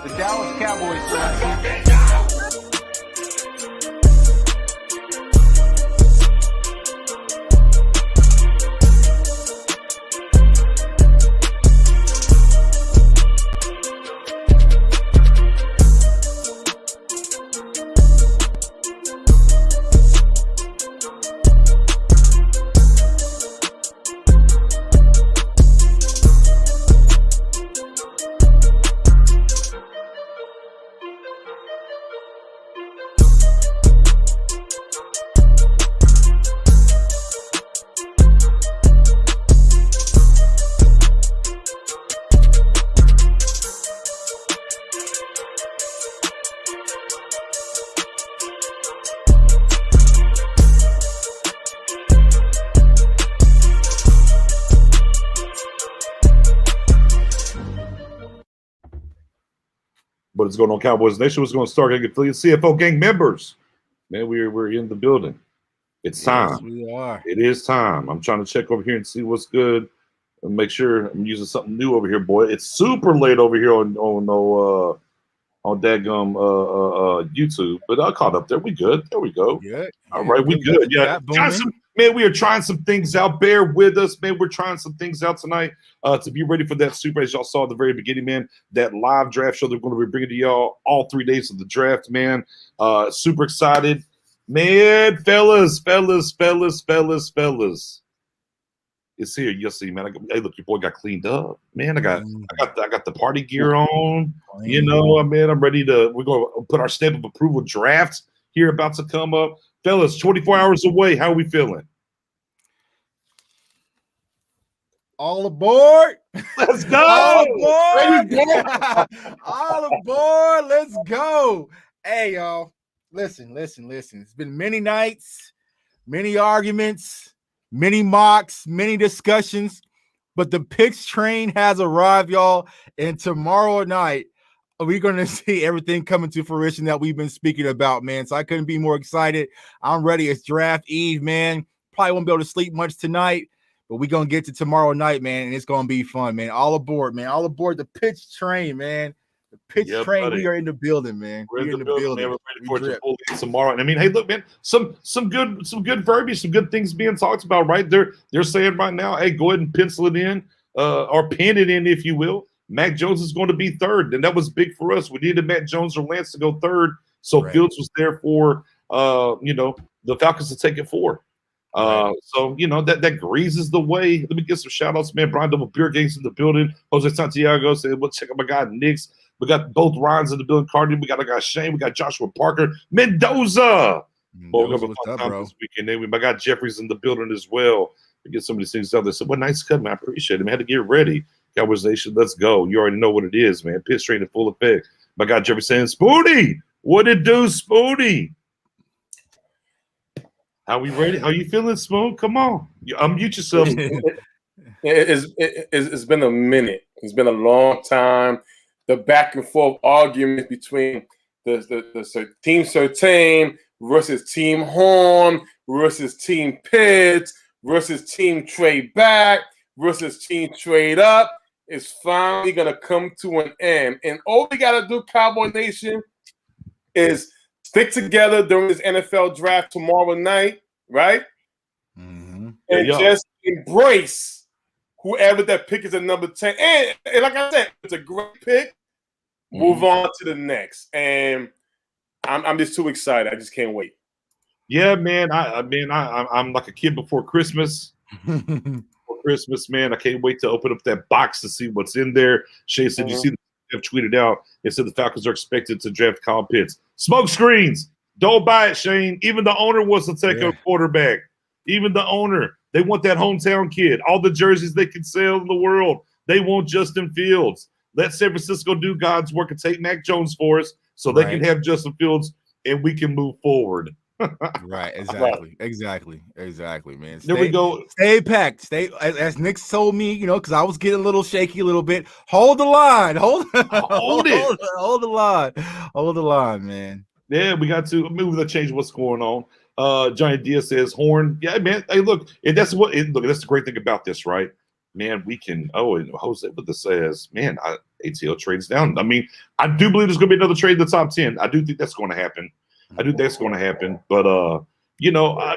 The Dallas Cowboys select. What is going on, Cowboys Nation? What's going to start? Affiliate CFO gang members. Man, we're in the building. It's time. Yes, we are. It is time. I'm trying to check over here and see what's good and make sure I'm using something new over here, boy. It's super late over here on dadgum YouTube, but I caught up there. We good. There we go. Yeah. All right, we good. Yeah. Man, we are trying some things out. Bear with us, man. We're trying some things out tonight to be ready for that super, as y'all saw at the very beginning, man. That live draft show they're going to be bringing to y'all all 3 days of the draft, man. Super excited. Man, fellas. It's here. You'll see, man. Hey, look, your boy got cleaned up, man. I got the party gear on. You know, man, I'm ready to. We're going to put our stamp of approval draft here about to come up, fellas. 24 hours away. How are we feeling? All aboard! Let's go! All aboard! All aboard! Let's go! Hey, y'all. Listen. It's been many nights, many arguments, many mocks, many discussions, but the picks train has arrived, y'all. And tomorrow night, we're going to see everything coming to fruition that we've been speaking about, man. So I couldn't be more excited. I'm ready. It's draft eve, man. Probably won't be able to sleep much tonight, but we're going to get to tomorrow night, man, and it's going to be fun, man. All aboard, man. All aboard the pitch train, man. The pitch train, buddy. We are in the building, man. We're in the building. Man. We're ready for it to pull in tomorrow. And I mean, hey, look, man, some good verbiage, some good things being talked about, right? They're saying right now, hey, go ahead and pencil it in or pen it in, if you will. Mac Jones is going to be third, and that was big for us. We needed Mac Jones or Lance to go third, so right. Fields was there for the Falcons to take it forward. So that greases the way. Let me get some shout outs, man. Brian Double Beer Games in the building. Jose Santiago said, "Well, check out my guy Knicks." We got both Ryans in the building. Cardi, we got our guy Shane. We got Joshua Parker, Mendoza. We're gonna have a fun time this weekend. Then we got Jeffries in the building as well. We get some of these things out there. So, what nice cut, man. I appreciate it. Man, had to get ready. Cowboys Nation, let's go. You already know what it is, man. Pitch train in full effect. My guy Jeffrey saying, Spoonie, what it do, Spoonie? How we ready? How you feeling, Spoon? Come on. You unmute yourself. It's been a minute. It's been a long time. The back and forth argument between the Team 13 versus Team Horn versus Team Pitts versus Team Trade Back versus Team Trade Up is finally going to come to an end. And all we got to do, Cowboy Nation, is stick together during this NFL draft tomorrow night, right? Mm-hmm. And just embrace whoever that pick is at number 10. And like I said, it's a great pick. Move on to the next. And I'm just too excited. I just can't wait. Yeah, man. I'm like a kid before Christmas. Christmas, man. I can't wait to open up that box to see what's in there. Shay said, you see, they have tweeted out. It said the Falcons are expected to draft Kyle Pitts. Smoke screens. Don't buy it, Shane. Even the owner wants to take a quarterback. Even the owner. They want that hometown kid. All the jerseys they can sell in the world. They want Justin Fields. Let San Francisco do God's work and take Mac Jones for us so they can have Justin Fields and we can move forward. Right, exactly, man. There we go. Stay packed. Stay, as Nick told me, because I was getting a little shaky a little bit. Hold the line. Hold it. Hold the line, man. Yeah, we got to move the change what's going on. Johnny Diaz says Horn. Yeah, man. Hey, look, and that's the great thing about this, right? man, we can. Oh, and Jose with the says, man, ATL trades down. I mean, I do believe there's going to be another trade in the top 10. I do think that's going to happen. But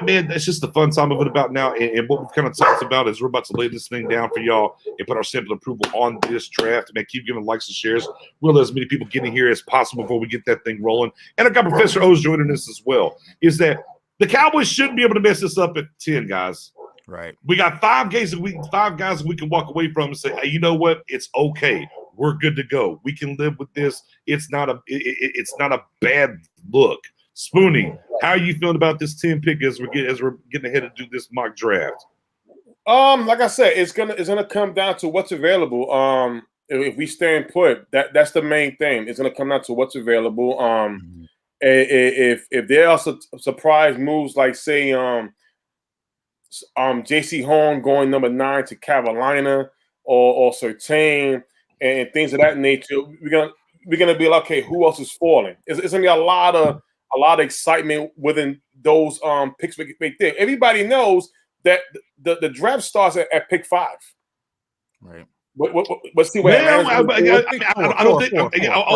man, that's just the fun time of it about now. And what we've kind of talked about is we're about to lay this thing down for y'all and put our stamp of approval on this draft. Man, keep giving likes and shares. We'll let as many people get in here as possible before we get that thing rolling. And I got Professor O's joining us as well. Is that the Cowboys shouldn't be able to mess this up at 10, guys. Right. We got 5 guys that we can walk away from and say, hey, you know what? It's okay. We're good to go. We can live with this. It's not a bad look. Spoony, how are you feeling about this 10 pick as we're getting ahead to do this mock draft? Like I said, it's gonna come down to what's available. If we stay put, that's the main thing. It's gonna come down to what's available. If there are surprise moves like say J.C. Horn going number 9 to Carolina or Surtain and things of that nature, we're gonna be like, okay, who else is falling? It's gonna be a lot of excitement within those picks right there. Everybody knows that the draft starts at pick 5. Right. Let's see what I'll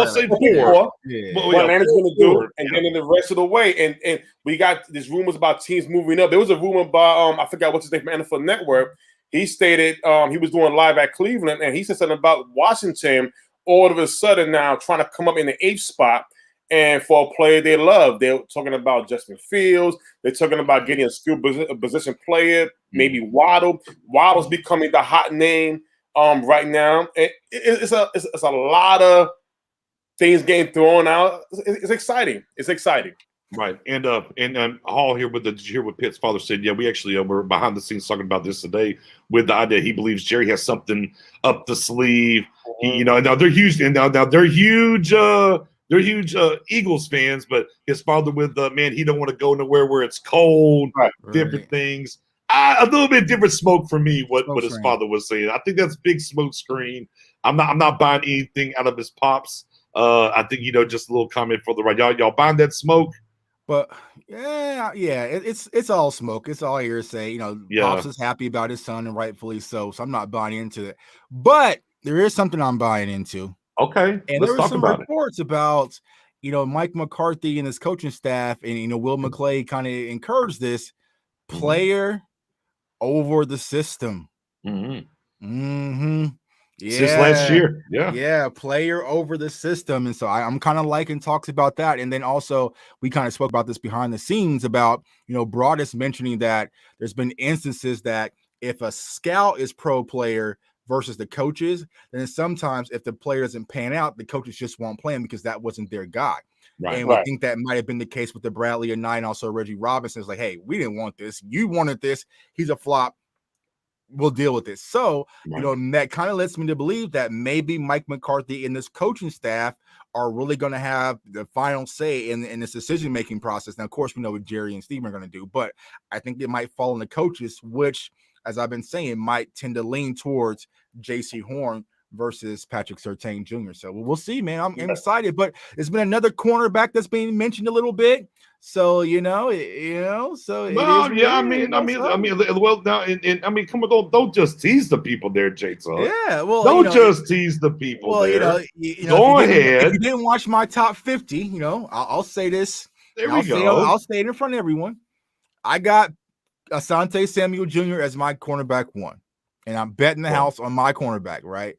say 4. What Atlanta's going to do, and then in the rest of the way, and we got these rumors about teams moving up. There was a rumor by I forgot what's his name from NFL Network. He stated he was doing live at Cleveland, and he said something about Washington all of a sudden now trying to come up in the 8th spot. And for a player they love, they're talking about Justin Fields. They're talking about getting a skilled position player, maybe Waddle. Waddle's becoming the hot name right now. It's a lot of things getting thrown out. It's exciting. It's exciting. Right. And Hall here did you hear what Pitt's father said? Yeah, we actually we're behind the scenes talking about this today with the idea he believes Jerry has something up the sleeve. Now they're huge, and now they're huge. They're huge Eagles fans, but his father with man, he don't want to go nowhere where it's cold, different things. A little bit different smoke for me. What his father was saying, I think that's big smoke screen. I'm not buying anything out of his pops. I think just a little comment for the right. Y'all buying that smoke? But it's all smoke. It's all hearsay. Pops is happy about his son, and rightfully so. So I'm not buying into it. But there is something I'm buying into. Okay, and there were some reports about Mike McCarthy and his coaching staff, and Will McClay kind of encouraged this player over the system. Since last year, player over the system. And so I'm kind of liking talks about that. And then also we kind of spoke about this behind the scenes about Broadus mentioning that there's been instances that if a scout is pro player versus the coaches, then sometimes if the player doesn't pan out, the coaches just won't play him because that wasn't their guy. We think that might have been the case with the Bradley and Knight, also Reggie Robinson. It's like, hey, we didn't want this. You wanted this. He's a flop. We'll deal with this. So, that kind of lets me to believe that maybe Mike McCarthy and this coaching staff are really going to have the final say in this decision-making process. Now, of course, we know what Jerry and Steve are going to do, but I think it might fall on the coaches, which, as I've been saying, might tend to lean towards J.C. Horn versus Patrick Surtain Jr. So we'll see, man. I'm excited, but it's been another cornerback that's being mentioned a little bit. So well, now, and come on, don't just tease the people there, Jake. Yeah, well, don't just tease the people. Well, there. Go ahead. If you didn't watch my top 50, I'll say this. There we go. I'll say it in front of everyone. I got Asante Samuel Jr. as my cornerback 1. And I'm betting the house on my cornerback, right?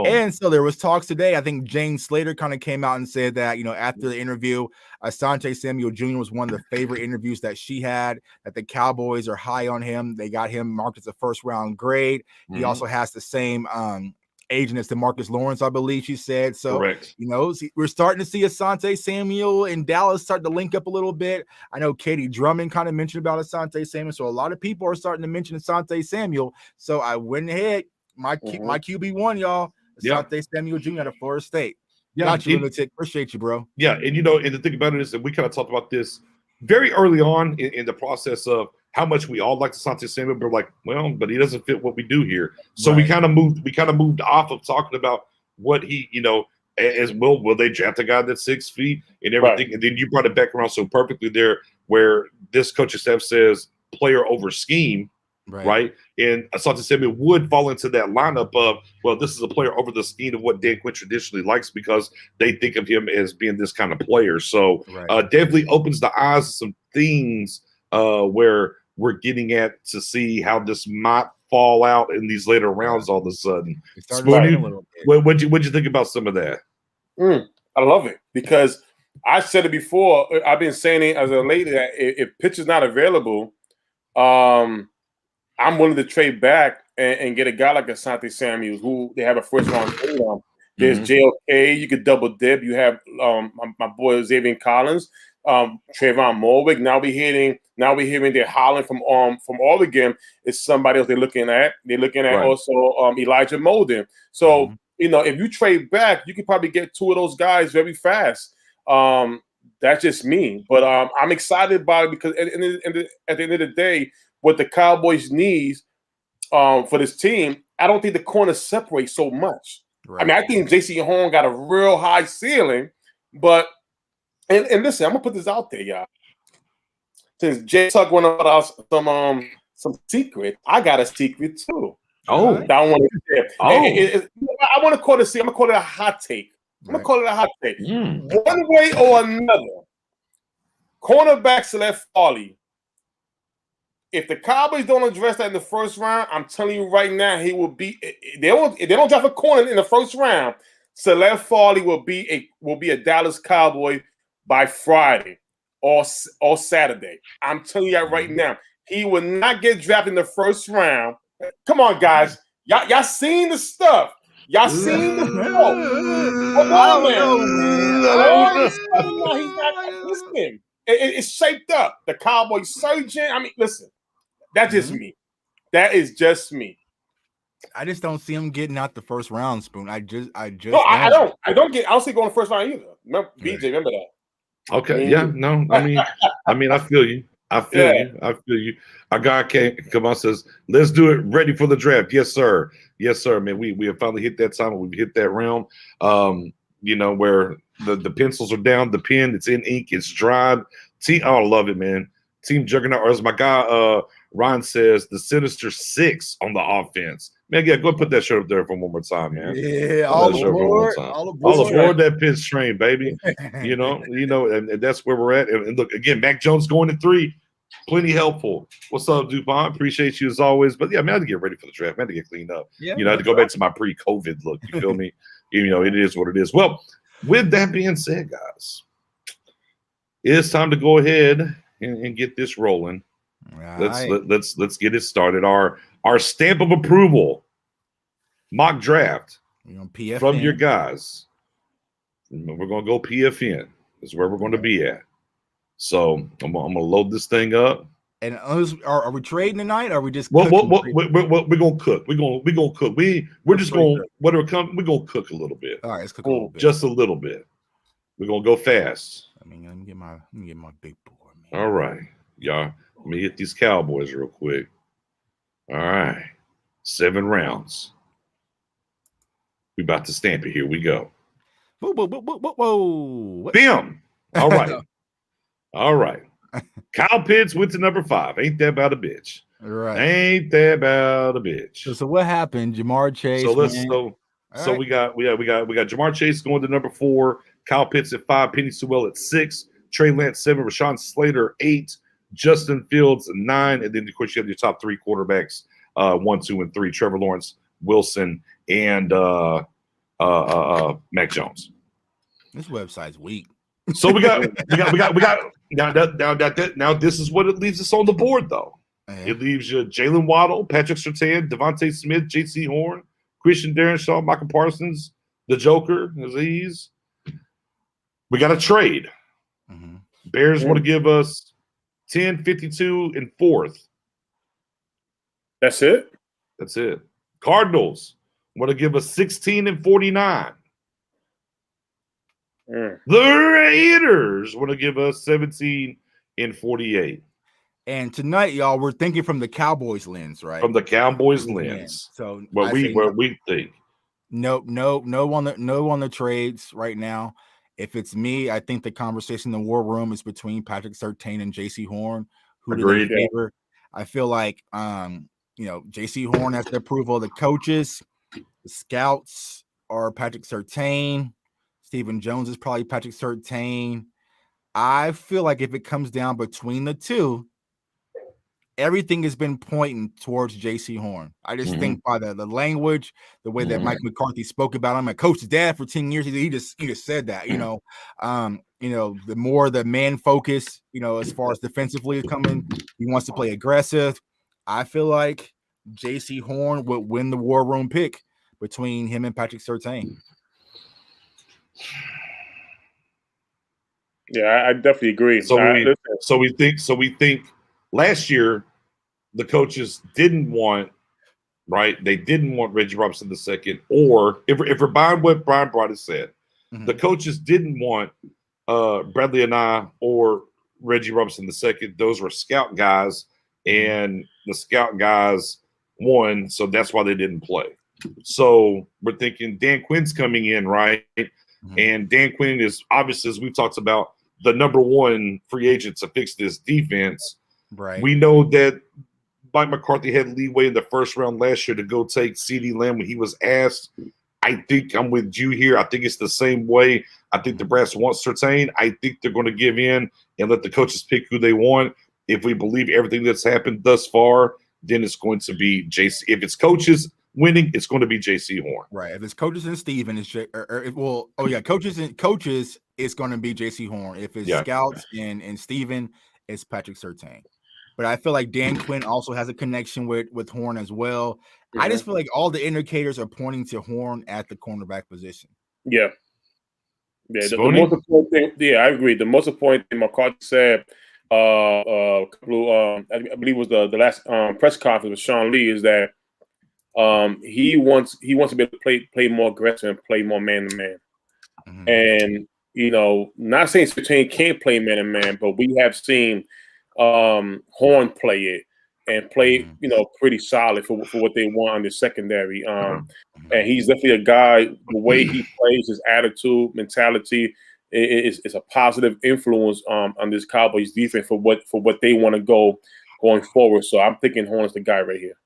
And so there was talks today. I think James Slater kind of came out and said that, after the interview, Asante Samuel Jr. was one of the favorite interviews that she had, that the Cowboys are high on him. They got him marked as a first-round grade. He also has the same agent as DeMarcus Lawrence, I believe she said. So, we're starting to see Asante Samuel and Dallas start to link up a little bit. I know Katie Drummond kind of mentioned about Asante Samuel. So a lot of people are starting to mention Asante Samuel. So I went ahead, my QB1, y'all, Asante Samuel Jr. out of Florida State. Got you, lunatic. Appreciate you, bro. Yeah, and and the thing about it is that we kind of talked about this very early on in the process of how much we all like Asante Samuel, but like, but he doesn't fit what we do here. So we kind of moved off of talking about what he, as well, will they draft a guy that's 6 feet and everything? And then you brought it back around so perfectly there, where this coaching staff says player over scheme. right? And Asante Samuel would fall into that lineup of, well, this is a player over the scheme of what Dan Quinn traditionally likes because they think of him as being this kind of player. So definitely opens the eyes to some things where we're getting at to see how this might fall out in these later rounds all of a sudden. Spoonie, what'd you think about some of that? I love it because I said it before. I've been saying it as a lady that if pitcher's not available, I'm willing to trade back and get a guy like Asante Samuels, who they have a first round trade on. There's JOK, you could double dip. You have my boy Xavier Collins, Trayvon Morwick. Now we're hearing they're hollering from Oregon. It's somebody else they're looking at. They're looking at also Elijah Molden. So if you trade back, you could probably get two of those guys very fast. That's just me, but I'm excited about it because at the end of the day, what the Cowboys need for this team, I don't think the corners separate so much. I mean, I think J.C. Horn got a real high ceiling, but and listen, I'm gonna put this out there, y'all. Since Jay Tuck went about some secret, I got a secret too. Oh, I don't want to share. I want to call it. I'm gonna call it a hot take. I'm gonna call it a hot take. One way or another, cornerback Celeste Farley. If the Cowboys don't address that in the first round, I'm telling you right now, he will be. If they don't draft a corner in the first round, Celeste Farley will be a Dallas Cowboy by Friday or Saturday. I'm telling you that right now. He will not get drafted in the first round. Come on, guys. Y'all seen the stuff. Y'all seen the stuff. Come on, man. He's not listening. It's shaped up. The Cowboy surgeon. I mean, listen. That's just me. That is just me. I just don't see him getting out the first round, Spoon. I don't see going the first round either. Remember, BJ, remember that. Okay. Yeah. No. I mean, I feel you. I feel you. Our guy come on, says, let's do it. Ready for the draft. Yes, sir. Yes, sir, man. We have finally hit that time. We've hit that round. Where the pencils are down, the pen, it's in ink, it's dried. I love it, man. Team juggernaut, or as my guy Ron says, the Sinister Six on the offense. Man, yeah, go put that shirt up there for one more time, man. Yeah, all aboard that pitch train, baby. and that's where we're at. And look, again, Mac Jones going to 3, plenty helpful. What's up, DuPont? Appreciate you as always. But yeah, man, I had to get ready for the draft. I had to get cleaned up. Yeah, I had to go back to my pre-COVID look. You feel me? It is what it is. Well, with that being said, guys, it's time to go ahead and get this rolling. Let's get it started. Our stamp of approval mock draft from your guys. We're gonna go PFN. That's where we're going to be at. So I'm gonna load this thing up. And are we trading tonight? Or are we just we're gonna cook? We're gonna cook. We're just gonna whatever comes. We're gonna cook a little bit. All right, let's cook a little bit. Just a little bit. We're gonna go fast. Let me get my big board, man. All right, y'all. Let me hit these Cowboys real quick. All right, 7 rounds. We about to stamp it. Here we go. Whoa. Bam. All right. All right. Kyle Pitts went to number 5. Ain't that about a bitch? Right. Ain't that about a bitch? So what happened? Jamar Chase. So we got Jamar Chase going to number 4. Kyle Pitts at 5. Penny Sewell at 6. Trey Lance 7. Rashawn Slater 8. Justin Fields 9. And then of course you have your top 3 quarterbacks 1, 2, and 3. Trevor Lawrence, Wilson, and Mac Jones. This website's weak. So we got now this is what it leaves us on the board though. It leaves you Jalen Waddle, Patrick Surtain, Devontae Smith, J.C. Horn, Christian Darrisaw, Michael Parsons, the Joker, Aziz. We got a trade. Bears want to give us 10, 52, and 4th. That's it? That's it. Cardinals want to give us 16 and 49. The Raiders want to give us 17 and 48. And tonight, y'all, we're thinking from the Cowboys lens, right? From the Cowboys lens. So what we think. No on the trades right now. If it's me, I think the conversation in the war room is between Patrick Surtain and J.C. Horn. Who do they favor? I feel like J.C. Horn has the approval of the coaches. The scouts are Patrick Surtain. Stephen Jones is probably Patrick Surtain. I feel like if it comes down between the two, everything has been pointing towards J.C. Horn. I just think by the language, the way that Mike McCarthy spoke about him, I coached his dad for 10 years. He just said that, the more the man focus, as far as defensively is coming, he wants to play aggressive. I feel like J.C. Horn would win the war room pick between him and Patrick Surtain. Yeah, I definitely agree. So we think last year the coaches didn't want, right? They didn't want Reggie Robinson II, or if we're buying what Brian Broad has said, the coaches didn't want Bradley and I or Reggie Robinson II. Those were scout guys, and the scout guys won, so that's why they didn't play. So we're thinking Dan Quinn's coming in, right? And Dan Quinn is obviously, as we've talked about, the number one free agent to fix this defense. Right. We know that Mike McCarthy had leeway in the first round last year to go take CeeDee Lamb when he was asked. I think I'm with you here. I think it's the same way. I think the brass wants Surtain. I think they're going to give in and let the coaches pick who they want. If we believe everything that's happened thus far, then it's going to be JC. If it's coaches winning, it's going to be J.C. Horn. Right. If it's coaches and Steven, it's coaches, it's going to be J.C. Horn. If it's scouts and Steven, it's Patrick Surtain. But I feel like Dan Quinn also has a connection with Horn as well. I just feel like all the indicators are pointing to Horn at the cornerback position. Yeah. Yeah. The most important thing, I agree. The most important thing McCarthy said a couple I believe it was the last press conference with Sean Lee is that he wants to be able to play more aggressive and play more man to man. And not saying Surtain can't play man to man, but we have seen Horn play it and play pretty solid for what they want on the secondary. And he's definitely a guy. The way he plays, his attitude, mentality is a positive influence on this Cowboys defense for what they want to going forward. So I'm thinking Horn's the guy right here.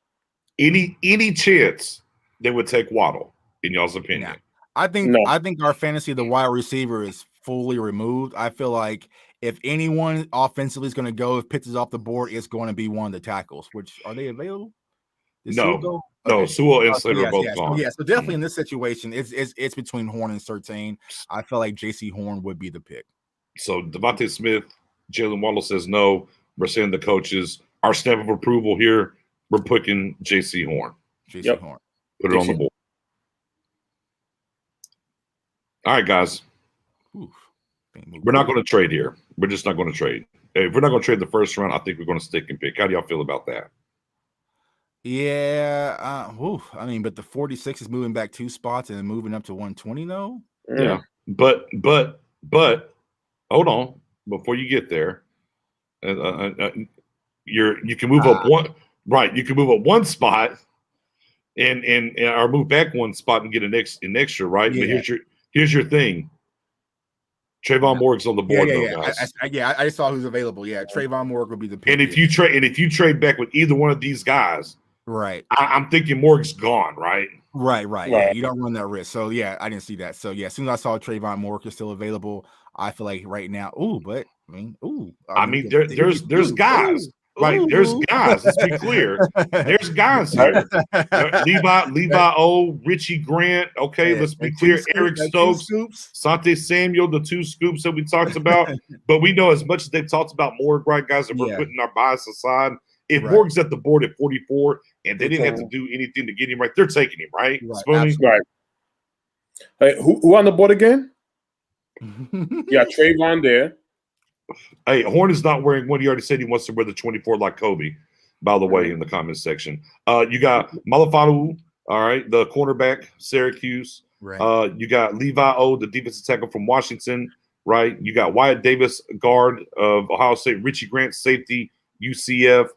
Any chance they would take Waddle, in y'all's opinion? Nah. I think our fantasy of the wide receiver is fully removed. I feel like if anyone offensively is going to go, if Pitts is off the board, it's going to be one of the tackles. Which are they available? No, Sewell and Slater are both gone. So definitely in this situation, it's between Horn and Surtain. I feel like J.C. Horn would be the pick. So Devontae Smith, Jalen Waddle says no. We're saying the coaches, our stamp of approval here. We're picking J.C. Horn. Horn. Put it on the board. All right, guys. We're not going to trade here. We're just not going to trade. If we're not going to trade the first round, I think we're going to stick and pick. How do y'all feel about that? Yeah. But the 46 is moving back 2 spots and then moving up to 120, though. Yeah. But hold on. Before you get there, you can move up one. Right, you can move up 1 spot, and or move back 1 spot and get an extra. Right, yeah. But here's your thing. Trayvon Morgan's on the board, guys. I just saw who's available. Yeah, Trayvon Morgan would be the pick. And if you trade back with either one of these guys, right, I'm thinking Morgan's gone. Right. Yeah, you don't run that risk. So yeah, I didn't see that. So yeah, as soon as I saw Trayvon Morgan still available, I feel like right now. There's guys. Right, there's guys. Let's be clear. There's guys here. Levi O, Richie Grant. Okay, let's be clear. Eric Stokes, Sante Samuel, the 2 scoops that we talked about. But we know as much as they've talked about Morg, right, guys, and we're putting our bias aside. If Morg's at the board at 44 and they didn't have to do anything to get him right, they're taking him, right? Right. Hey, who on the board again? Yeah, Trayvon there. Hey, Horn is not wearing one. He already said he wants to wear the 24 like Kobe, by the way, in the comments section. You got Malafanu, all right, the cornerback, Syracuse. Right. You got Levi O, the defensive tackle from Washington, right? You got Wyatt Davis, guard of Ohio State, Richie Grant, safety, UCF,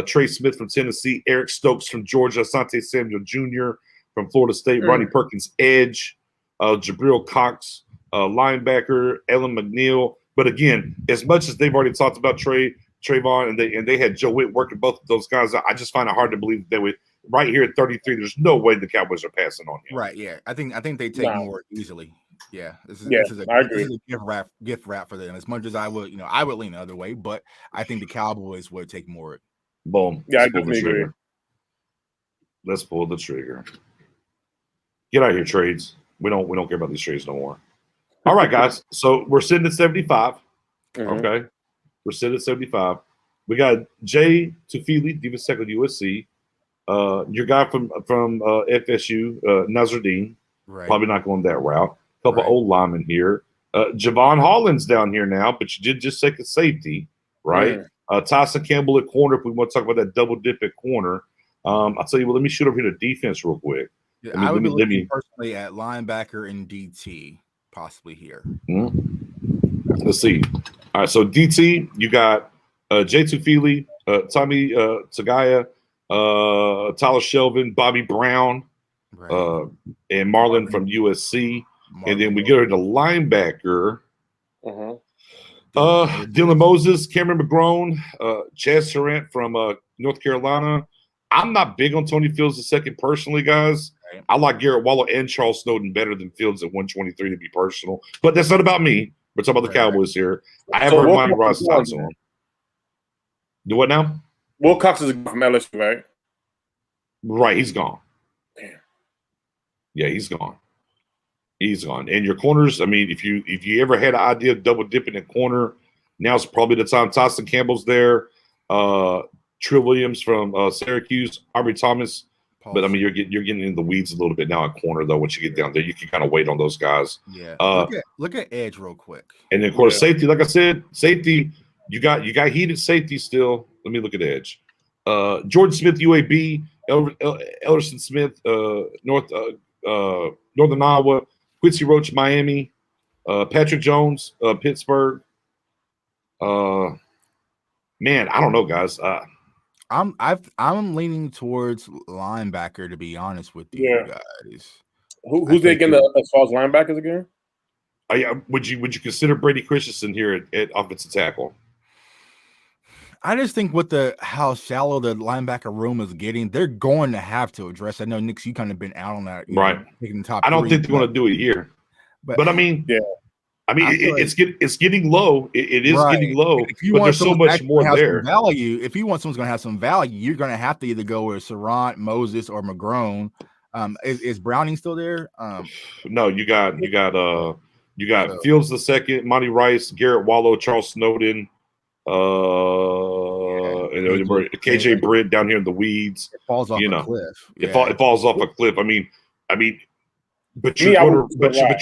Trey Smith from Tennessee, Eric Stokes from Georgia, Asante Samuel Jr. from Florida State, Ronnie Perkins, edge, Jabril Cox, linebacker, Ellen McNeil. But again, as much as they've already talked about Trey Trayvon, and they had Joe Witt working both of those guys. I just find it hard to believe they would right here at 33. There's no way the Cowboys are passing on him. Right. Yeah. I think they take more easily. Yeah. This is I agree. This is a gift wrap for them. As much as I would lean the other way, but I think the Cowboys would take more. Boom. Yeah, I definitely agree. Let's pull the trigger. Get out of here, trades. We don't care about these trades no more. All right, guys. So we're sitting at 75. Mm-hmm. Okay. We're sitting at 75. We got Jay Tufili, defensive tackle USC. Your guy from FSU, Nazardine. Right. Probably not going that route. A couple old linemen here. Javon Holland's down here now, but you did just take a safety, right? Yeah. Tyson Campbell at corner. If we want to talk about that double dip at corner, I'll tell you what. Let me shoot over here to defense real quick. Yeah, I would be looking personally at linebacker and DT, possibly here. Mm-hmm. Let's see. All right, so DT, you got Jay Tufili, Tommy Tagaya, Tyler Shelvin, Bobby Brown, and Marlon from USC. And then we go to linebacker. Dylan Moses, Cameron McGrone, Chaz Surratt from North Carolina. I'm not big on Tony Fields II personally, guys. Right. I like Garrett Waller and Charles Snowden better than Fields at 123 to be personal. But that's not about me. We're talking about the Cowboys here. I have heard Monty Ross thoughts on him. Do what now? Wilcox is from LSU, right? Right, he's gone. Damn. Yeah, he's gone. He's gone. And your corners, I mean, if you ever had an idea of double dipping in corner, now's probably the time. Tyson Campbell's there. Trill Williams from Syracuse, Aubrey Thomas. But I mean, you're getting in the weeds a little bit now at corner, though. Once you get down there, you can kind of wait on those guys. Yeah. Look at edge real quick. And then, of course, safety. Like I said, safety. You got heated safety still. Let me look at edge. Jordan Smith, UAB. Ellerson Smith, Northern Iowa. Quincy Roach, Miami. Patrick Jones, Pittsburgh. Man, I don't know, guys. I'm leaning towards linebacker, to be honest with you guys. Who's they getting as far as linebackers again? Would you consider Brady Christensen here at offensive tackle? I just think with how shallow the linebacker room is getting, they're going to have to address. I know, Nick, you kind of been out on that, right? Taking the top. I don't think they're going to do it here, but I mean, it's getting low. It is getting low, but there's so much more there. Value. If you want someone's going to have some value, you're going to have to either go with Surratt, Moses, or McGrone. Is Browning still there? No, you got Fields II, Monty Rice, Garrett Wallow, Charles Snowden, KJ Britt down here in the weeds. It falls off a cliff. It falls off a cliff. I mean, but you're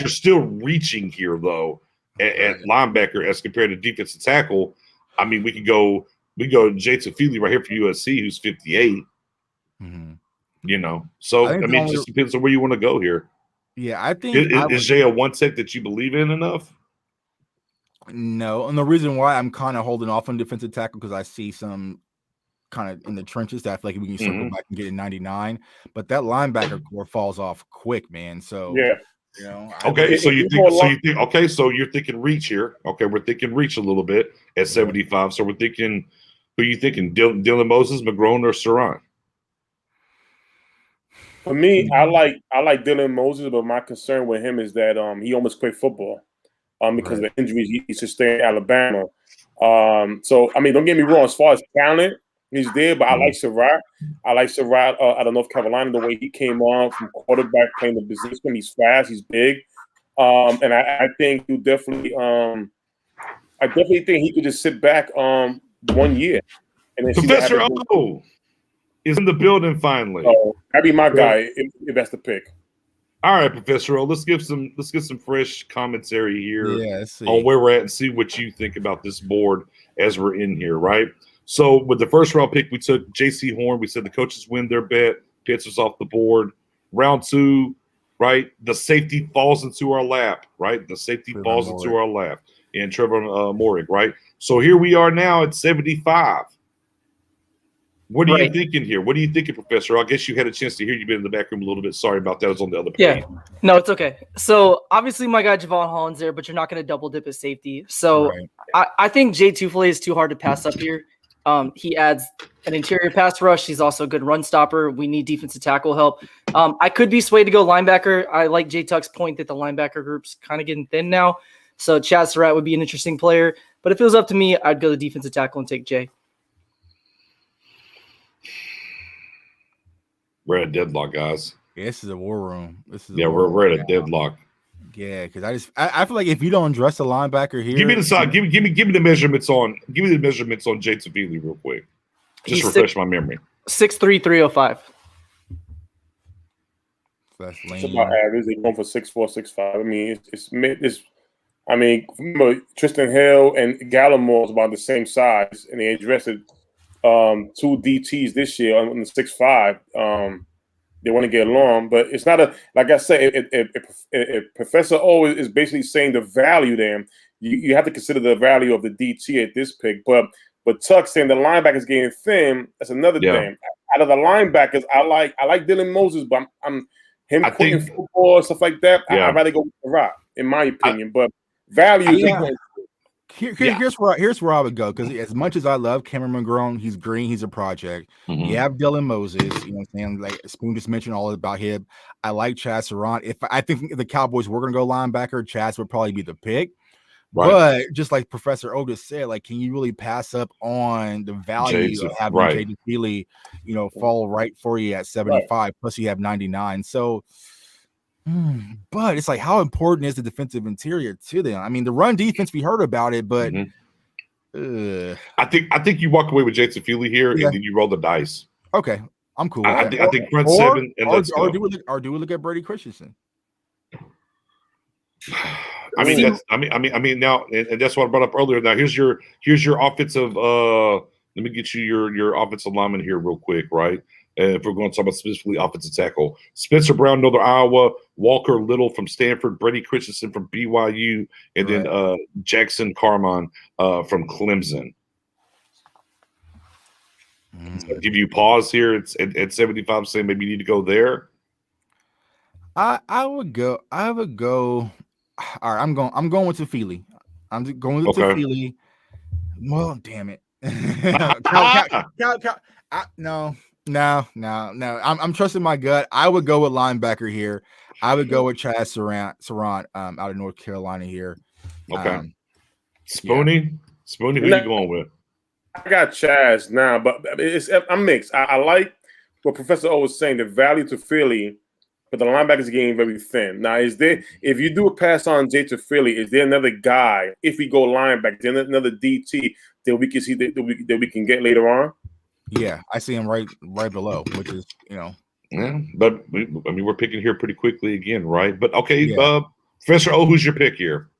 still reaching here though at linebacker as compared to defensive tackle. I mean, we go Jay Tufili right here for USC, who's 58. Mm-hmm. So I mean, it just depends on where you want to go here. Yeah, I think is Jay a one tech that you believe in enough? No, and the reason why I'm kind of holding off on defensive tackle because I see some kind of in the trenches that I feel like we can circle back and get in 99, but that linebacker core falls off quick, man. So okay, so you're thinking reach here. Okay, we're thinking reach a little bit at 75. So we're thinking, who are you thinking? Dylan Moses, McGrone, or Surratt? For me, I like Dylan Moses, but my concern with him is that he almost quit football because of the injuries he sustained in Alabama. So I mean, don't get me wrong, as far as talent, he's there, but I like Surratt. I like Surratt out of North Carolina, the way he came on from quarterback playing the position. He's fast, he's big. And I think you definitely I definitely think he could just sit back 1 year and then Professor O is in the building finally. Oh, that'd be my guy if that's the pick. All right, Professor O, let's get some fresh commentary here on where we're at and see what you think about this board as we're in here, right? So with the first round pick, we took J.C. Horn. We said the coaches win their bet. Pitts was off the board. Round 2, right? The safety falls into our lap, right? The safety falls into our lap. And Trevor Morig, right? So here we are now at 75. What are you thinking here? What are you thinking, Professor? I guess you had a chance to hear. You've been in the back room a little bit. Sorry about that. I was on the other page. Yeah, no, it's okay. So obviously my guy Javon Holland's there, but you're not going to double dip his safety. So I think Jay Tufele is too hard to pass up here. He adds an interior pass rush. He's also a good run stopper. We need defensive tackle help. I could be swayed to go linebacker. I like Jay Tuck's point that the linebacker group's kind of getting thin now. So Chaz Surratt would be an interesting player. But if it was up to me, I'd go to defensive tackle and take Jay. We're at a deadlock, guys. Yeah, this is a war room. We're at a deadlock. Yeah, because I feel like if you don't dress the linebacker here, give me the side. Give me the measurements on. Give me the measurements on Jay Tufele real quick. Just refresh my memory. 6'3", 305. That's lame. It's about average. They're going for 6'4", 6'5". I mean, it's. I mean, remember, Tristan Hill and Gallimore is about the same size, and they addressed it. 2 DTs this year on the 6'5". They want to get along, but it's not like I say. If Professor O is basically saying the value there, you have to consider the value of the DT at this pick. But Tuck saying the linebackers getting thin, that's another thing. Out of the linebackers, I like Dylan Moses, but I'm quitting football, stuff like that. I'd rather go with the Rock, in my opinion. But value. Here's where I would go, because as much as I love Cameron McGrone, he's green, he's a project. You have Dylan Moses, you know what I'm saying? Like Spoon just mentioned all about him. I like Chaz Surratt. I think if the Cowboys were going to go linebacker, Chaz would probably be the pick. Right. But just like Professor Otis said, like, can you really pass up on the value of having Jay Tufele, fall right for you at 75? Plus you have 99. So. But it's like, how important is the defensive interior to them? I mean, the run defense, we heard about it, but I think you walk away with Jay Tufele here, and then you roll the dice. Okay, I'm cool. I think front seven, and let's go. Or do we look at Brady Christensen? I mean now, and that's what I brought up earlier. Now here's your offensive. Let me get you your offensive lineman here real quick, right? And if we're going to talk about specifically offensive tackle, Spencer Brown, Northern Iowa, Walker Little from Stanford, Brady Christensen from BYU, and then Jackson Carmine from Clemson. So I'll give you pause here. It's at 75, saying maybe you need to go there. I would go. All right, I'm going with Tufele. I'm going with Tufele. Well, damn it. No. I'm trusting my gut. I would go with linebacker here. I would go with Chaz Surratt out of North Carolina here. Okay. Spoony, who you going with? I got Chaz now, but I'm mixed. I like what Professor O was saying, the value to Philly, but the linebackers are getting very thin. Now, if you do a pass on Jay Tufele, is there another guy, if we go linebacker, is there another DT that we can see that we can get later on? Yeah, I see him right below, which is, Yeah, but we're picking here pretty quickly again, right? But okay, Professor O, who's your pick here?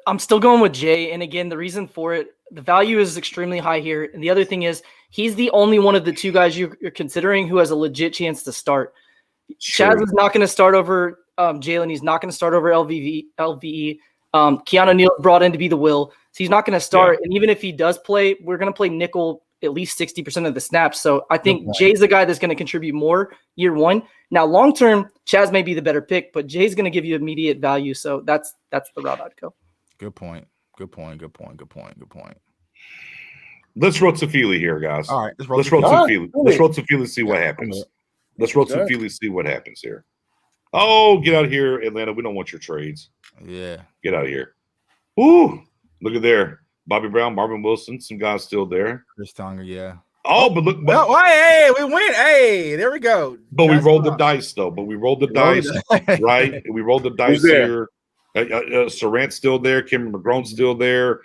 I'm still going with Jay, and again, the reason for it, the value is extremely high here, and the other thing is he's the only one of the two guys you're considering who has a legit chance to start. Sure. Chaz is not going to start over Jalen. He's not going to start over LVE. Keanu Neal brought in to be the will, so he's not going to start. Yeah. And even if he does play, we're going to play nickel at least 60% of the snaps. So I think Jay's the guy that's going to contribute more year one. Now, long term, Chaz may be the better pick, but Jay's going to give you immediate value. So that's the route I'd go. Good point. Let's roll Tufele here, guys. All right, let's roll Tufele. Let's roll Tufele. See what happens. Let's roll Tufele. See what happens here. Oh, get out of here, Atlanta. We don't want your trades. Yeah, get out of here. Ooh, look at there. Bobby Brown, Marvin Wilson, some guys still there. Chris Tonger, yeah. Oh, but look. Hey, we win. Hey, there we go. But we rolled the dice, though. Right? We rolled the dice here. Surratt's still there. Cameron McGrone's still there.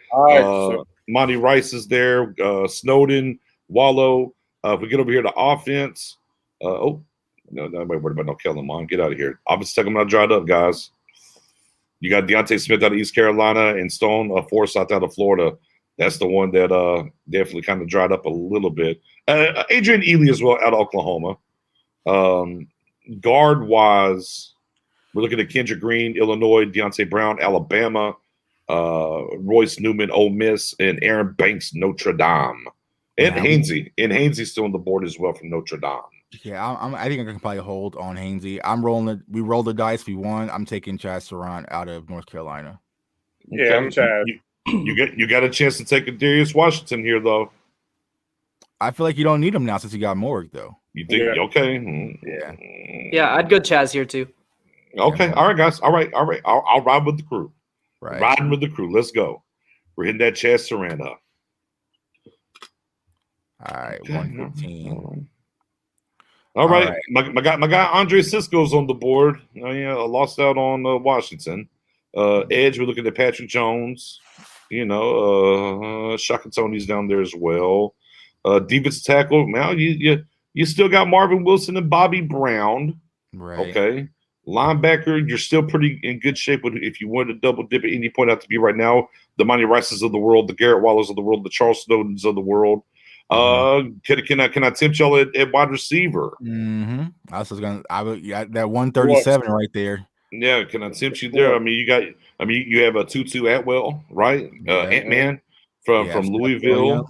Monty Rice is there. Snowden, Wallow. If we get over here to offense, no, nobody worried about no Kellen Mond. Get out of here. Offense second not dried up, guys. You got Deontay Smith out of East Carolina and Stone Forsythe out of Florida. That's the one that definitely kind of dried up a little bit. Adrian Ely as well out of Oklahoma. Guard-wise, we're looking at Kendrick Green, Illinois, Deontay Brown, Alabama, Royce Newman, Ole Miss, and Aaron Banks, Notre Dame. And Hainsey's still on the board as well from Notre Dame. Yeah, I think I can probably hold on Hainsey. I'm rolling it. We rolled the dice. We won. I'm taking Chaz Surratt out of North Carolina. Yeah, I'm Chaz. You got a chance to take a Darius Washington here, though. I feel like you don't need him now since you got Morg, though. You think okay? Yeah. Yeah, I'd go Chaz here too. Okay, all right, guys. All right. I'll ride with the crew. Right. Riding with the crew. Let's go. We're hitting that Chaz Surratt up. All right, 115. All right. My guy Andre Cisco's on the board. Oh, yeah, I lost out on Washington. Edge, we're looking at Patrick Jones. Shaka Tony's down there as well. Defensive tackle. Now you still got Marvin Wilson and Bobby Brown. Right. Okay. Linebacker, you're still pretty in good shape if you want to double dip at any point out to be right now. The Monty Rices of the world, the Garrett Wallers of the world, the Charles Snowdens of the world. Can I tempt y'all at wide receiver? Mm-hmm. I was gonna. That 137 right there. Yeah, can I tempt you there? I mean, you have a Tutu Atwell, right? Ant-Man from Louisville.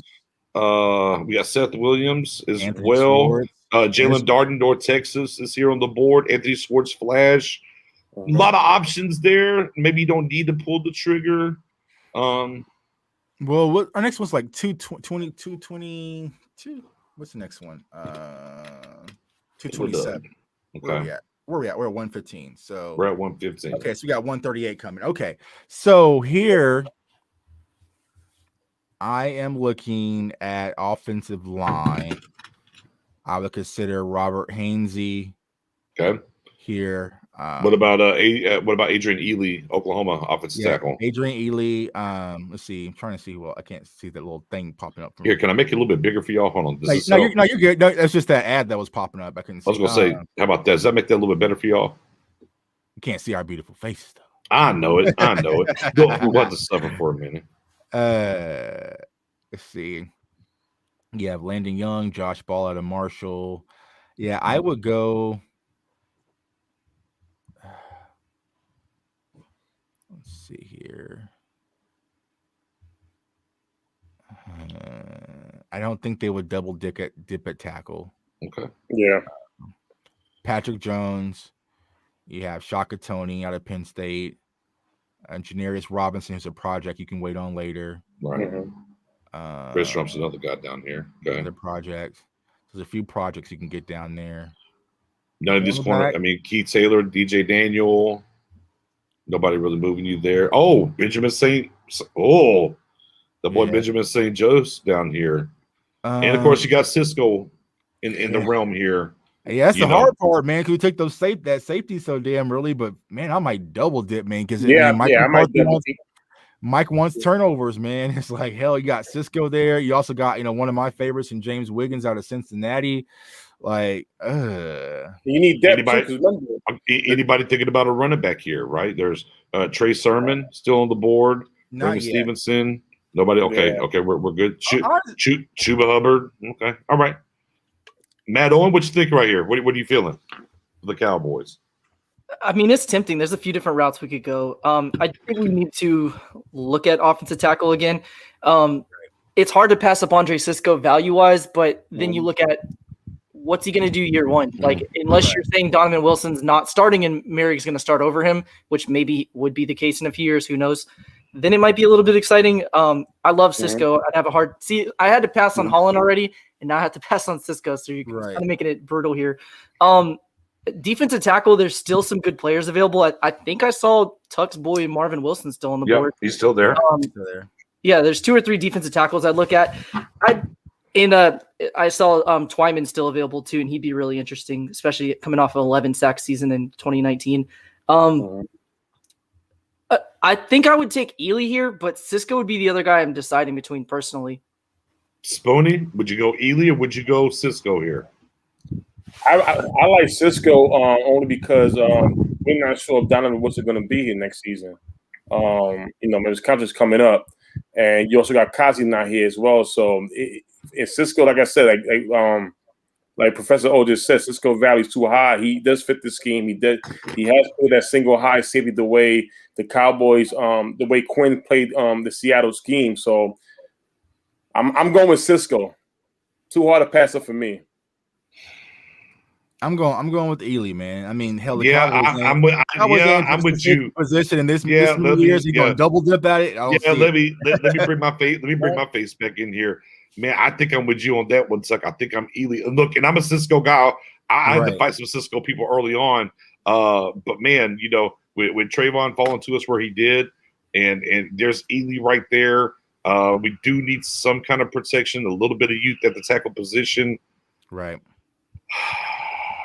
We got Seth Williams as Anthony well. Schwartz. Jalen Darden, North Texas, is here on the board. Anthony Schwartz, Flash. A lot of options there. Maybe you don't need to pull the trigger. Well, what our next one's like 222. What's the next one? 227. Okay. Where we at? We're at 115. So we're at 115. Okay, so we got 138 coming. Okay. So here I am looking at offensive line. I would consider Robert Hainsey. Okay. Here. What about Adrian Ely, Oklahoma offensive tackle? Adrian Ely. Let's see. I'm trying to see. Well, I can't see that little thing popping up. Here, can I make it a little bit bigger for y'all? Hold on. You're good. No, that's just that ad that was popping up. I couldn't see. I was gonna say, how about that? Does that make that a little bit better for y'all? You can't see our beautiful faces though. I know it. We'll have to suffer for a minute. Let's see. You have Landon Young, Josh Ball out of Marshall. Yeah, I would go. Let's see here. I don't think they would double dip at tackle. Okay. Yeah. Patrick Jones. You have Shaka Tony out of Penn State. Janarius Robinson is a project you can wait on later. Right. Chris Trump's another guy down here. Okay. Other projects. There's a few projects you can get down there. None of these corners. I mean, Keith Taylor, DJ Daniel. Nobody really moving you there. Oh, Benjamin St. Oh, the boy Benjamin St. Joe's down here. And of course, you got Cisco in the realm here. Yeah, that's the hard part, man. Because we took that safety so damn early, but man, I might double dip, man. Because I might double dip. Mike wants turnovers, man. It's like hell. You got Cisco there. You also got one of my favorites in James Wiggins out of Cincinnati. Like, you need depth. Anybody thinking about a running back here, right? There's Trey Sermon still on the board. Brandon Stevenson. Nobody. Okay, okay, we're good. Chuba Hubbard. Okay, all right. Matt Owen, what you think right here? What are you feeling for the Cowboys? I mean, it's tempting. There's a few different routes we could go. I think we need to look at offensive tackle again. It's hard to pass up Andre Cisco value-wise, but then you look at what's he going to do year one? Like, unless you're saying Donovan Wilson's not starting and Merrick's going to start over him, which maybe would be the case in a few years, who knows? Then it might be a little bit exciting. I love Cisco. I'd have a hard – see, I had to pass on Holland already, and now I have to pass on Cisco, so you're kind of making it brutal here. Defensive tackle, there's still some good players available. I think I saw Tuck's boy Marvin Wilson still on the board. He's still there. Yeah, there's 2 or 3 defensive tackles I'd look at. I saw Twyman still available too, and he'd be really interesting, especially coming off an 11 sack season in 2019. I think I would take Ely here, but Cisco would be the other guy I'm deciding between personally. Sponey, would you go Ely or would you go Cisco here? I like Cisco only because we're not sure if Donovan Wilson going to be here next season. His contract's coming up, and you also got Kazi not here as well. So if Cisco, like I said, like Professor O just said, Cisco Valley's too high. He does fit the scheme. He has played that single high safety the way the Cowboys, the way Quinn played the Seattle scheme. So I'm going with Cisco. Too hard to pass up for me. I'm going with Ely, man. I mean, hell, the Yeah, Cowboys I'm with you. Position in this many Let me- years, he's going to double dip at it. Let me bring my face. Let me bring my face back in here, man. I think I'm with you on that one, Suck. I think I'm Ely. And look, and I'm a Cisco guy. I had to fight some Cisco people early on, but man, you know, with Trayvon falling to us where he did, and there's Ely right there. We do need some kind of protection, a little bit of youth at the tackle position. Right.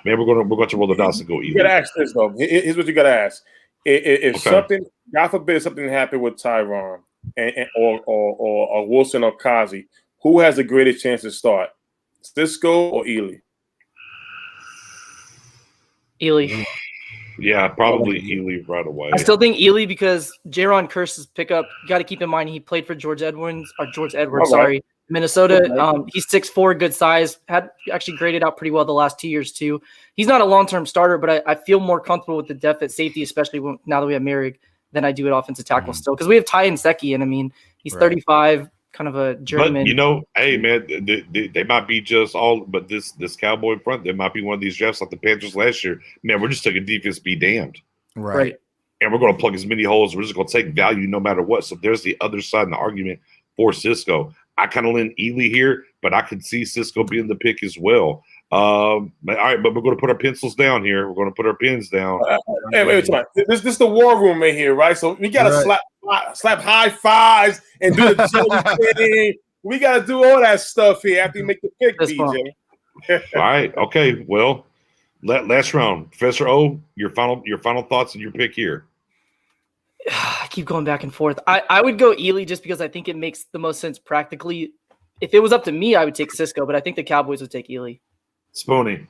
Man, we're going to roll the dice and go Ely. You got to ask this though. Here's what you got to ask: If something, God forbid, something happened with Tyron or Wilson or Kazi, who has the greatest chance to start, Cisco or Ely? Ely. Yeah, probably Ely right away. I still think Ely because Jaron Kearse's pickup. You got to keep in mind he played for George Edwards, Minnesota. He's 6'4", good size. Had actually graded out pretty well the last 2 years too. He's not a long-term starter, but I feel more comfortable with the depth at safety, especially now that we have Merrick, than I do at offensive tackle still. Because we have Ty and Secchi, and I mean he's 35, kind of a journeyman. But you know, hey man, they might be just all. But this Cowboy front, there might be one of these drafts like the Panthers last year. Man, we're just taking defense be damned. Right. And we're going to plug as many holes. We're just going to take value no matter what. So there's the other side of the argument for Cisco. I kind of lean Ely here, but I could see Cisco being the pick as well. All right, but we're going to put our pencils down here. We're going to put our pens down. Wait. This is the war room right here, right? So we got to slap high fives and do the jelly thing. We got to do all that stuff here after you make the pick, BJ. All right. Okay. Well, last round, Professor O, your final thoughts and your pick here. I keep going back and forth. I would go Ely just because I think it makes the most sense practically. If it was up to me, I would take Cisco, but I think the Cowboys would take Ely. Spoony.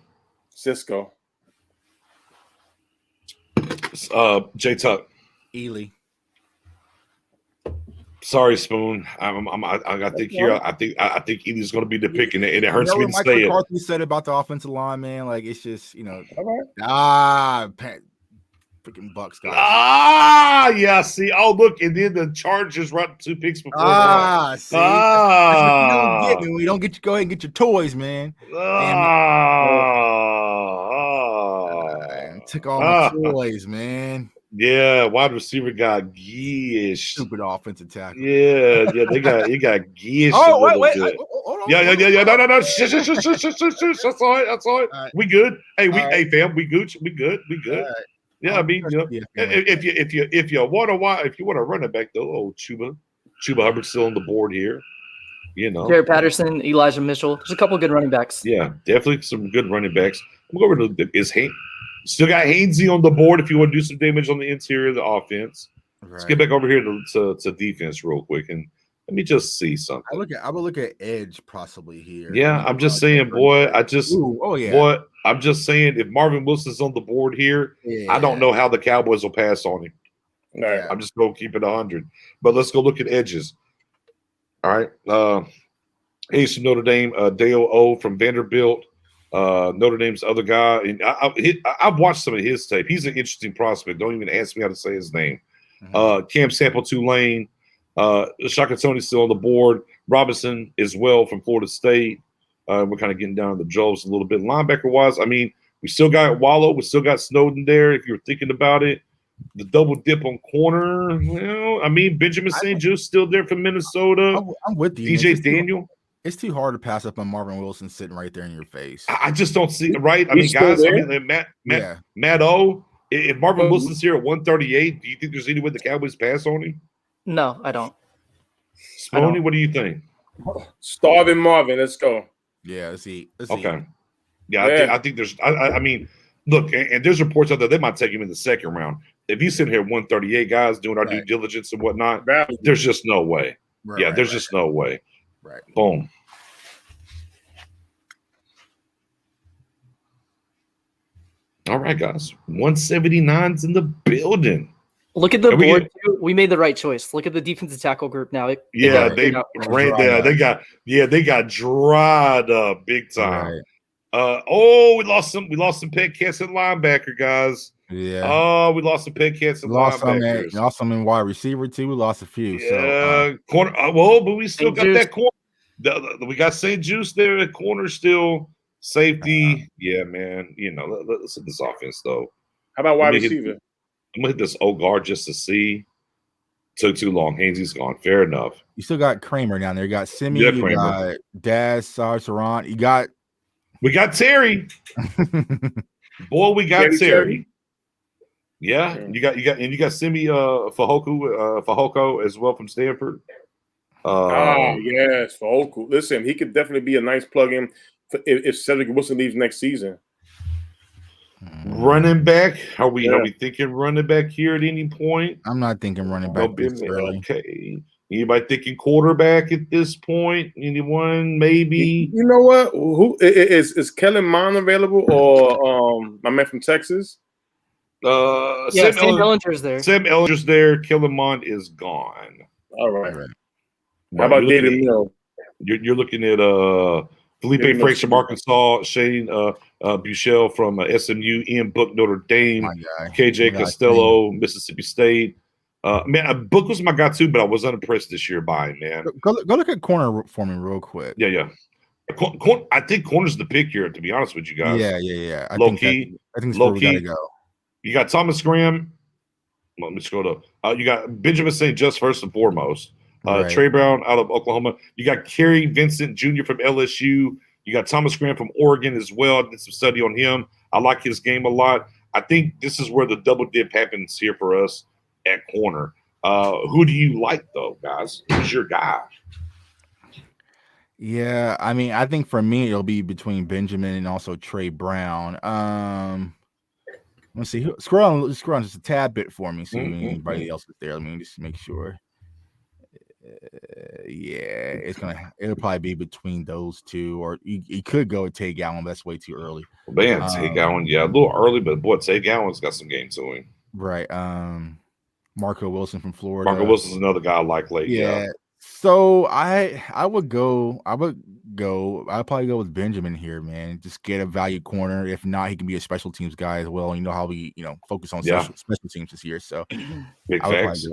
Cisco. J Tuck. Ely. Sorry, Spoon. I think here. I think Ely's going to be the pick, and it hurts me to Mike say it. McCarthy said about the offensive line, man. Like it's just freaking Bucks guys. Yeah. See, look, and then the Chargers run 2 picks before. See, that's what you don't get when we don't get you. Go ahead and get your toys, man. Took all my toys, man. Yeah, wide receiver got gish. Stupid offensive tackle. Yeah, they got gish. Oh, wait. Hold on. Yeah. No. Shh. That's all right. Right. We good. Hey, fam, we good. We good. Right. Yeah, I mean, you know, if you want to run it back though, Chuba Hubbard's still on the board here. You know, Jared Patterson, Elijah Mitchell. There's a couple good running backs. Yeah, definitely some good running backs. I'm going over to still got Hainsey on the board if you want to do some damage on the interior of the offense. Right. Let's get back over here to defense real quick and let me just see something. I would look at edge possibly here. Yeah, I'm just saying, boy. I'm just saying if Marvin Wilson's on the board here, I don't know how the Cowboys will pass on him. Right. I'm just going to keep it 100. But let's go look at edges. All right. Ace from Notre Dame, Dale O from Vanderbilt. Notre Dame's other guy. And I've watched some of his tape. He's an interesting prospect. Don't even ask me how to say his name. Cam Sample, Tulane. Shaka Tony's still on the board. Robinson as well from Florida State. We're kind of getting down to the Joes a little bit. Linebacker-wise, I mean, we still got Wallow. We still got Snowden there if you're thinking about it. The double dip on corner. Well, I mean, Benjamin St. Juste still there from Minnesota. I'm with you. DJ Daniel. It's too hard to pass up on Marvin Wilson sitting right there in your face. I just don't see it, right? I mean, guys, Matt O, if Marvin Wilson's here at 138, do you think there's any way the Cowboys pass on him? No, I don't. Sponey, what do you think? Starving Marvin, let's go. Yeah, let's see. Okay. Yeah, I think there's I mean, look, and there's reports out there they might take him in the second round. If he's sitting here at 138 guys doing our due diligence and whatnot, there's just no way. There's just no way. Right. Boom. All right, guys. 179's in the building. Look at the board, too. We made the right choice. Look at the defensive tackle group now. They got dried up big time. Right. We lost some pet cats at linebacker, guys. Yeah. Oh, we lost some pet cats at linebackers. Lost some in wide receiver too. We lost a few. Yeah. Corner. But we still got that corner. We got St. Juice there at corner still. Safety. Yeah, man. You know, let's hit this offense, though. How about wide I'm receiver? gonna hit this old guard just to see. Took too long. Hainsey's gone. Fair enough. You still got Kramer down there. You got Simi. Yeah, you Kramer. got Daz, Sarant. You got. We got Terry. Boy, we got Terry. Yeah, you got Simi Fahoko as well from Stanford. Yes, Fahoko. Listen, he could definitely be a nice plug-in if Cedric Wilson leaves next season. Running back, are we thinking running back here at any point? I'm not thinking running back this early. Okay. Anybody thinking quarterback at this point? Anyone? Maybe. You know what? Who is Kellen Mond available or my man from Texas? Sam Ellinger's there. Sam Ellinger's there. Kellen Mond is gone. All right. How about David Mills? You're looking at Felipe Franks from Arkansas, Shane Buechele from SMU, Ian Book, Notre Dame, KJ Costello, Mississippi State. Man, Book was my guy too, but I was unimpressed this year by him, man. Go look at corner for me real quick. Yeah. I think corner's the pick here, to be honest with you guys. Yeah. I think low key. Go. You got Thomas Graham. Let me scroll up. You got Benjamin St. Just first and foremost. Trey Brown out of Oklahoma. You got Kerry Vincent Jr. from LSU. You got Thomas Graham from Oregon as well. I did some study on him. I like his game a lot. I think this is where the double dip happens here for us at corner. Who do you like, though, guys? Who's your guy? Yeah, I mean, I think for me, it'll be between Benjamin and also Trey Brown. Let's see. Scroll on just a tad bit for me. See if anybody else is there. Let me just make sure. It'll probably be between those two, or he could go with Tay Gowan. That's way too early. Man, Tay Gowan, a little early, but boy, Tay Gowan's got some game to him. Right. Marco Wilson from Florida. Marco Wilson's another guy I like late. Yeah. So I'd probably go with Benjamin here, man. Just get a value corner. If not, he can be a special teams guy as well. You know how we, focus on special teams this year. So big facts.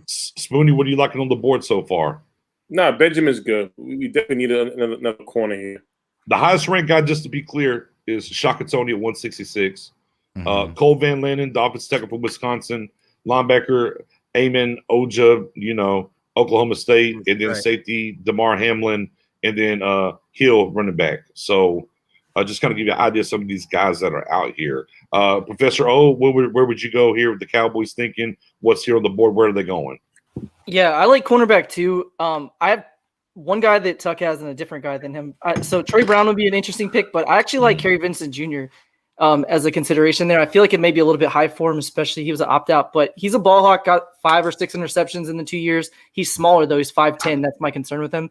Spoony, what are you liking on the board so far? Nah, Benjamin's good. We definitely need another corner here. The highest ranked guy, just to be clear, is Shaka Toney at 166. Cole Van Lannon, the offensive tackle from Wisconsin, linebacker Eamon Oja, Oklahoma State, and then safety Damar Hamlin, and then Hill running back. So just kind of give you an idea of some of these guys that are out here. Professor O, where would you go here with the Cowboys thinking? What's here on the board? Where are they going? Yeah, I like cornerback too. I have one guy that Tuck has and a different guy than him. So Trey Brown would be an interesting pick, but I actually like Kerry Vincent Jr. As a consideration there. I feel like it may be a little bit high for him, especially he was an opt-out, but he's a ball hawk, got 5 or 6 interceptions in the 2 years. He's smaller, though. He's 5'10". That's my concern with him.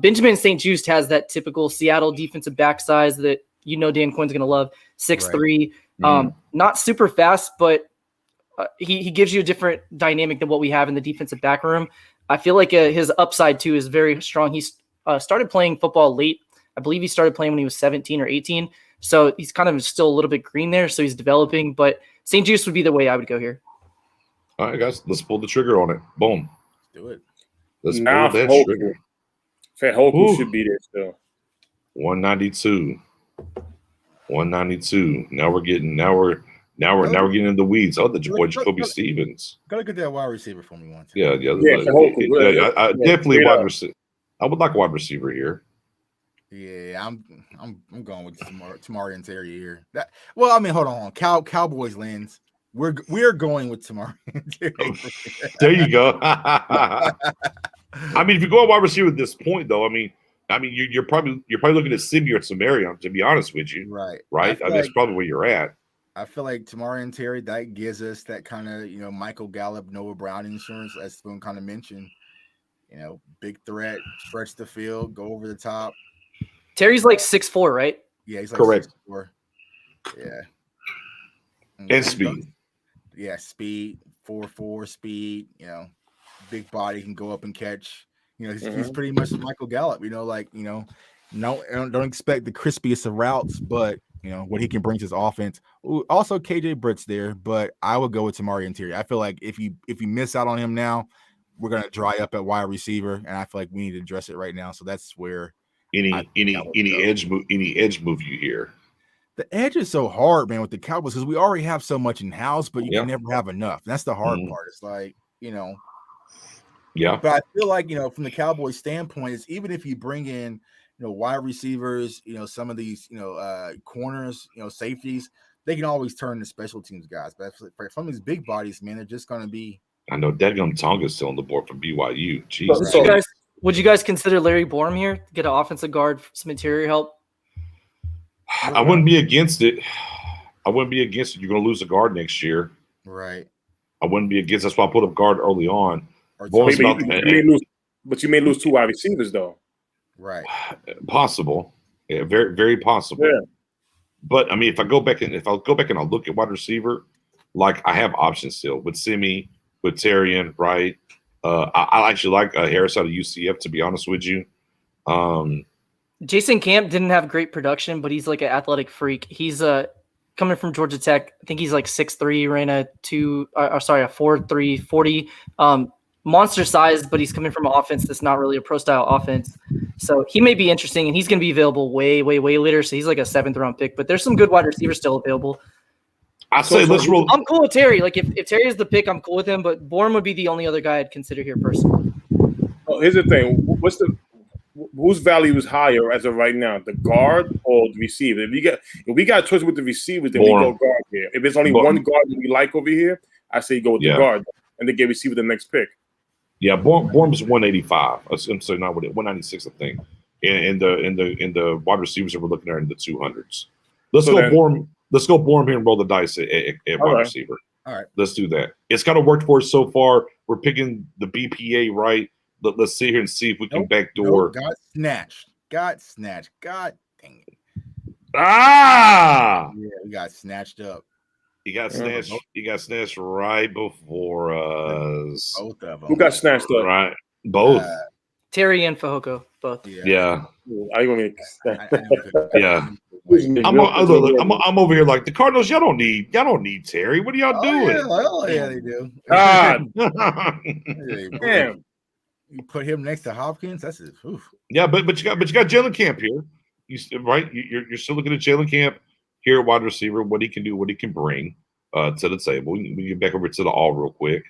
Benjamin St. Just has that typical Seattle defensive back size that Dan Quinn's going to love, 6'3". Not super fast, but he gives you a different dynamic than what we have in the defensive back room. I feel like his upside, too, is very strong. He's started playing football late. I believe he started playing when he was 17 or 18. So he's kind of still a little bit green there, so he's developing. But St. Just would be the way I would go here. All right, guys, let's pull the trigger on it. Boom. Let's do it. Let's pull that trigger. Hoku should be there still. 192. 192. Now we're getting in the weeds. Oh, the boy Jacoby Stevens. Gotta get that wide receiver for me once. Yeah. I definitely wide receiver. I would like a wide receiver here. Yeah, I'm going with Tamari and Terry here. Hold on. Cowboys lens. We're going with Tamari and Terry. There you go. I mean, if you go wide receiver at this point, though, you're probably looking at Simi or Samarion, to be honest with you. Right. That's probably where you're at. I feel like Tamari and Terry, that gives us that kind of Michael Gallup, Noah Brown insurance, as Spoon kind of mentioned. Big threat, stretch the field, go over the top. Terry's like 6'4", right? Yeah, he's like correct. 6'4". Yeah. And speed. Yeah, speed, 4'4" speed, big body, can go up and catch. He's pretty much Michael Gallup, no, don't expect the crispiest of routes, but what he can bring to his offense. Ooh, also KJ Britt's there, but I would go with Tamari and Terry. I feel like if you miss out on him now, we're gonna dry up at wide receiver, and I feel like we need to address it right now. So that's where any edge move you hear. the edge is so hard, man, with the Cowboys because we already have so much in house, but you Yep. can never have enough. That's the hard Mhm. part. It's like, Yeah. But I feel like, from the Cowboys standpoint, is even if you bring in, wide receivers, some of these, corners, safeties, they can always turn to special teams guys. But for some of these big bodies, man, they're just going to be. I know Dadgum Tonga's still on the board from BYU. Jesus. Would you guys consider Larry Borum here to get an offensive guard, some interior help? I wouldn't be against it. You're going to lose a guard next year. Right. I wouldn't be against. That's why I put up guard early on. But you may lose 2 wide receivers, though. Right. Possible. Yeah, very, very possible. Yeah. But I mean, if I go back and I look at wide receiver, like I have options still with Simi, with Terrian, right? I actually like Harris out of UCF, to be honest with you. Jason Camp didn't have great production, but he's like an athletic freak. He's coming from Georgia Tech. I think he's like 6'3", ran a 4.3 40. Monster size, but he's coming from an offense that's not really a pro style offense. So he may be interesting, and he's going to be available way, way, way later. So he's like a 7th round pick, but there's some good wide receivers still available. I say let's roll. I'm cool with Terry. Like if Terry is the pick, I'm cool with him, but Bourne would be the only other guy I'd consider here personally. Well, here's the thing. Whose value is higher as of right now, the guard or the receiver? If we got a choice with the receivers, then we go guard here. If there's only one guard that we like over here, I say go with the guard and then get receiver the next pick. Yeah, Bourne's 185. I'm sorry, not 196, I think. And the wide receivers that we're looking at in the 200s. Let's go Bourne here and roll the dice at wide receiver. All right, let's do that. It's kind of worked for us so far. We're picking the BPA right. Let's sit here and see if we can backdoor. Got snatched. God dang it. Ah! Yeah, we got snatched up. He got snatched. He got snatched right before us. Both of them. Who got snatched up? Right, both. Terry and Fehoko, both. Yeah. I gonna yeah. I'm over here like the Cardinals. Y'all don't need Terry. What are y'all doing? Yeah, they do. God. Damn. You put him next to Hopkins. That's it. Yeah, but you got Jalen Camp here. You're still looking at Jalen Camp here at wide receiver. What he can do, what he can bring to the table. We get back over to the all real quick.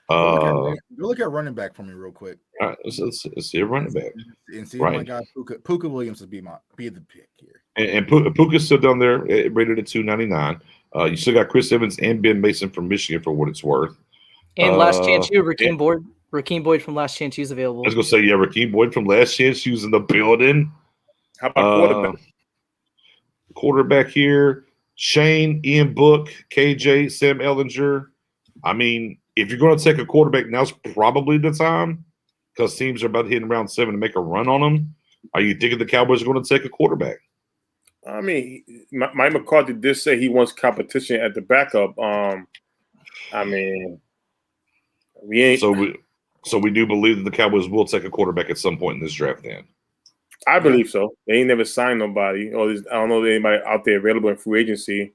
Go look at running back for me real quick. All right, let's see a running back and see if my guy Puka Williams would be the pick here. And Puka's still down there, rated at 299. You still got Chris Evans and Ben Mason from Michigan for what it's worth. And last chance you, Rakeem Boyd from Last Chance U's available. I was gonna say, Rakeem Boyd from Last Chance U's in the building. How about quarterback? Quarterback here, Shane, Ian Book, KJ, Sam Ellinger. I mean, if you're going to take a quarterback, now's probably the time because teams are about hitting round 7 to make a run on them. Are you thinking the Cowboys are going to take a quarterback? I mean, Mike McCarthy did say he wants competition at the backup. I mean, we ain't. So we do believe that the Cowboys will take a quarterback at some point in this draft. Then I believe so. They ain't never signed nobody, or I don't know if anybody out there available in free agency.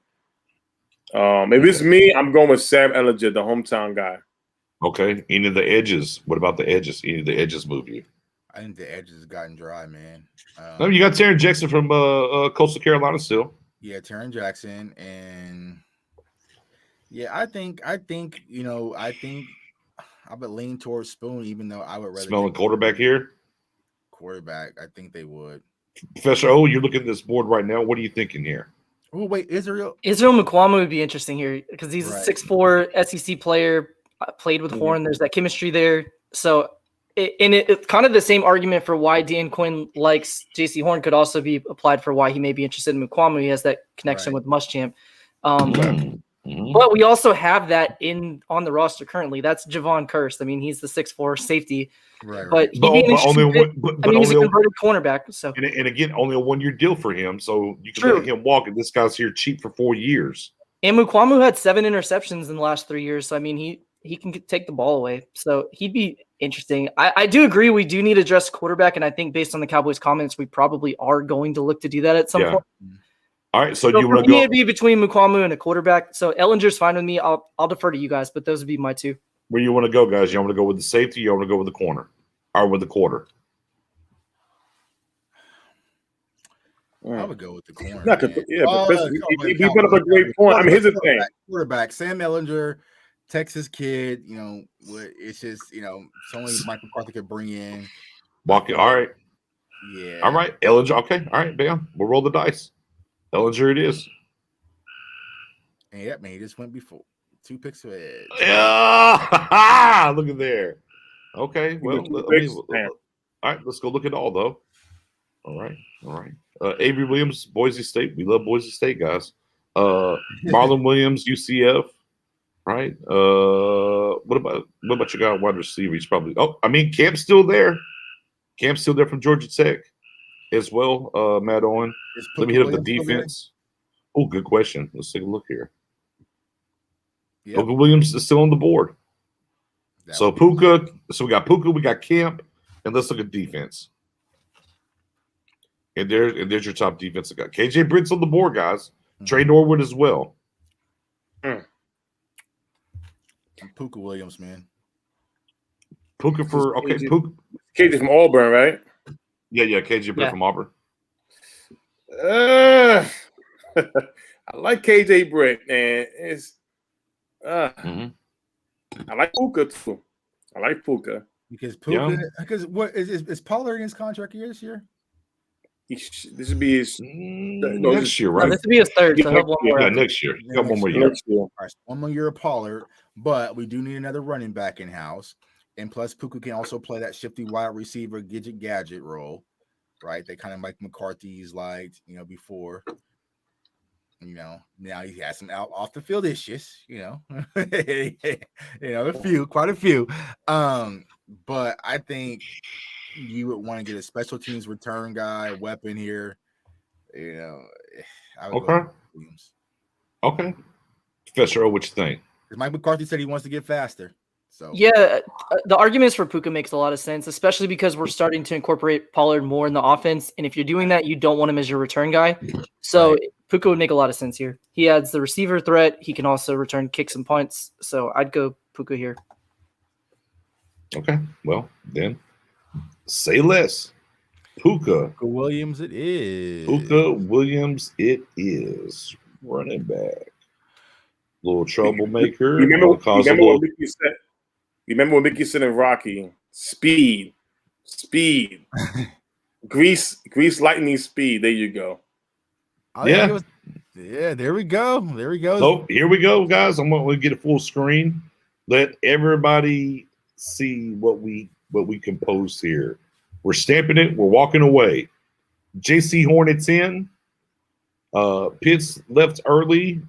If it's me, I'm going with Sam Ellinger, the hometown guy. Okay. Any of the edges? What about the edges? Any of the edges move you? I think the edges have gotten dry, man. No, you got Taryn Jackson from Coastal Carolina still. Yeah, Taryn Jackson, and I think I would lean towards Spoon, even though I would rather smelling quarterback here. Quarterback, I think they would. Professor O, you're looking at this board right now. What are you thinking here? Oh, wait, Israel Mukwama would be interesting here because he's a 6'4" SEC player, played with Horn. There's that chemistry there. So, it's kind of the same argument for why Dan Quinn likes JC Horn could also be applied for why he may be interested in Mukwama. He has that connection with Muschamp. But we also have that on the roster currently. That's Javon Curse. I mean, he's the 6'4" safety. Right. But he's a converted cornerback. So and again, only a 1-year deal for him. So you can let him walk, and this guy's here cheap for 4 years. And Mukwama had 7 interceptions in the last 3 years. So I mean, he can take the ball away. So he'd be interesting. I do agree we do need to address quarterback, and I think based on the Cowboys' comments, we probably are going to look to do that at some point. All right, so you want to go? It'd be between Mukwama and a quarterback. So Ellinger's fine with me. I'll defer to you guys, but those would be my two. Where you want to go, guys? You want to go with the safety? You want to go with the corner, or with the quarter? I would go with the corner. Not Man. but he put up a great point. I mean, here's the thing. Quarterback, Sam Ellinger, Texas kid. It's just it's only Mike McCarthy could bring in. Walk it. All right. Yeah. All right. Ellinger. Okay. All right, bam. We'll roll the dice. Ellinger it is. And yeah, man, he just went before 2 picks of edge. Yeah. Look at there. Okay. Well, all right. Let's go look at all though. All right. Avery Williams, Boise State. We love Boise State, guys. Marlon Williams, UCF. Right. What about your guy wide receiver? He's probably. Oh, I mean, Camp's still there. Camp's still there from Georgia Tech as well. Matt Owen. Let me hit up the defense. Oh, good question. Let's take a look here. Yep. Puka Williams is still on the board. So Puka. So we got Puka. We got Camp, and let's look at defense. And there's your top defensive guy. KJ Britt's on the board, guys. Trey Norwood as well. Puka Williams, man. Puka for okay. Puka. KJ from Auburn, right? Yeah. KJ Britt from Auburn. I like KJ Britt, man. I like Puka too. I like Puka because what is Pollard in his contract year this year? This would be his next year, right? This would be his third. So next year. You got one more year. All right, so 1 more year of Pollard, but we do need another running back in house, and plus Puka can also play that shifty wide receiver gadget role, right? They kind of like McCarthy's liked, before. Now he has some off the field issues, quite a few. But I think you would want to get a special teams return guy, weapon here. I would go Williams. Okay. Professor O, what you think? Mike McCarthy said he wants to get faster. So yeah, the arguments for Puka makes a lot of sense, especially because we're starting to incorporate Pollard more in the offense. And if you're doing that, you don't want him as your return guy. So Puka would make a lot of sense here. He adds the receiver threat. He can also return kicks and punts. So I'd go Puka here. Okay. Well, then say less. Puka Williams it is. Puka Williams it is. Running back. Little troublemaker. Remember what Mickey said in Rocky? Speed. Grease lightning speed. There you go. Yeah, there we go. So here we go, guys. I'm going to get a full screen. Let everybody see what we composed here. We're stamping it. We're walking away. JC Hornets in. Pitts left early.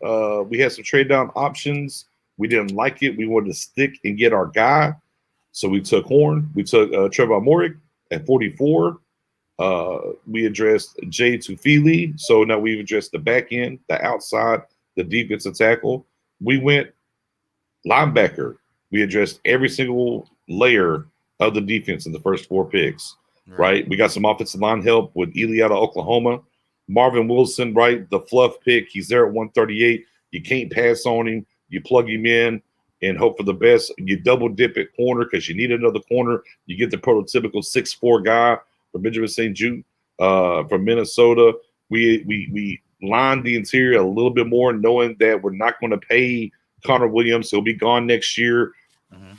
We had some trade down options. We didn't like it. We wanted to stick and get our guy. So we took Horn. We took Trevor Morick at 44. We addressed Jay Tufili. So now we've addressed the back end, the outside, the defensive tackle. We went linebacker. We addressed every single layer of the defense in the first 4 picks, right? We got some offensive line help with Ely out of Oklahoma. Marvin Wilson, right? The fluff pick. He's there at 138. You can't pass on him. You plug him in and hope for the best. You double dip at corner because you need another corner. You get the prototypical 6'4" guy from Benjamin St. Jude from Minnesota. We lined the interior a little bit more, knowing that we're not going to pay Connor Williams. He'll be gone next year.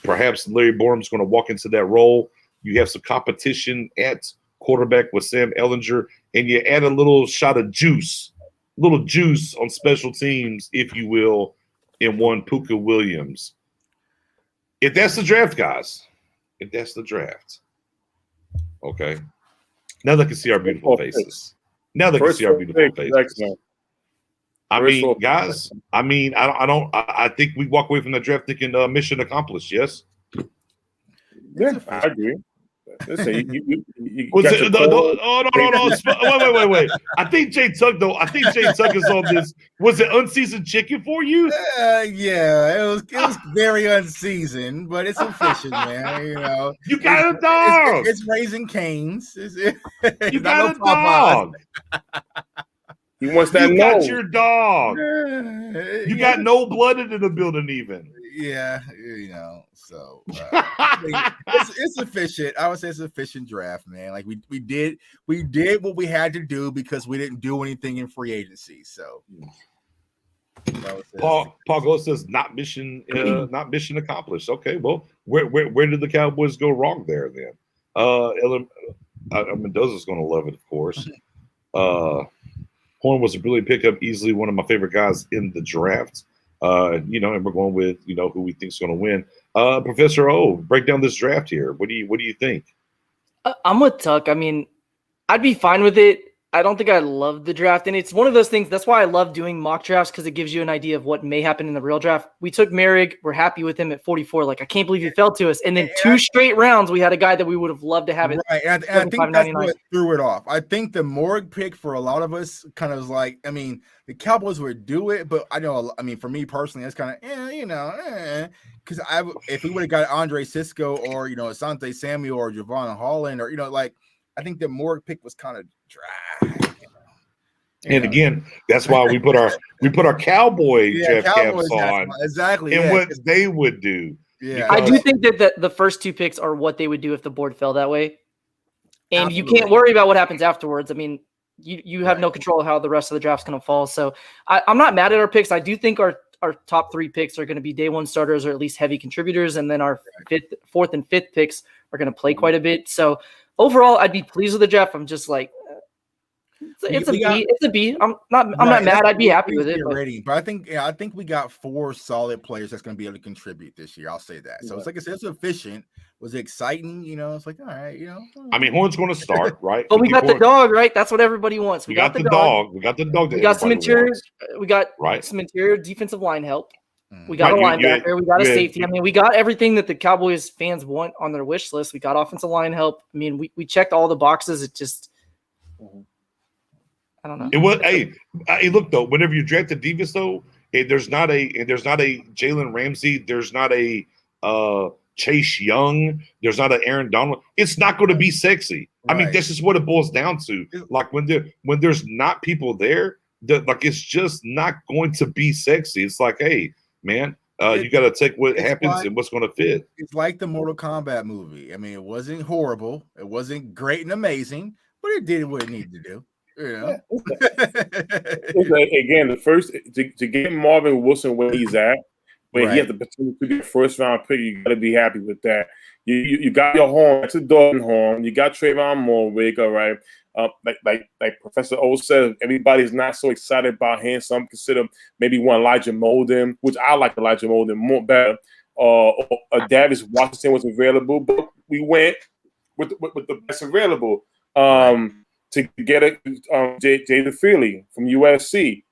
Perhaps Larry Borum's going to walk into that role. You have some competition at quarterback with Sam Ellinger, and you add a little shot of juice on special teams, if you will, in one Puka Williams. If that's the draft, guys, okay. Now they can see our beautiful faces. I mean, guys, I think we walk away from the draft thinking mission accomplished, yes? Yeah, I agree. Listen, you no. Wait. I think Jay Tuck is on this. Was it unseasoned chicken for you? Yeah, it was very unseasoned, but it's efficient, man. You got a dog. It's Raising Cane's. You got a dog. He wants that You no. got your dog. You got no blooded in the building even. Yeah, so it's efficient. I would say it's an efficient draft, man. Like we did what we had to do because we didn't do anything in free agency. So Paul Go says not mission accomplished. Okay, well, where did the Cowboys go wrong there then? Mendoza's going to love it, of course. Horn was a brilliant pickup, easily one of my favorite guys in the draft. And we're going with who we think is going to win. Professor O, break down this draft here. What do you think? I'm with Tuck. I mean, I'd be fine with it. I don't think I love the draft, and it's one of those things. That's why I love doing mock drafts, because it gives you an idea of what may happen in the real draft. We took Merrick. We're happy with him at 44. Like, I can't believe he fell to us. And then 2 straight rounds, we had a guy that we would have loved to have it. Right, and I think that's what threw it off. I think the Morgue pick for a lot of us kind of was like, I mean, the Cowboys would do it, but for me personally, it's kind of, because if we would have got Andre Cisco or Asante Samuel or Javon Holland or I think the Morgue pick was kind of dry. And again, that's why we put our Cowboy draft caps on. Exactly. And what they would do. Yeah. I do think that the first 2 picks are what they would do if the board fell that way. And you can't worry about what happens afterwards. I mean, you have no control of how the rest of the draft's going to fall. So I'm not mad at our picks. I do think our top 3 picks are going to be day 1 starters or at least heavy contributors. And then our 4th and 5th picks are going to play quite a bit. So overall, I'd be pleased with the draft. I'm just like, it's a B. I'm not mad. I'd be happy with it. But I think we got 4 solid players that's going to be able to contribute this year. I'll say that. So it's like I said, it's efficient. Was it exciting? It's like, all right, I mean, Horn's going to start, right? But we got the dog, right? That's what everybody wants. We got the dog. We got the dog. We got some interior. We got some interior defensive line help. We got a linebacker. We got a safety. I mean, we got everything that the Cowboys fans want on their wish list. We got offensive line help. I mean, we checked all the boxes. It just, I don't know. It was. Hey, look though. Whenever you draft a defense, though, there's not a Jalen Ramsey. There's not a Chase Young. There's not an Aaron Donald. It's not going to be sexy. Right. I mean, this is what it boils down to. Like when there's not people there, it's just not going to be sexy. It's like, hey, man, you got to take what happens and what's going to fit. It's like the Mortal Kombat movie. I mean, it wasn't horrible. It wasn't great and amazing, but it did what it needed to do. Again, the first to get Marvin Wilson where he's at, when he has the potential to be a first-round pick, you got to be happy with that. You got your horn. That's a Dalton horn. You got Trayvon Morwig, all right. Like Professor O said, everybody's not so excited about him. Some consider maybe one Elijah Molden, which I like Elijah Molden more better. Or Davis Washington was available, but we went with the best available. To get it, Jaden Feely from USC.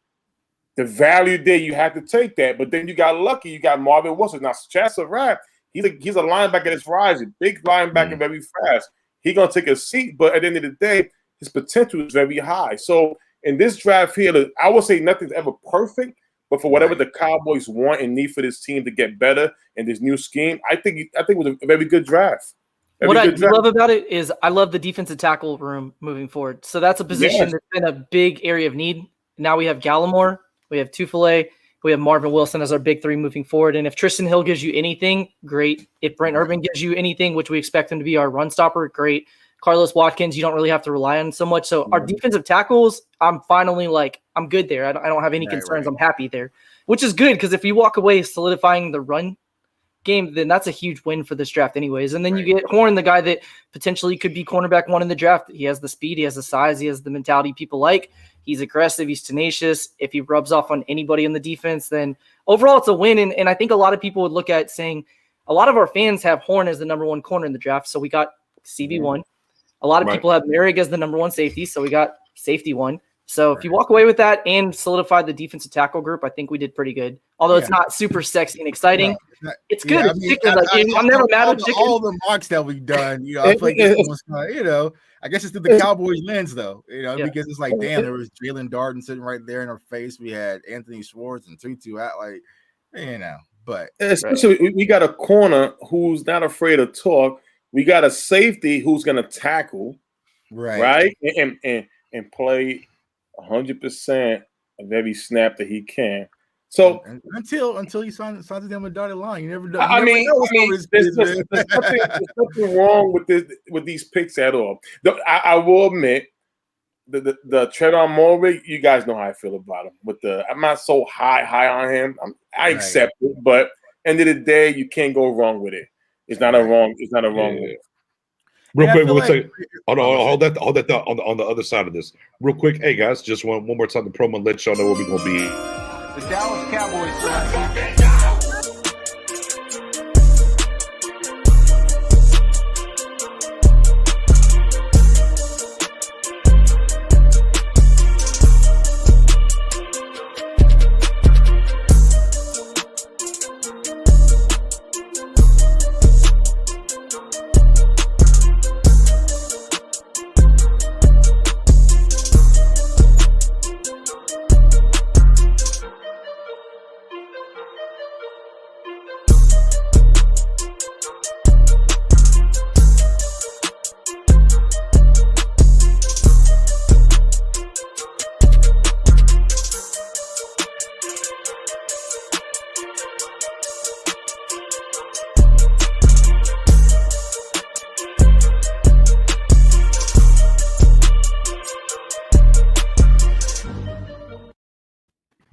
The value there, you had to take that. But then you got lucky. You got Marvin Wilson. Now, Chassa Rapp, he's a linebacker that's rising. Big linebacker, very fast. He's going to take a seat, but at the end of the day, his potential is very high. So in this draft here, I would say nothing's ever perfect, but for whatever the Cowboys want and need for this team to get better in this new scheme, I think it was a very good draft. What I love about it is I love the defensive tackle room moving forward. So that's a position that's been a big area of need. Now we have Gallimore, we have Tufele, we have Marvin Wilson as our big 3 moving forward. And if Tristan Hill gives you anything, great. If Brent Urban gives you anything, which we expect him to be our run stopper, great. Carlos Watkins, you don't really have to rely on so much. So our defensive tackles, I'm finally I'm good there. I don't have any concerns. I'm happy there, which is good because if we walk away solidifying the run game, then that's a huge win for this draft anyways. And then you get Horn, the guy that potentially could be cornerback 1 in the draft. He has the speed, he has the size, he has the mentality people like. He's aggressive, he's tenacious. If he rubs off on anybody in the defense, then overall it's a win. And I think a lot of people would look at saying a lot of our fans have Horn as the number 1 corner in the draft. So we got CB1. A lot of people have Merrick as the number 1 safety. So we got safety 1. So if you walk away with that and solidify the defensive tackle group, I think we did pretty good. Although it's not super sexy and exciting, it's good. I'm never mad at all the mocks that we've done. I feel like it's almost, I guess it's through the Cowboys lens, though. Because it's like, damn, there was Jalen Darden sitting right there in our face. We had Anthony Schwartz and Tutu out, but especially we got a corner who's not afraid to talk. We got a safety who's going to tackle, right, and play 100% of every snap that he can. So until he signs them a dotted line, you never know. There's nothing wrong with these picks at all. I will admit the Trevor Moore, you guys know how I feel about him. I'm not so high on him. I accept it, but end of the day, you can't go wrong with it. It's not a wrong move. Real quick, we'll say, hold that on the other side of this. Real quick, hey guys, just one more time the promo, let y'all know where we're gonna be. The Dallas Cowboys select.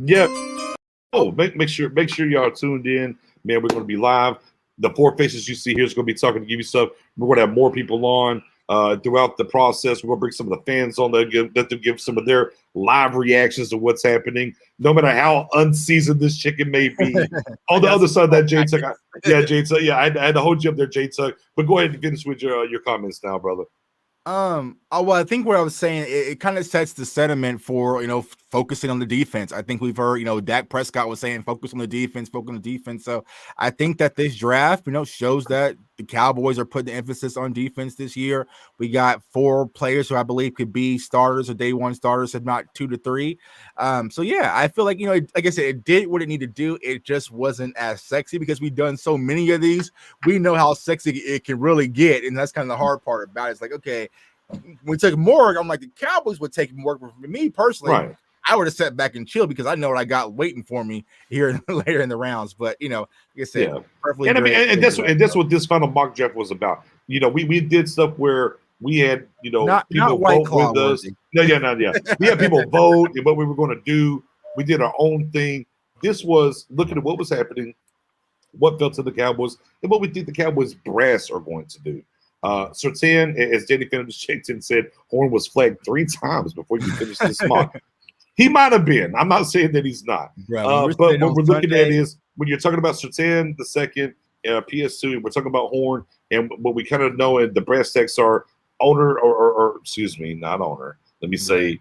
Yeah. Oh, make sure y'all tuned in. Man, we're going to be live. The four faces you see here is going to be talking to give you stuff. We're going to have more people on throughout the process. We're going to bring some of the fans on there, let them give some of their live reactions to what's happening, no matter how unseasoned this chicken may be. On the other side of that, J Tuck. J Tuck. Yeah, I had to hold you up there, J Tuck. But go ahead and finish with your comments now, brother. Well, I think what I was saying, it kind of sets the sentiment for, focusing on the defense. I think we've heard, Dak Prescott was saying, focus on the defense. So I think that this draft, shows that the Cowboys are putting the emphasis on defense this year. We got 4 players who I believe could be starters or day one starters, if not 2 to 3. So yeah, I feel like, like I said, it did what it needed to do. It just wasn't as sexy because we've done so many of these. We know how sexy it can really get. And that's kind of the hard part about it. It's like, okay, when we took Morg, I'm like, the Cowboys would take Morg. For me personally, right, I would have sat back and chilled because I know what I got waiting for me here later in the rounds. But like I said, perfectly. And that's what this final mock draft was about. We did stuff where we had people vote with us. We had people vote and what we were going to do. We did our own thing. This was looking at what was happening, what felt to the Cowboys, and what we think the Cowboys brass are going to do. Surtain, as Danny Fenton said, Horn was flagged 3 times before you finished this mock. He might have been. I'm not saying that he's not. But what we're looking at is when you're talking about Surtain, the second, PS2, we're talking about Horn, and what we kind of know in the brass tacks are owner or excuse me, not owner. Let me say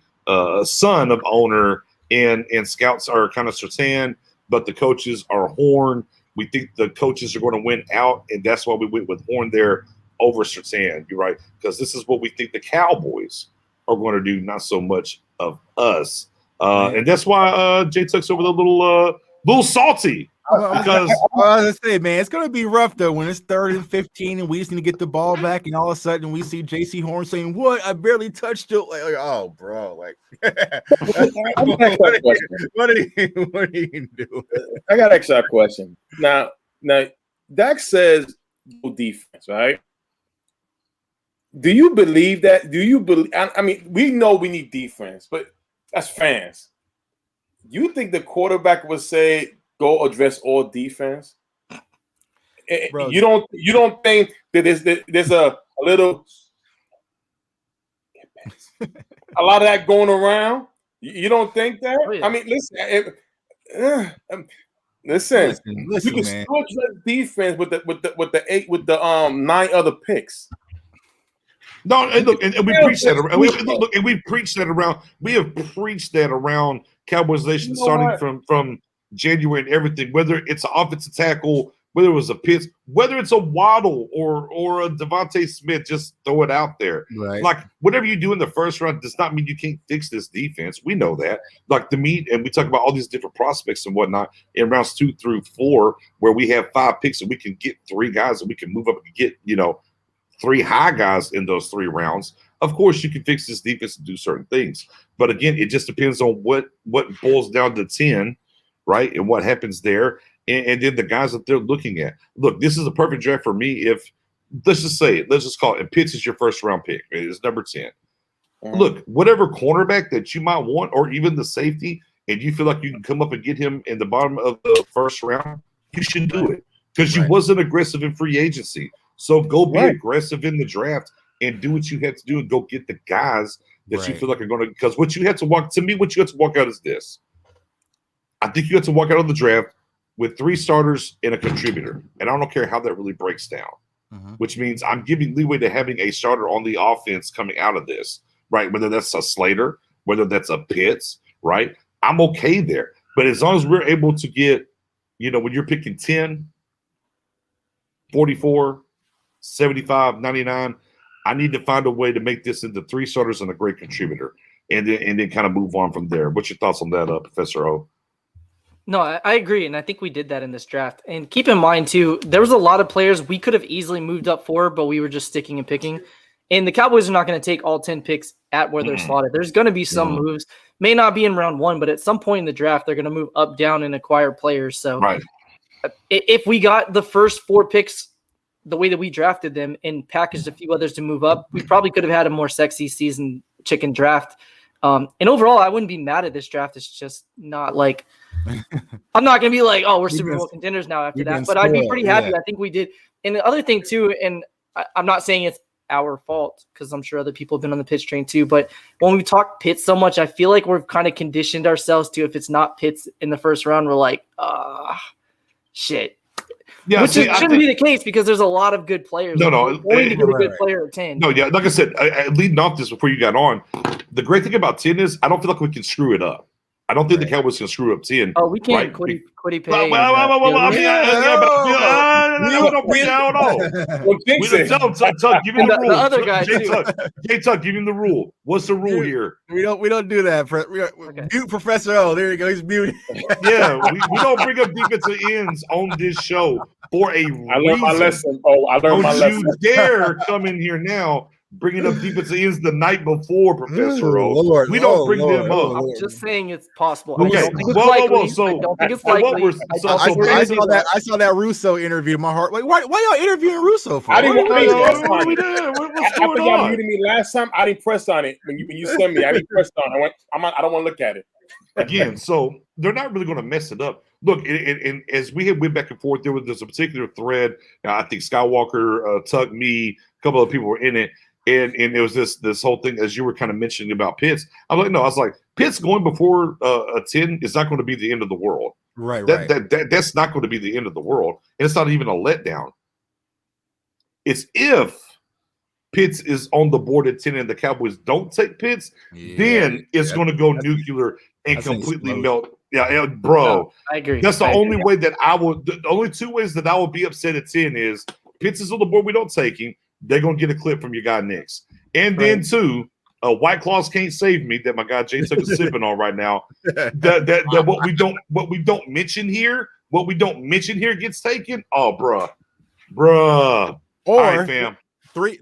son of owner and scouts are kind of Surtain, but the coaches are Horn. We think the coaches are going to win out, and that's why we went with Horn there over Surtain. You're right, because this is what we think the Cowboys are going to do, not so much of us. And that's why Jay Tuck's over the little salty. Because let's say, man, it's gonna be rough though when it's 3rd and 15 and we just need to get the ball back, and all of a sudden we see JC Horn saying, "What? I barely touched it." Like oh, bro, like what are you doing? I got an extra question. Now, Dak says no defense, right? Do you believe that? Do you believe? I mean, we know we need defense, but as fans, you think the quarterback would say, "Go address all defense"? Bro, you don't think that there's a little a lot of that going around? You don't think that? Oh, yeah. I mean, listen, you can still address defense with the 9 other picks. No, and look, and we preach that around. We preach that around. We have preached that around Cowboys Nation starting from January and everything. Whether it's an offensive tackle, whether it was a Pitts, whether it's a Waddle or a Devontae Smith, just throw it out there. Right. Like whatever you do in the first round does not mean you can't fix this defense. We know that. Like the meat, and we talk about all these different prospects and whatnot in rounds 2 through 4, where we have 5 picks and we can get 3 guys and we can move up and get 3 high guys in those 3 rounds. Of course, you can fix this defense and do certain things, but again, it just depends on what boils down to 10, right, and what happens there, and then the guys that they're looking at. Look, this is a perfect draft for me. If let's just call it, and Pitts is your first round pick. It's number 10. Look, whatever cornerback that you might want, or even the safety, and you feel like you can come up and get him in the bottom of the first round, you should do it because you wasn't aggressive in free agency. So go be aggressive in the draft and do what you have to do and go get the guys that you feel like are going to. Because what you have to walk out is this. I think you have to walk out of the draft with 3 starters and a contributor, and I don't care how that really breaks down. Which means I'm giving leeway to having a starter on the offense coming out of this, right? Whether that's a Slater, whether that's a Pitts, right? I'm okay there. But as long as we're able to get, when you're picking 10, 44, 75, 99, I need to find a way to make this into 3 starters and a great contributor, and then kind of move on from there. What's your thoughts on that, Professor O? No, I agree, and I think we did that in this draft. And keep in mind, too, there was a lot of players we could have easily moved up for, but we were just sticking and picking. And the Cowboys are not going to take all 10 picks at where they're slotted. There's going to be some moves. May not be in round 1, but at some point in the draft, they're going to move up, down, and acquire players. So if we got the first 4 picks the way that we drafted them and packaged a few others to move up, we probably could have had a more sexy season chicken draft. And overall, I wouldn't be mad at this draft. It's just not like I'm not going to be like, oh, we're Super Bowl contenders now after that. But I'd be pretty happy. I think we did. And the other thing, too, and I'm not saying it's our fault because I'm sure other people have been on the Pitts train, too. But when we talk Pitts so much, I feel like we're kind of conditioned ourselves to if it's not Pitts in the first round, we're like, shit. Yeah, which shouldn't be the case because there's a lot of good players. Going to get a good player at 10. No, yeah, like I said, leading off this before you got on, the great thing about 10 is I don't feel like we can screw it up. I don't think the Cowboys can screw up 10. Oh, we can't. Quiddy pay. Don't bring out all. Tuck, give him the rule. The other guy Tuck, give him the rule. What's the rule here? We don't do that. Mute Professor O. There you go. He's muted. Yeah, we don't bring up defensive ends on this show for a reason. I learned my lesson. I learned my lesson. Don't you dare come in here now bringing up defensive ends the night before, Professor O. We don't bring them up. I'm just saying it's possible. Okay. I don't think it's likely. So, I don't think it's likely. I saw that Russo interview. My heart. Wait, why y'all interviewing Russo for? I didn't want What's going on? Y'all muted me last time. I didn't press on it when you sent me. I didn't press on it. I don't want to look at it. Again, so they're not really going to mess it up. Look, and as we went back and forth, there was a particular thread. I think Skywalker, Tuck, me, a couple of people were in it. And it was this whole thing, as you were kind of mentioning about Pitts. I was like, Pitts going before a 10 is not going to be the end of the world. Right. That's not going to be the end of the world. And it's not even a letdown. It's if Pitts is on the board at 10 and the Cowboys don't take Pitts, then it's going to go nuclear and completely melt. Yeah, bro. No, I agree. That's the only way that I would. The only 2 ways that I would be upset at 10 is Pitts is on the board, we don't take him. They're gonna get a clip from your guy next, and then 2, White Claws can't save me that my guy Jay Tuck is sipping on right now. That what we don't mention here gets taken. Oh, bruh. Or all right, fam. Three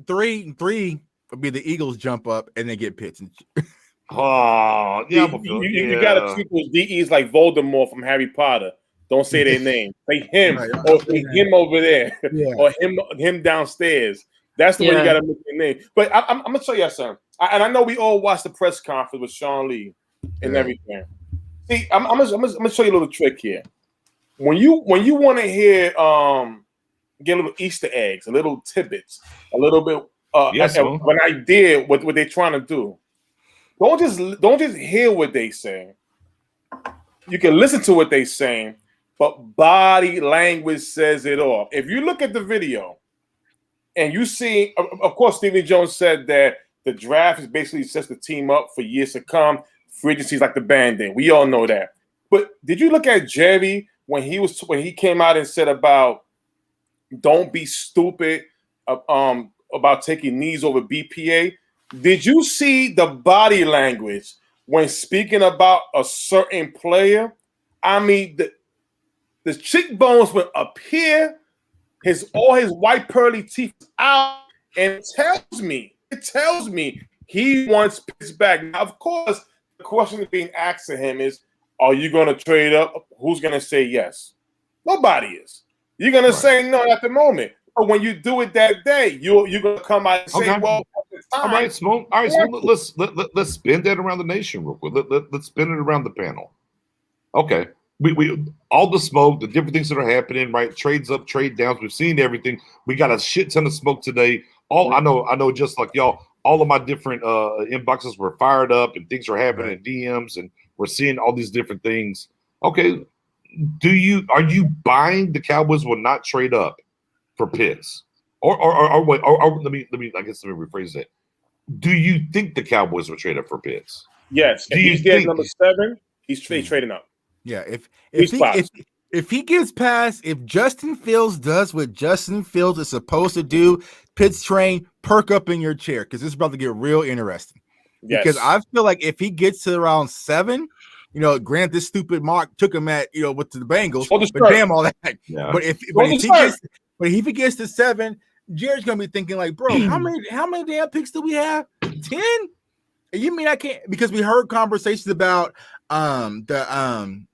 would be the Eagles jump up and they get Pitts. Oh, yeah. You gotta treat those DEs like Voldemort from Harry Potter. Don't say their name. Say him or him over there or him downstairs. That's the way you got to make your name. But I'm going to tell you something. And I know we all watched the press conference with Sean Lee and everything. See, I'm going to show you a little trick here. When you want to hear, get a little Easter eggs, a little tidbits, a little bit an idea what they're trying to do. Don't just hear what they say. You can listen to what they're saying, but body language says it all. If you look at the video, and you see, of course, Stephen Jones said that the draft is basically sets the team up for years to come. Free agency is like the Band-Aid. We all know that. But did you look at Jerry when he came out and said about don't be stupid about taking knees over BPA? Did you see the body language when speaking about a certain player? I mean, the cheekbones went up here. All his white pearly teeth out, and it tells me He wants Pitts back. Now, of course, the question being asked to him is, are you going to trade up? Who's going to say yes? Nobody is. You're going to say no at the moment. But when you do it that day, you're going to come out and say, well, all right, Smoke. All right, Smoke. Let's spin that around the nation real quick. Let's spin it around the panel. Okay. We all the smoke, the different things that are happening, right? Trades up, trade downs. We've seen everything. We got a shit ton of smoke today. I know just like y'all, all of my different inboxes were fired up and things are happening in DMs and we're seeing all these different things. Okay. Are you buying the Cowboys will not trade up for Pitts? Or wait, let me rephrase that. Do you think the Cowboys will trade up for Pitts? Yes. If he's there number 7, he's trading up. Yeah, if he gets past, if Justin Fields does what Justin Fields is supposed to do, Pitts train, perk up in your chair because it's about to get real interesting. Yes. Because I feel like if he gets to around 7, grant this stupid mark took him at with the Bengals, but damn all that. Yeah. But if he gets to 7, Jared's gonna be thinking like, bro, how many damn picks do we have? 10? You mean I can't? Because we heard conversations about the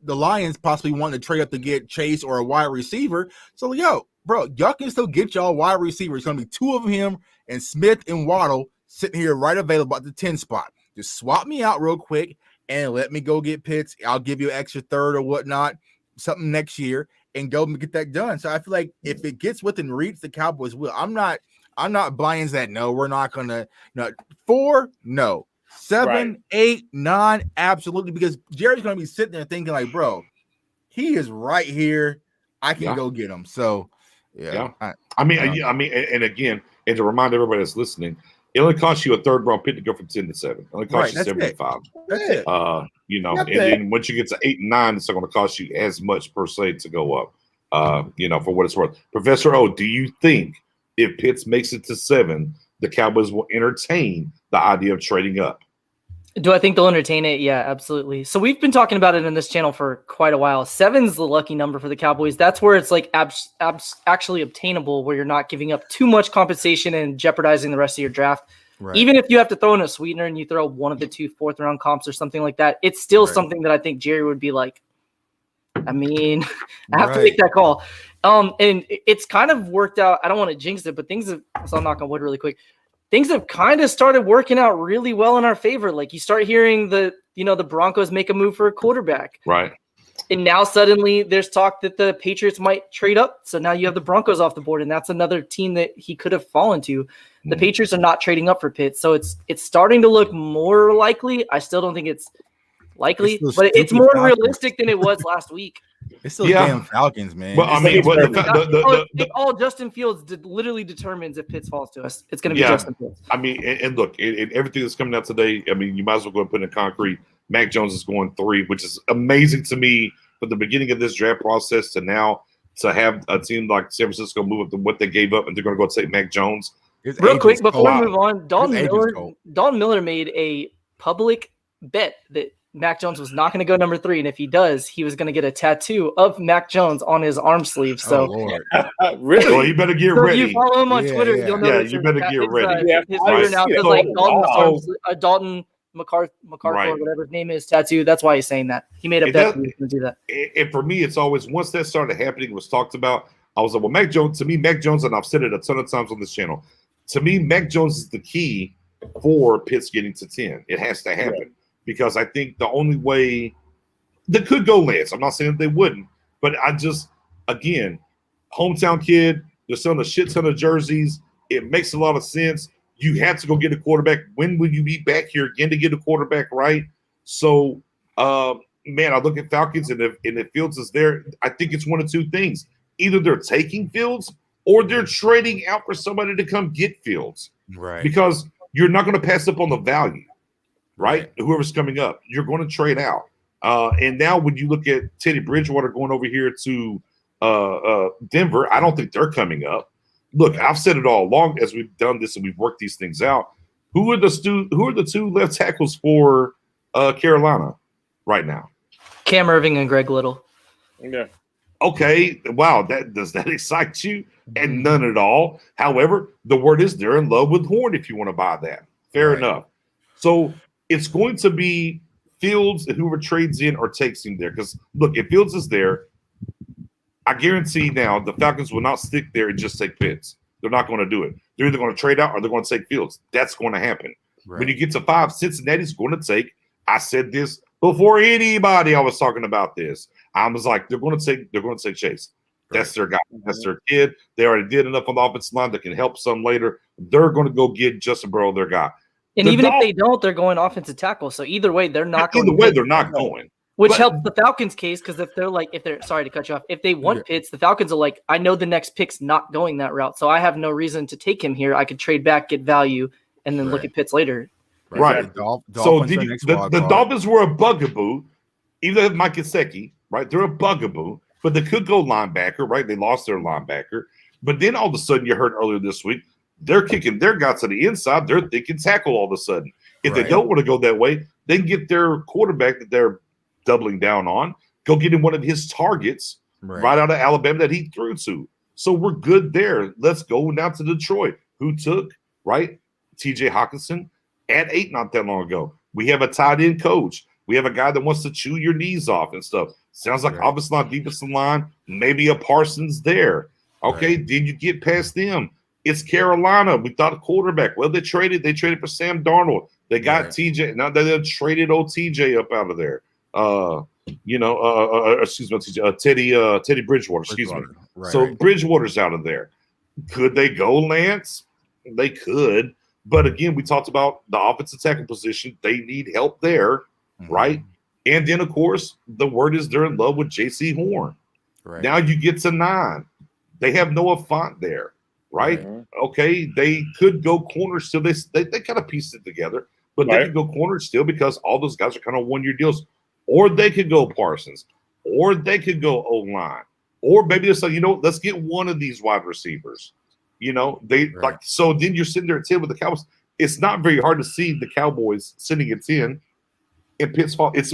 Lions possibly wanting to trade up to get Chase or a wide receiver. So bro, y'all can still get y'all wide receiver. It's gonna be 2 of him and Smith and Waddle sitting here right available at the 10 spot. Just swap me out real quick and let me go get Pitts. I'll give you an extra third or whatnot, something next year, and go and get that done. So I feel like if it gets within reach, the Cowboys will. I'm not buying that. No, we're not gonna. 4, no. 7, 8, 9, absolutely. Because Jerry's gonna be sitting there thinking like, bro, he is right here. I can go get him. So, yeah. I mean, and again, and to remind everybody that's listening, it only costs you a 3rd round pick to go from 10 to 7. It only costs you 75. That's it. And then once you get to 8 and 9, it's not going to cost you as much per se to go up. For what it's worth. Professor O, do you think if Pitts makes it to 7, the Cowboys will entertain the idea of trading up? Do I think they'll entertain it? Yeah, absolutely. So we've been talking about it in this channel for quite a while. 7's the lucky number for the Cowboys. That's where it's like actually obtainable, where you're not giving up too much compensation and jeopardizing the rest of your draft. Right. Even if you have to throw in a sweetener and you throw one of the 2 4th-round comps or something like that, it's still something that I think Jerry would be like, I mean, I have to make that call. And it's kind of worked out. I don't want to jinx it, but so I'll knock on wood really quick. Things have kind of started working out really well in our favor. Like you start hearing the Broncos make a move for a quarterback. Right. And now suddenly there's talk that the Patriots might trade up. So now you have the Broncos off the board, and that's another team that he could have fallen to. The Patriots are not trading up for Pitts. So it's starting to look more likely. I still don't think it's likely, but it's more realistic than it was last week. It's still damn Falcons, man. Well, I mean, all Justin Fields literally determines if Pitts falls to us. It's going to be Justin Fields. I mean, and look, everything that's coming out today, I mean, you might as well go and put in concrete. Mac Jones is going 3, which is amazing to me from the beginning of this draft process to now to have a team like San Francisco move up to what they gave up, and they're going to go take Mac Jones. Real quick, before we move on, Dalton Miller made a public bet that Mac Jones was not going to go number 3, and if he does, he was going to get a tattoo of Mac Jones on his arm sleeve. So, really, well, you better get ready. If you follow him on Twitter, you'll know. Yeah, you better get ready. His Twitter now says like Dalton McCarthy or whatever his name is tattoo. That's why he's saying that. He made a bet he was going to do that. And for me, it's always once that started happening, was talked about. I was like, well, Mac Jones. To me, Mac Jones, and I've said it a ton of times on this channel. To me, Mac Jones is the key for Pitts getting to 10. It has to happen. Yeah. Because I think the only way they could go Lance, I'm not saying they wouldn't, but again, hometown kid, they're selling a shit ton of jerseys. It makes a lot of sense. You have to go get a quarterback. When will you be back here again to get a quarterback, right? So, man, I look at Falcons, and if Fields is there, I think it's one of 2 things. Either they're taking Fields or they're trading out for somebody to come get Fields. Right. Because you're not going to pass up on the value. Right? Whoever's coming up, you're going to trade out. And now when you look at Teddy Bridgewater going over here to Denver, I don't think they're coming up. Look, I've said it all along as we've done this and we've worked these things out. Who are the 2 left tackles for Carolina right now? Cam Irving and Greg Little. Yeah. Okay. Wow. Does that excite you? And none at all. However, the word is they're in love with Horn if you want to buy that. Fair Right. enough. So it's going to be Fields and whoever trades in or takes him there. Because look, if Fields is there, I guarantee now the Falcons will not stick there and just take Pitts. They're not going to do it. They're either going to trade out or they're going to take Fields. That's going to happen. Right. When you get to 5, Cincinnati's going to take. I said this before anybody. I was talking about this. I was like, they're going to take Chase. That's their guy. That's their kid. They already did enough on the offensive line that can help some later. They're going to go get Justin Burrow, their guy. And even if they don't, they're going offensive tackle. So either way, they're not going. Either way, they're not going. Which helps the Falcons' case because if they're sorry to cut you off, if they want Pitts, the Falcons are like, I know the next pick's not going that route, so I have no reason to take him here. I could trade back, get value, and then look at Pitts later. Right. So the Dolphins were a bugaboo, even though Mike Gesicki, right? They're a bugaboo, but they could go linebacker, right? They lost their linebacker, but then all of a sudden, you heard earlier this week, they're kicking their guys to the inside. They're thinking tackle all of a sudden. If they don't want to go that way, they can get their quarterback that they're doubling down on, go get him one of his targets right out of Alabama that he threw to. So we're good there. Let's go now to Detroit, who took, right, TJ Hawkinson at 8 not that long ago. We have a tight end coach. We have a guy that wants to chew your knees off and stuff. Sounds like offensive line, defensive line, maybe a Parsons there. Okay, then you get past them. It's Carolina. We thought a quarterback. Well, they traded for Sam Darnold. They got TJ. Now they traded old TJ up out of there. Excuse me, Teddy Bridgewater. Excuse me. Right. So Bridgewater's out of there. Could they go, Lance? They could. But again, we talked about the offensive tackle position. They need help there, right? And then, of course, the word is they're in love with J.C. Horn. Right. Now you get to 9. They have Noah Fant there, right? Okay, they could go corner still. They kind of pieced it together, but they could go corner still because all those guys are kind of one-year deals. Or they could go Parsons, or they could go O-line, or maybe they'll say, let's get one of these wide receivers. So then you're sitting there at 10 with the Cowboys. It's not very hard to see the Cowboys sitting at 10 in Pitts fall. It's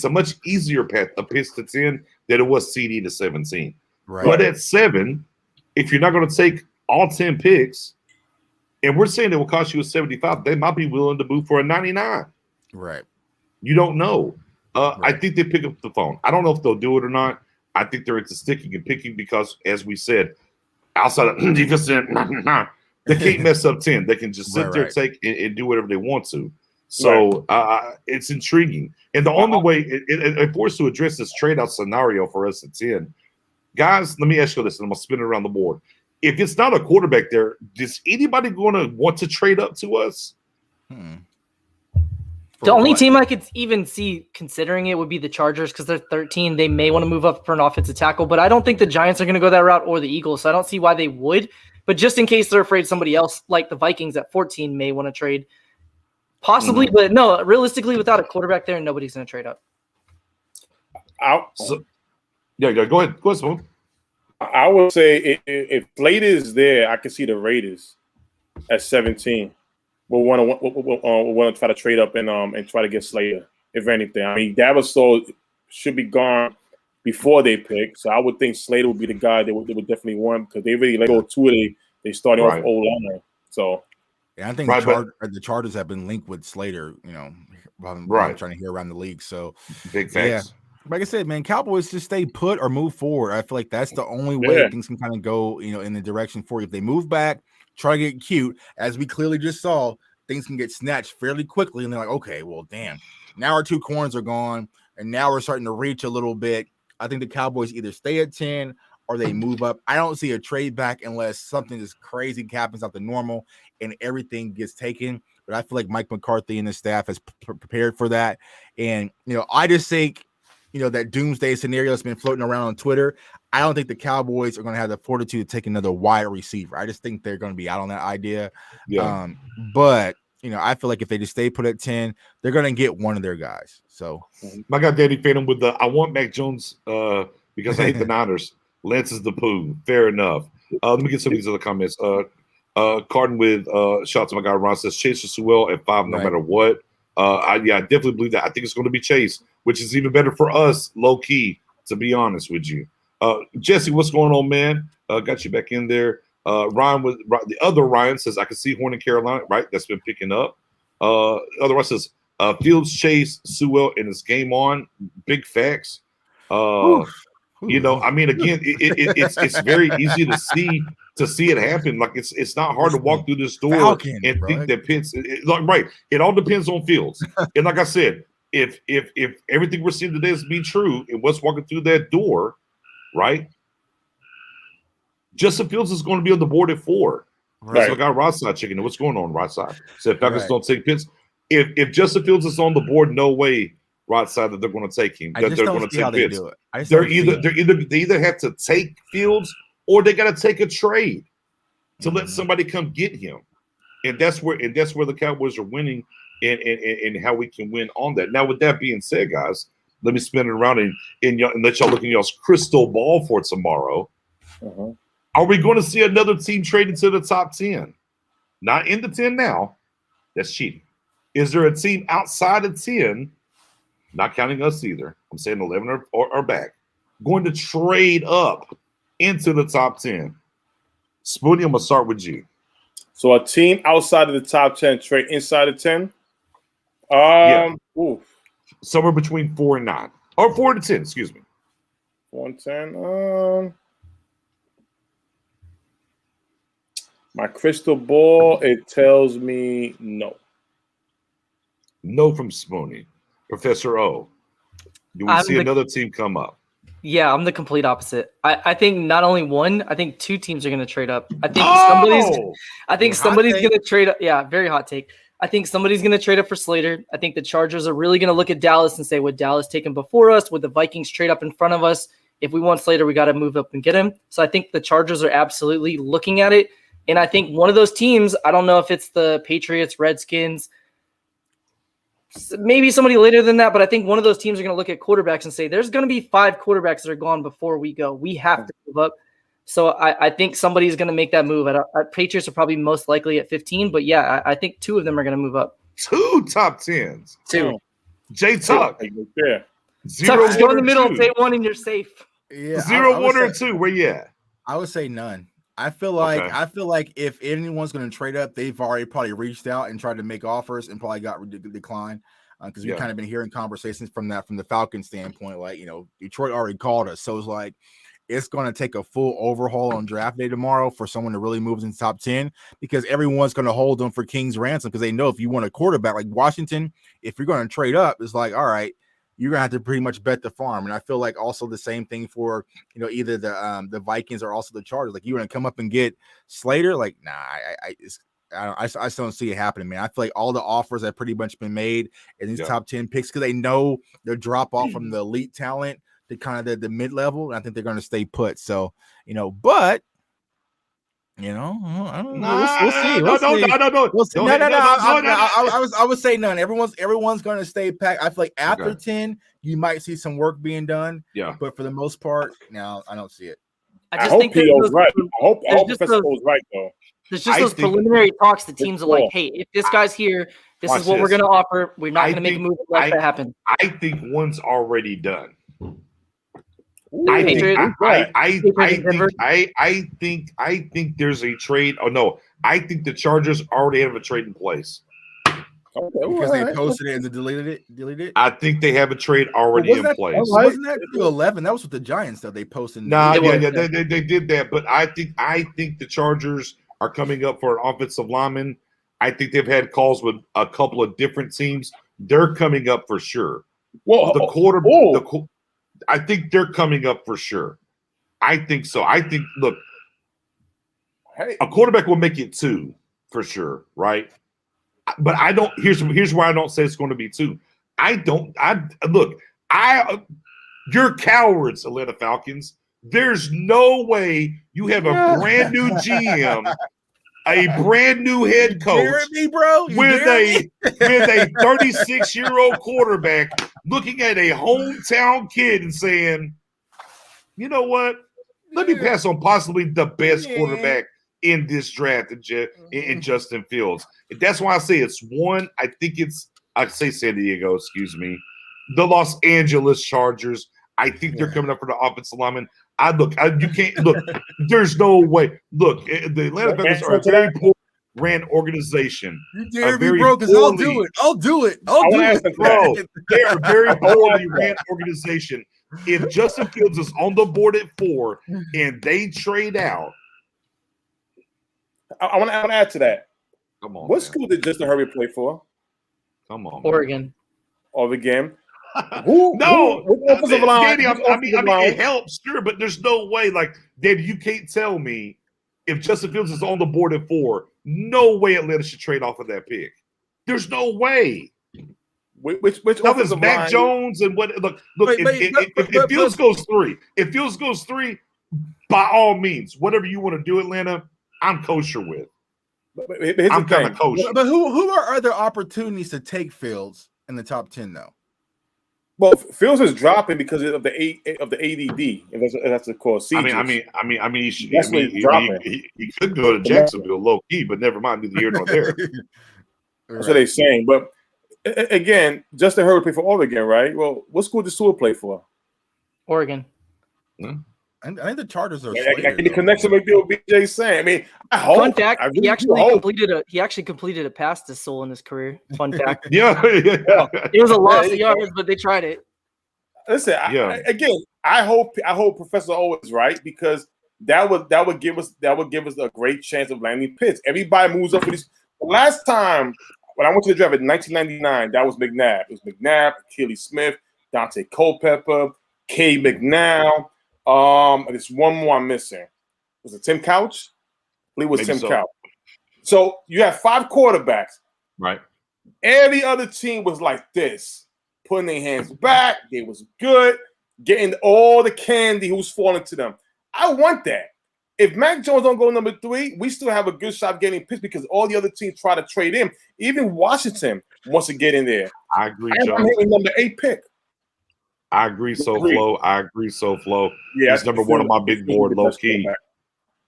a much easier path of Pitts to 10 than it was CD to 17. Right. But at 7, if you're not going to take all 10 picks, and we're saying it will cost you a 75, they might be willing to move for a 99. Right. You don't know. I think they pick up the phone. I don't know if they'll do it or not. I think they're into sticking and picking because, as we said, outside of defense, they can't mess up 10. They can just sit there, take, and do whatever they want to. So it's intriguing. And the only way it forced to address this trade-out scenario for us at 10, guys, let me ask you this, and I'm going to spin it around the board. If it's not a quarterback there, is anybody going to want to trade up to us? The only team I could even see considering it would be the Chargers because they're 13. They may want to move up for an offensive tackle, but I don't think the Giants are going to go that route or the Eagles, so I don't see why they would. But just in case they're afraid somebody else, like the Vikings at 14, may want to trade. Possibly, but no, realistically, without a quarterback there, nobody's going to trade up. Go ahead. Go ahead, Spoon. I would say if Slater is there, I can see the Raiders at 17. We'll want to try to trade up and try to get Slater, if anything. I mean, Davisol should be gone before they pick, so I would think Slater would be the guy they would definitely want because they really let go 2 of they starting off O-line. So, yeah, I think the Chargers have been linked with Slater. Trying to hear around the league. So big facts. Yeah. Like I said, man, Cowboys just stay put or move forward. I feel like that's the only way things can kind of go, in the direction for you. If they move back, try to get cute, as we clearly just saw, things can get snatched fairly quickly. And they're like, okay, well, damn, now our 2 corners are gone. And now we're starting to reach a little bit. I think the Cowboys either stay at 10 or they move up. I don't see a trade back unless something is crazy happens out the normal and everything gets taken. But I feel like Mike McCarthy and his staff has prepared for that. And, I just think, that doomsday scenario that's been floating around on Twitter, I don't think the Cowboys are going to have the fortitude to take another wide receiver. I just think they're going to be out on that idea. Yeah. But, I feel like if they just stay put at 10, they're going to get one of their guys. So I got Danny Phantom with I want Mac Jones because I hate the Niners. Lance is the poo. Fair enough. Let me get some of these other comments. Carden with shout out to my guy Ron says Chase or Sewell at 5 no matter what. I definitely believe that. I think it's going to be Chase, which is even better for us, low key, to be honest with you. Jesse, what's going on, man? Got you back in there. Ryan the other Ryan says I can see Horn in Carolina, right? That's been picking up. Otherwise, says Fields, Chase, Sewell, and it's game on. Big facts. You know, I mean, again, it's very easy to see it happen. Like it's not hard to walk through this door and think that Pitts. Right, it all depends on Fields. And like I said, if everything we're seeing today is to be true, and what's walking through that door, right? Justin Fields is going to be on the board at 4. Right. So I got right side checking. What's going on, right side? Said Falcons don't take Pitts. If Justin Fields is on the board, no way. Right side that they're going to take him. That they're going to take Pitts. They either have to take Fields or they got to take a trade to let somebody come get him, and that's where the Cowboys are winning, and how we can win on that. Now, with that being said, guys, let me spin it around and let y'all look in y'all's crystal ball for tomorrow. Are we going to see another team trade into the top 10? Not in the 10 now. That's cheating. Is there a team outside of 10? Not counting us either. I'm saying 11 or back. Going to trade up into the top 10. Spoonie, I'm going to start with you. So a team outside of the top 10 trade inside of 10? Somewhere between 4 and 9. Or 4 to 10, excuse me. 4 and 10. My crystal ball, it tells me no. No from Spoonie. Professor O, do we see another team come up? Yeah, I'm the complete opposite. I think not only one, I think 2 teams are going to trade up. I think somebody's going to trade up. Yeah, very hot take. I think somebody's going to trade up for Slater. I think the Chargers are really going to look at Dallas and say, would Dallas take him before us? Would the Vikings trade up in front of us? If we want Slater, we got to move up and get him. So I think the Chargers are absolutely looking at it. And I think one of those teams, I don't know if it's the Patriots, Redskins, maybe somebody later than that, but I think one of those teams are going to look at quarterbacks and say, there's going to be 5 quarterbacks that are gone before we go. We have to move up. So I think somebody's going to make that move. Patriots are probably most likely at 15, but yeah, I think 2 of them are going to move up. 2 top 10s. 2. Jay Tuck. Yeah. 0, Tuck, go in the middle and say 1 and you're safe. Yeah, 0, 1, or 2. Where you at? I would say none. I feel like if anyone's going to trade up, they've already probably reached out and tried to make offers and probably got declined, because we've kind of been hearing conversations from the Falcons standpoint, like, you know, Detroit already called us, so it's like it's going to take a full overhaul on draft day tomorrow for someone to really move into the top 10, because everyone's going to hold them for king's ransom, because they know if you want a quarterback like Washington, if you're going to trade up, it's like, all right, you're gonna have to pretty much bet the farm. And I feel like also the same thing for, you know, either the Vikings or also the Chargers. Like, you want to come up and get Slater? Like, nah, I still don't see it happening, man. I feel like all the offers have pretty much been made in these top 10 picks, because they know they'll drop off from the elite talent to kind of the mid level, and I think they're going to stay put. So, you know, but you know, I don't know. We'll see. We'll see. I would say none. Everyone's going to stay packed. I feel like after 10, you might see some work being done. Yeah. But for the most part, no, I don't see it. I hope P.O.'s right. I hope Professor O's right, though. There's just those preliminary talks. The teams are like, hey, if this guy's here, this is what we're going to offer. We're not going to make a move unless that happens. I think one's already done. I think there's a trade. Oh no, I think the Chargers already have a trade in place. Okay, because they posted it and deleted it. I think they have a trade already in place. Wasn't that 11? That was with the Giants though. They posted. They did that. But I think the Chargers are coming up for an offensive lineman. I think they've had calls with a couple of different teams. They're coming up for sure. Well, I think they're coming up for sure. I think so. I think, look, a quarterback will make it 2 for sure, right? But I don't. Here's why I don't say it's going to be 2. You're cowards, Atlanta Falcons. There's no way you have a brand new GM, a brand new head coach, with a 36-year-old quarterback looking at a hometown kid and saying, you know what? Let me pass on possibly the best quarterback in this draft in Justin Fields. And that's why I say it's 1. I say San Diego, excuse me. The Los Angeles Chargers. I think they're coming up for the offensive lineman. You can't look. There's no way. Look, the Atlanta Falcons are very poor. ran organization. You A dare be very broke, because I'll poorly- do it. I'll do it. I I'll do wanna ask it. the Bro, they are a very poorly that. ran organization. If Justin Fields is on the board at 4 and they trade out, I want to add to that. come on, What man. school did Justin Herbert play for? Come on, man. Oregon. Oregon. Who? No, What offensive line? Danny, Whose I mean, offensive line? it helps, sure, but there's no way. Like, Danny, you can't tell me if Justin Fields is on the board at 4, no way Atlanta should trade off of that pick. There's no way. Which That was offensive Mac line? Jones and what? Look. Wait, If Fields goes 3, by all means, whatever you want to do, Atlanta, I'm kosher with. But here's the I'm kind of thing. kosher. But who are other opportunities to take Fields in the top 10 though? Well, Fields is dropping because of the ADD. If that's the call. I mean, he should. That's what he's dropping. He could go to Jacksonville, low key, but never mind. Neither here nor there. That's what they're saying. But again, Justin Herbert played for Oregon, right? Well, what school did Sewell play for? Oregon. I think the Chargers are. I get the connection with what BJ saying. I mean, I hope. Fun fact: I really he actually hope. completed a pass to Sewell in his career. Fun fact: Yeah. it was a loss of yards, but they tried it. Listen, I hope Professor O is right, because that would give us a great chance of landing Pitts. Everybody moves up for these. The last time when I went to the draft in 1999, that was McNabb. It was McNabb, Achilles Smith, Dante Culpepper, K. McNow. And there's one more I'm missing. Was it Tim Couch? I believe it was Maybe Tim so. Couch. So you have 5 quarterbacks. Right. Every other team was like this, putting their hands back. They was good, getting all the candy who's falling to them. I want that. If Mac Jones don't go number 3, we still have a good shot of getting picked, because all the other teams try to trade him. Even Washington wants to get in there. I agree, I'm John. hitting number 8 pick. I agree, Flo. Yeah, he's number 1 on my big board, low key.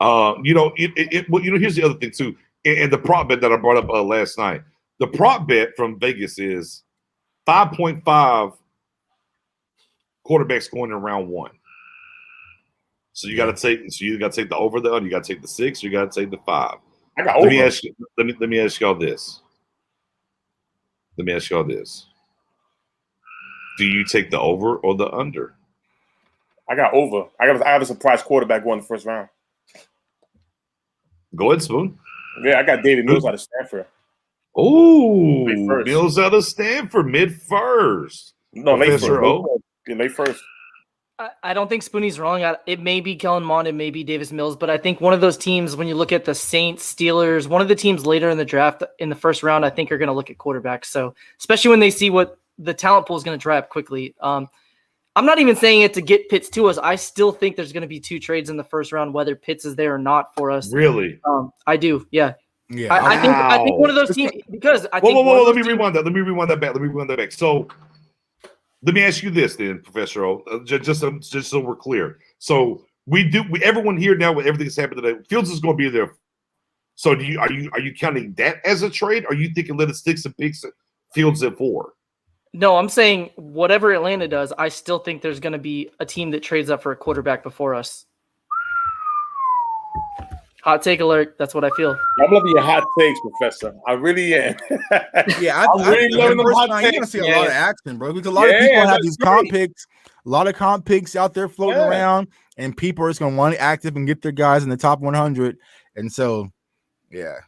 Well, here's the other thing too, and the prop bet that I brought up last night. The prop bet from Vegas is 5.5 quarterbacks going in round 1. So you got to take. So you got to take the over the under. You got to take the 6. You got to take the 5. I got over. Let me ask y'all this. Do you take the over or the under? I got over. I have a surprise quarterback going in the first round. Go ahead, Spoon. Yeah, I got David Mills out of Stanford. Oh, Mid-first. Mills out of Stanford, mid-first. No, late Professor first. O. Yeah, late first. I don't think Spoonie's wrong. It may be Kellen Mond, it may be Davis Mills, but I think one of those teams, when you look at the Saints, Steelers, one of the teams later in the draft in the first round, I think are going to look at quarterbacks. So especially when they see what the talent pool is going to dry up quickly. I'm not even saying it to get Pitts to us. I still think there's going to be 2 trades in the first round, whether Pitts is there or not for us. Really? I do. Yeah. Yeah. I think one of those teams, because I think. Whoa. Let me rewind that. Let me rewind that back. So let me ask you this then, Professor O, just so we're clear. So everyone here now with everything that's happened today, Fields is going to be there. So are you counting that as a trade? Or are you thinking let it sticks and picks Fields at 4? No, I'm saying whatever Atlanta does, I still think there's going to be a team that trades up for a quarterback before us. Hot take alert. That's what I feel. I'm loving your hot takes, Professor. I really am. Yeah, I'm really loving them hot You're takes. gonna see a lot of action, bro. Because a lot of people have these comp picks, a lot of comp picks out there floating around, and people are just gonna want to active and get their guys in the top 100. And so, yeah.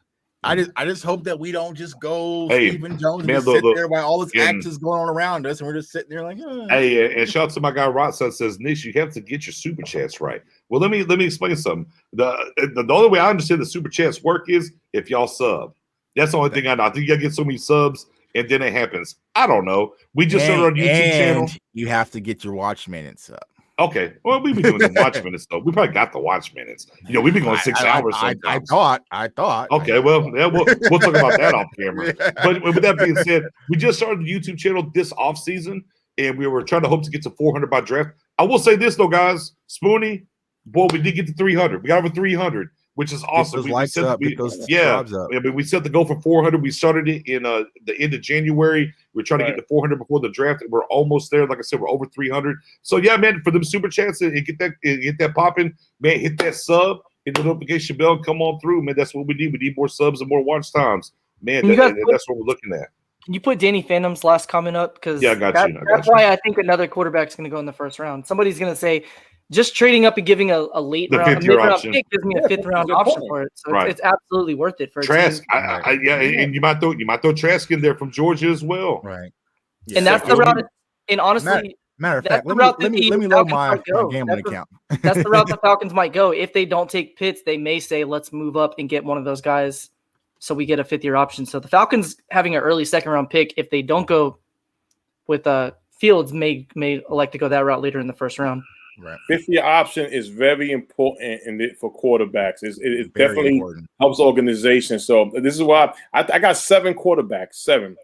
I just hope that we don't just go Stephen Jones and just sit there while all this action is going on around us, and we're just sitting there like, Hey, and shout out to my guy Rodson says, Nish, you have to get your super chats right. Well, let me explain something. The only way I understand the super chats work is if y'all sub. That's the only thing I know. I think you gotta get so many subs, and then it happens. I don't know. We just started our YouTube channel. You have to get your watch minutes up. Okay. Well, we've been doing the watch minutes though. We probably got the watch minutes. We've been going 6 hours sometimes. I thought. Okay, well, yeah, we'll talk about that off camera. But with that being said, we just started the YouTube channel this off season, and we were trying to hope to get to 400 by draft. I will say this though, guys, Spoonie, boy, we did get to 300. We got over 300, which is awesome. We set the goal for 400. We started it in the end of January. We're trying to get to 400 before the draft, and we're almost there. Like I said, we're over 300. So yeah, man, for them super chats and get that popping, man, hit that sub. hit the notification bell, come on through, man. That's what we need. We need more subs and more watch times, man. That's what we're looking at. Can you put Danny Phantom's last comment up? Because yeah, I got you. That's why I think another quarterback's going to go in the first round. Somebody's going to say, just trading up and giving a late round, a mid-round pick gives me a fifth round option for it. So it's absolutely worth it for Trask. And you might throw Trask in there from Georgia as well. Right. Yeah. And that's the route. And honestly, matter of fact, let me load my gambling account. That's the route the Falcons might go. If they don't take Pitts, they may say, let's move up and get one of those guys so we get a fifth-year option. So the Falcons having an early second-round pick, if they don't go with Fields, may elect to go that route later in the first round. Right. Fifth-year option is very important for quarterbacks. It definitely helps organization. So this is why I got 7 quarterbacks. 7.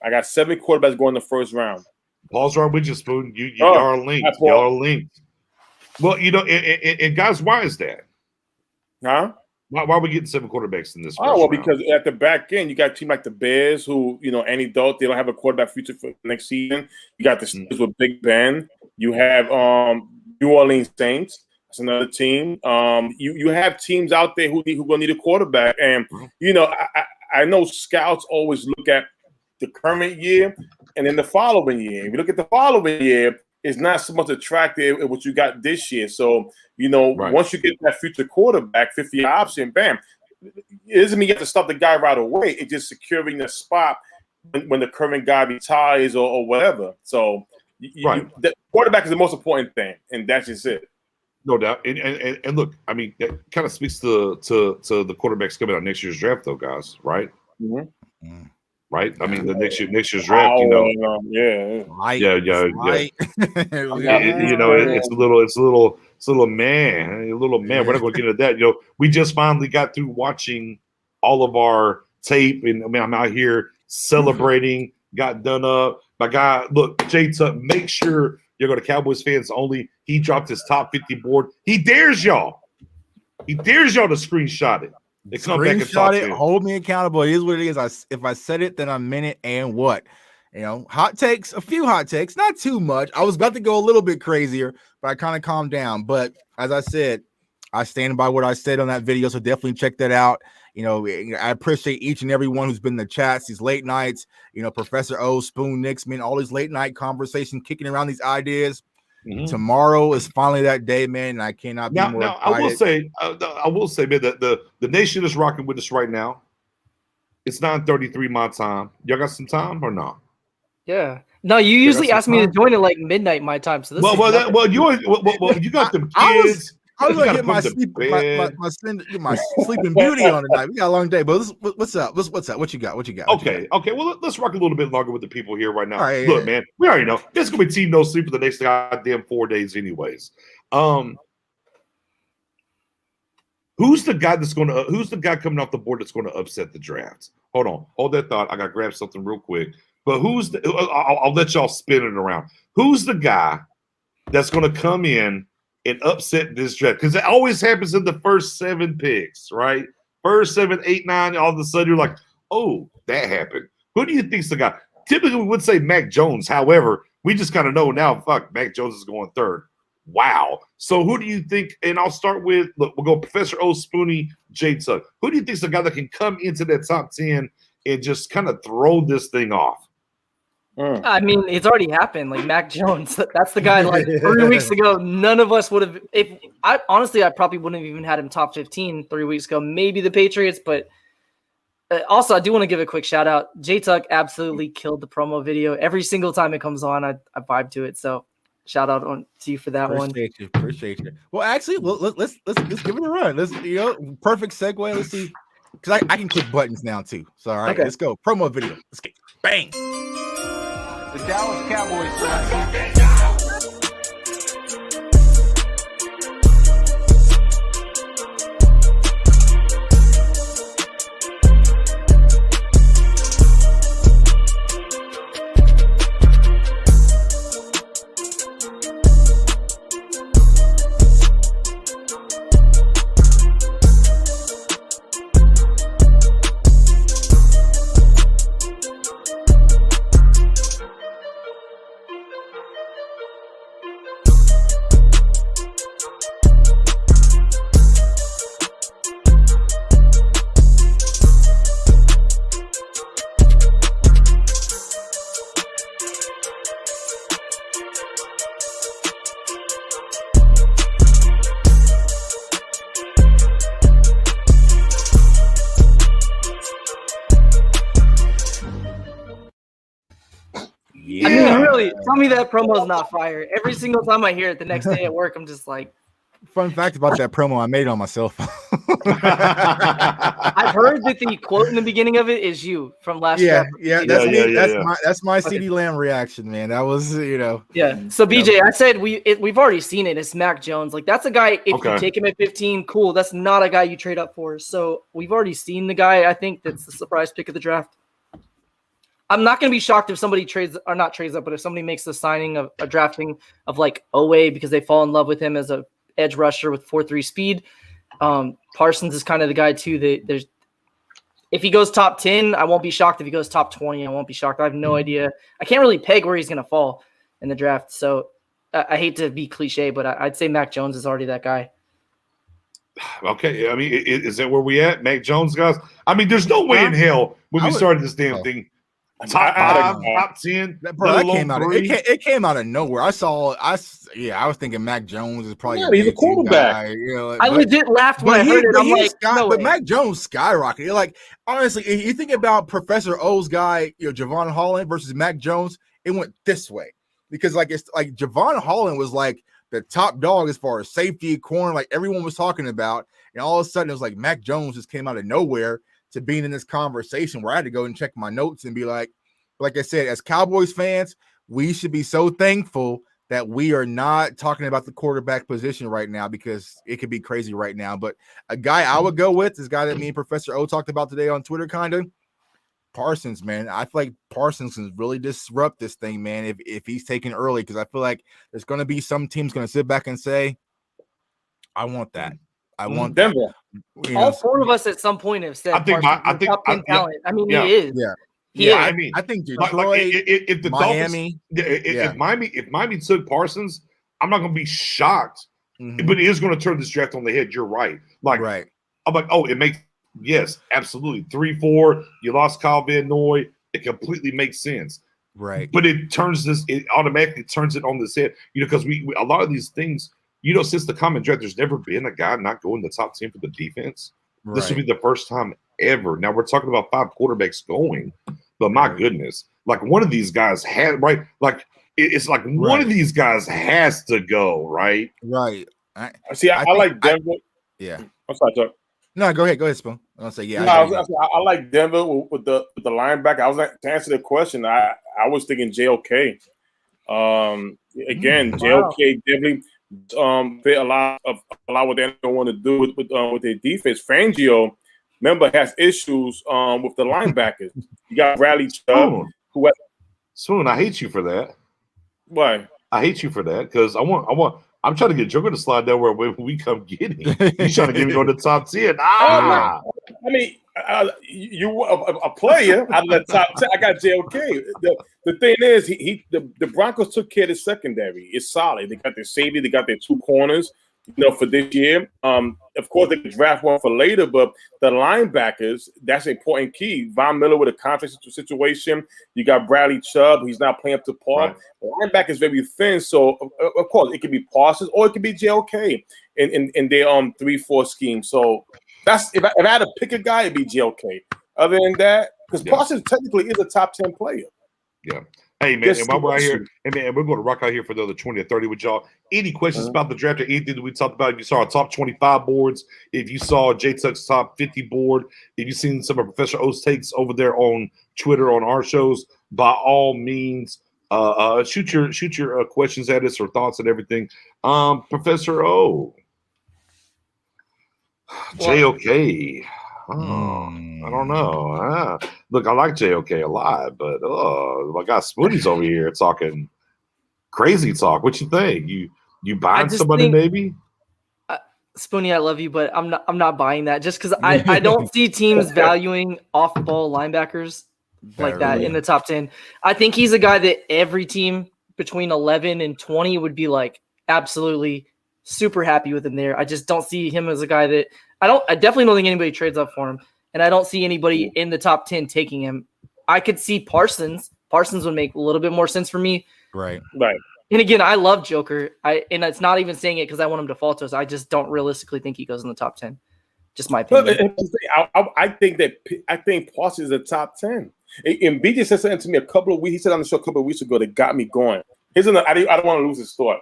I got 7 quarterbacks going in the first round. Paul's right with you, Spoon. Y'all are linked. Y'all are linked. Well, and guys, why is that? Huh? Why are we getting 7 quarterbacks in this? Well, because at the back end, you got a team like the Bears who, any doubt they don't have a quarterback future for next season. You got the Steelers with Big Ben. You have New Orleans Saints. That's another team. You have teams out there who gonna need a quarterback, and I know scouts always look at the current year and then the following year. If you look at the following year, it's not so much attractive as what you got this year. So, once you get that future quarterback, 50-year option, bam, it doesn't mean you have to stop the guy right away. It's just securing the spot when the current guy retires or whatever. So, the quarterback is the most important thing, and that's just it. No doubt. And look, I mean, that kind of speaks to the quarterbacks coming out next year's draft, though, guys, right? Mm-hmm. Right. I mean, the next year's draft, it's a little man. We're not going to get into that. We just finally got through watching all of our tape, and I mean, I'm out here celebrating. Got done up. My guy, look, Jay Tuck, make sure you go to Cowboys Fans Only. He dropped his top 50 board. He dares y'all. To screenshot it. They come back and talk it. Hold me accountable. It is what it is. If I said it, then I meant it. And what? Hot takes, a few hot takes, not too much. I was about to go a little bit crazier, but I kind of calmed down. But as I said, I stand by what I said on that video. So definitely check that out. I appreciate each and every one who's been in the chats, these late nights, Professor O, Spoon, Nixman, all these late night conversations, kicking around these ideas. Mm-hmm. Tomorrow is finally that day, man, and I cannot be more excited. I will say, man, that the nation is rocking with us right now. It's 9:33 my time. Y'all got some time or not? Yeah. No, you usually ask me to join at like midnight my time. So this you got them kids. I was gonna get my sleeping beauty on tonight. We got a long day, but what's up? What's up? What you got? Okay. Well, let's rock a little bit longer with the people here right now. Right, look, man, we already know this is gonna be Team No Sleep for the next goddamn 4 days, anyways. Who's the guy coming off the board that's gonna upset the draft? Hold that thought. I gotta grab something real quick. But I'll let y'all spin it around. Who's the guy that's gonna come in and upset this draft? Because it always happens in the first 7 picks, right? First 7, 8, 9, all of a sudden you're like, oh, that happened. Who do you think's the guy? Typically we would say Mac Jones. However, we just kind of know now, Mac Jones is going third. Wow. So who do you think? And I'll start with, look, we'll go Professor O, Spoonie, J Tuck. Who do you think's the guy that can come into that top 10 and just kind of throw this thing off? I mean, it's already happened. Like Mac Jones, that's the guy. Like 3 weeks ago, none of us would have. I probably wouldn't have even had him top 15 3 weeks ago. Maybe the Patriots, but also I do want to give a quick shout out. J Tuck absolutely killed the promo video. Every single time it comes on, I vibe to it. So shout out to you for that one. Appreciate you. Well, actually, let's give it a run. Let's perfect segue. Let's see, because I can click buttons now too. So all right, Let's go. Promo video. Let's get bang. The Dallas Cowboys select I mean, really, tell me that promo's not fire. Every single time I hear it the next day at work, I'm just like. Fun fact about that promo, I made it on my cell phone. I've heard that the quote in the beginning of it is you from last draft. That's my CD Lamb reaction, man. That was, Yeah. So BJ, I said we've already seen it. It's Mac Jones. Like that's a guy. If you take him at 15, cool. That's not a guy you trade up for. So we've already seen the guy. I think that's the surprise pick of the draft. I'm not going to be shocked if somebody trades up, but if somebody makes the signing of a drafting of like Owe because they fall in love with him as a edge rusher with 4.3 speed. Parsons is kind of the guy too. If he goes top 10, I won't be shocked. If he goes top 20, I won't be shocked. I have no idea. I can't really peg where he's going to fall in the draft. So I hate to be cliche, but I'd say Mac Jones is already that guy. Okay. I mean, is that where we at? Mac Jones, guys? I mean, there's no way in hell when we started this damn thing. Top 5, top 10. Bro, that came out. It came out of nowhere. I was thinking Mac Jones is probably. Yeah, he's a quarterback. Guy, I legit laughed when I heard it. I'm like, but Mac Jones skyrocketed. Like honestly, if you think about Professor O's guy, Javon Holland versus Mac Jones, it went this way because it's like Javon Holland was like the top dog as far as safety, corner, like everyone was talking about, and all of a sudden it was like Mac Jones just came out of nowhere to being in this conversation where I had to go and check my notes and be like I said, as Cowboys fans, we should be so thankful that we are not talking about the quarterback position right now because it could be crazy right now. But a guy I would go with, this guy that me and Professor O talked about today on Twitter, kind of Parsons, man. I feel like Parsons can really disrupt this thing, man, if he's taken early, because I feel like there's going to be some teams going to sit back and say, I want that. I want Denver. All four of us at some point have said, I think top 10 talent. I mean, he is. Yeah. Yeah, I mean, I think Detroit, if the Miami, Dolphins, if Miami took Parsons, I'm not going to be shocked, but it is going to turn this draft on the head. You're right. I'm like, oh, it makes absolutely 3-4. You lost Kyle Van Noy. It completely makes sense, right? But it automatically turns it on this head, because we a lot of these things, since the common draft, there's never been a guy not going the top 10 for the defense. Right. This would be the first time ever. Now we're talking about 5 quarterbacks going. But my goodness, like one of these guys had it's like one of these guys has to go, right? Right. I like Denver. I'm sorry, Chuck. No, go ahead, Spoon. I'll say I like Denver with the linebacker. I was like, to answer the question, I was thinking JOK. Again, JOK definitely fit a lot what they don't want to do with their defense. Fangio, remember, has issues with the linebackers. You got Bradley Chubb, Spoon, I hate you for that. Why? I hate you for that because I'm trying to get Joker to slide down where we come get him. He's trying to get me on the top 10. I mean, you a player out of the top 10. I got JOK. The thing is, the Broncos took care of the secondary. It's solid. They got their safety. They got their 2 corners. For this year, of course, they could draft one for later, but the linebackers, that's an important key. Von Miller with a contract situation. You got Bradley Chubb, he's not playing up to par. Right. The linebacker is very thin, so of course, it could be Parsons or it could be JOK in their 3-4 scheme. So that's if I had to pick a guy, it'd be JOK. Other than that, because Parsons technically is a top 10 player. Yeah. Hey, man, and while we're out here, we're going to rock out here for the other 20 or 30 with y'all. Any questions about the draft or anything that we talked about? If you saw our top 25 boards, if you saw J-Tuck's top 50 board, if you've seen some of Professor O's takes over there on Twitter on our shows, by all means, shoot your questions at us or thoughts and everything. Professor O. JOK. I don't know. Look, I like JOK a lot, but my guy Spoonie's over here talking crazy talk. What you think? You buying somebody maybe? Spoonie, I love you, but I'm not buying that just because I don't see teams valuing off-ball linebackers like that in the top 10. I think he's a guy that every team between 11 and 20 would be like absolutely super happy with him there. I just don't see him as a guy that I definitely don't think anybody trades up for him, and I don't see anybody in the top 10 taking him. I could see Parsons. Parsons would make a little bit more sense for me. Right. And again, I love Joker. And it's not even saying it because I want him to fall to us. I just don't realistically think he goes in the top 10. Just my opinion. I think Parsons is a top 10. And BJ said something to me he said on the show a couple of weeks ago that got me going. I don't want to lose his thought.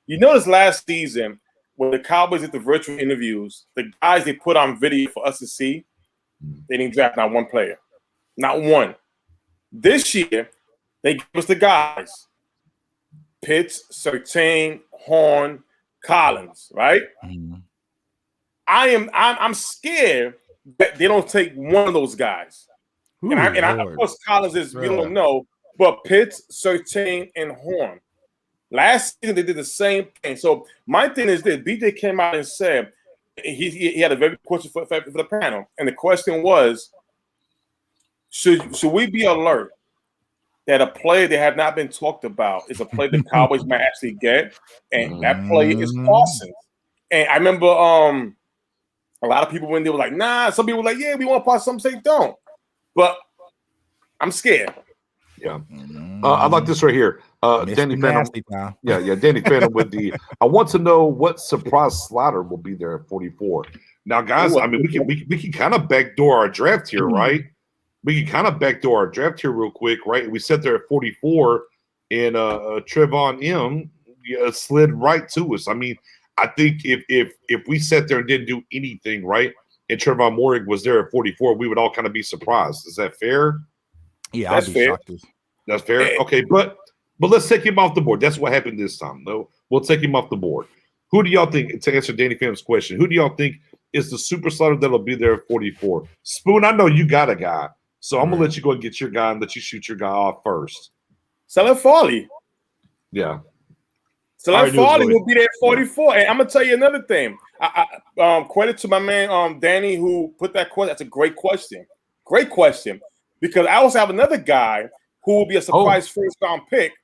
You notice last season when the Cowboys did the virtual interviews, the guys they put on video for us to see, they didn't draft not one player. Not one. This year, they gave us the guys. Pitts, Surtain, Horn, Collins, right? Mhm. I'm scared that they don't take one of those guys. Ooh, And of course, Collins is, we don't know, but Pitts, Surtain, and Horn. Last season, they did the same thing. So my thing is this. BJ came out and said he had a very good question for the panel. And the question was, should we be alert that a player that have not been talked about is a player the Cowboys might actually get? And that player is Parsons. And I remember a lot of people when they were like, nah, some people were like, yeah, we want Parsons, some say don't. But I'm scared. Yeah. I like this right here. Danny Phantom. Yeah, Danny Phantom with the I want to know what surprise slider will be there at 44. Now, guys, I mean, we can kind of backdoor our draft here, right? We can kind of backdoor our draft here real quick, right? We sat there at 44 and Trevon M slid right to us. I mean, I think if we sat there and didn't do anything, right, and Trevon Moehrig was there at 44, we would all kind of be surprised. Is that fair? Yeah, that's fair. That's fair. Okay, but let's take him off the board. That's what happened this time, though. We'll take him off the board. Who do y'all think, to answer Danny Phantom's question, who do y'all think is the super slider that'll be there at 44? Spoon, I know you got a guy, so I'm going to let you go and get your guy and let you shoot your guy off first. Saleh Farley. Yeah. Saleh Farley will be there at 44. And I'm going to tell you another thing. Credit to my man Danny who put that question. That's a great question. Great question. Because I also have another guy who will be a surprise first-round pick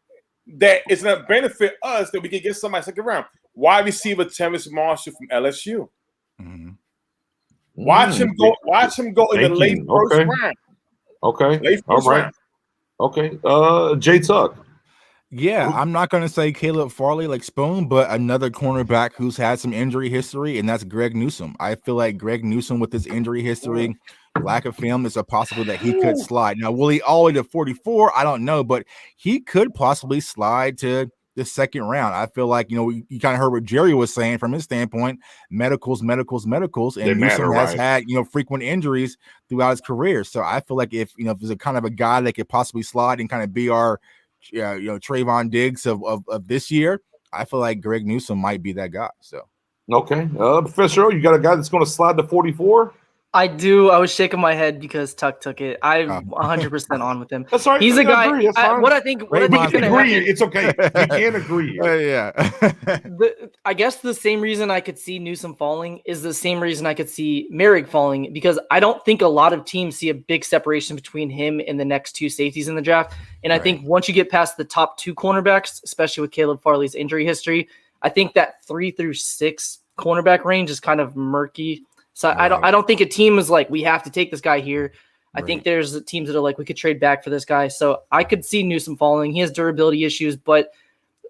that is going to benefit us that we can get somebody second round. Wide receiver Terrace Marshall from LSU. Mm-hmm. Watch him go. Watch him go in the late first round. Okay. Late first round. Okay. Jay Tuck. Yeah, I'm not going to say Caleb Farley like Spoon, but another cornerback who's had some injury history, and that's Greg Newsome. I feel like Greg Newsome with his injury history, lack of film, is a possibility that he could slide. Now, will he all the way to 44? I don't know, but he could possibly slide to the second round. I feel like, you kind of heard what Jerry was saying from his standpoint, medicals, and Newsome has had, frequent injuries throughout his career. So I feel like if there's a kind of a guy that could possibly slide and kind of be our Trayvon Diggs of this year, I feel like Greg Newsome might be that guy. So okay, Professor O, you got a guy that's going to slide to 44? I do. I was shaking my head because Tuck took it. I'm 100% on with him. That's all right. He's a guy. What I think we can agree. It's okay. We can agree. Yeah. I guess the same reason I could see Newsome falling is the same reason I could see Moehrig falling, because I don't think a lot of teams see a big separation between him and the next two safeties in the draft. And I think once you get past the top two cornerbacks, especially with Caleb Farley's injury history, I think that 3 through 6 cornerback range is kind of murky. So I don't think a team is like, we have to take this guy here. I think there's teams that are like, we could trade back for this guy. So I could see Newsome falling. He has durability issues, but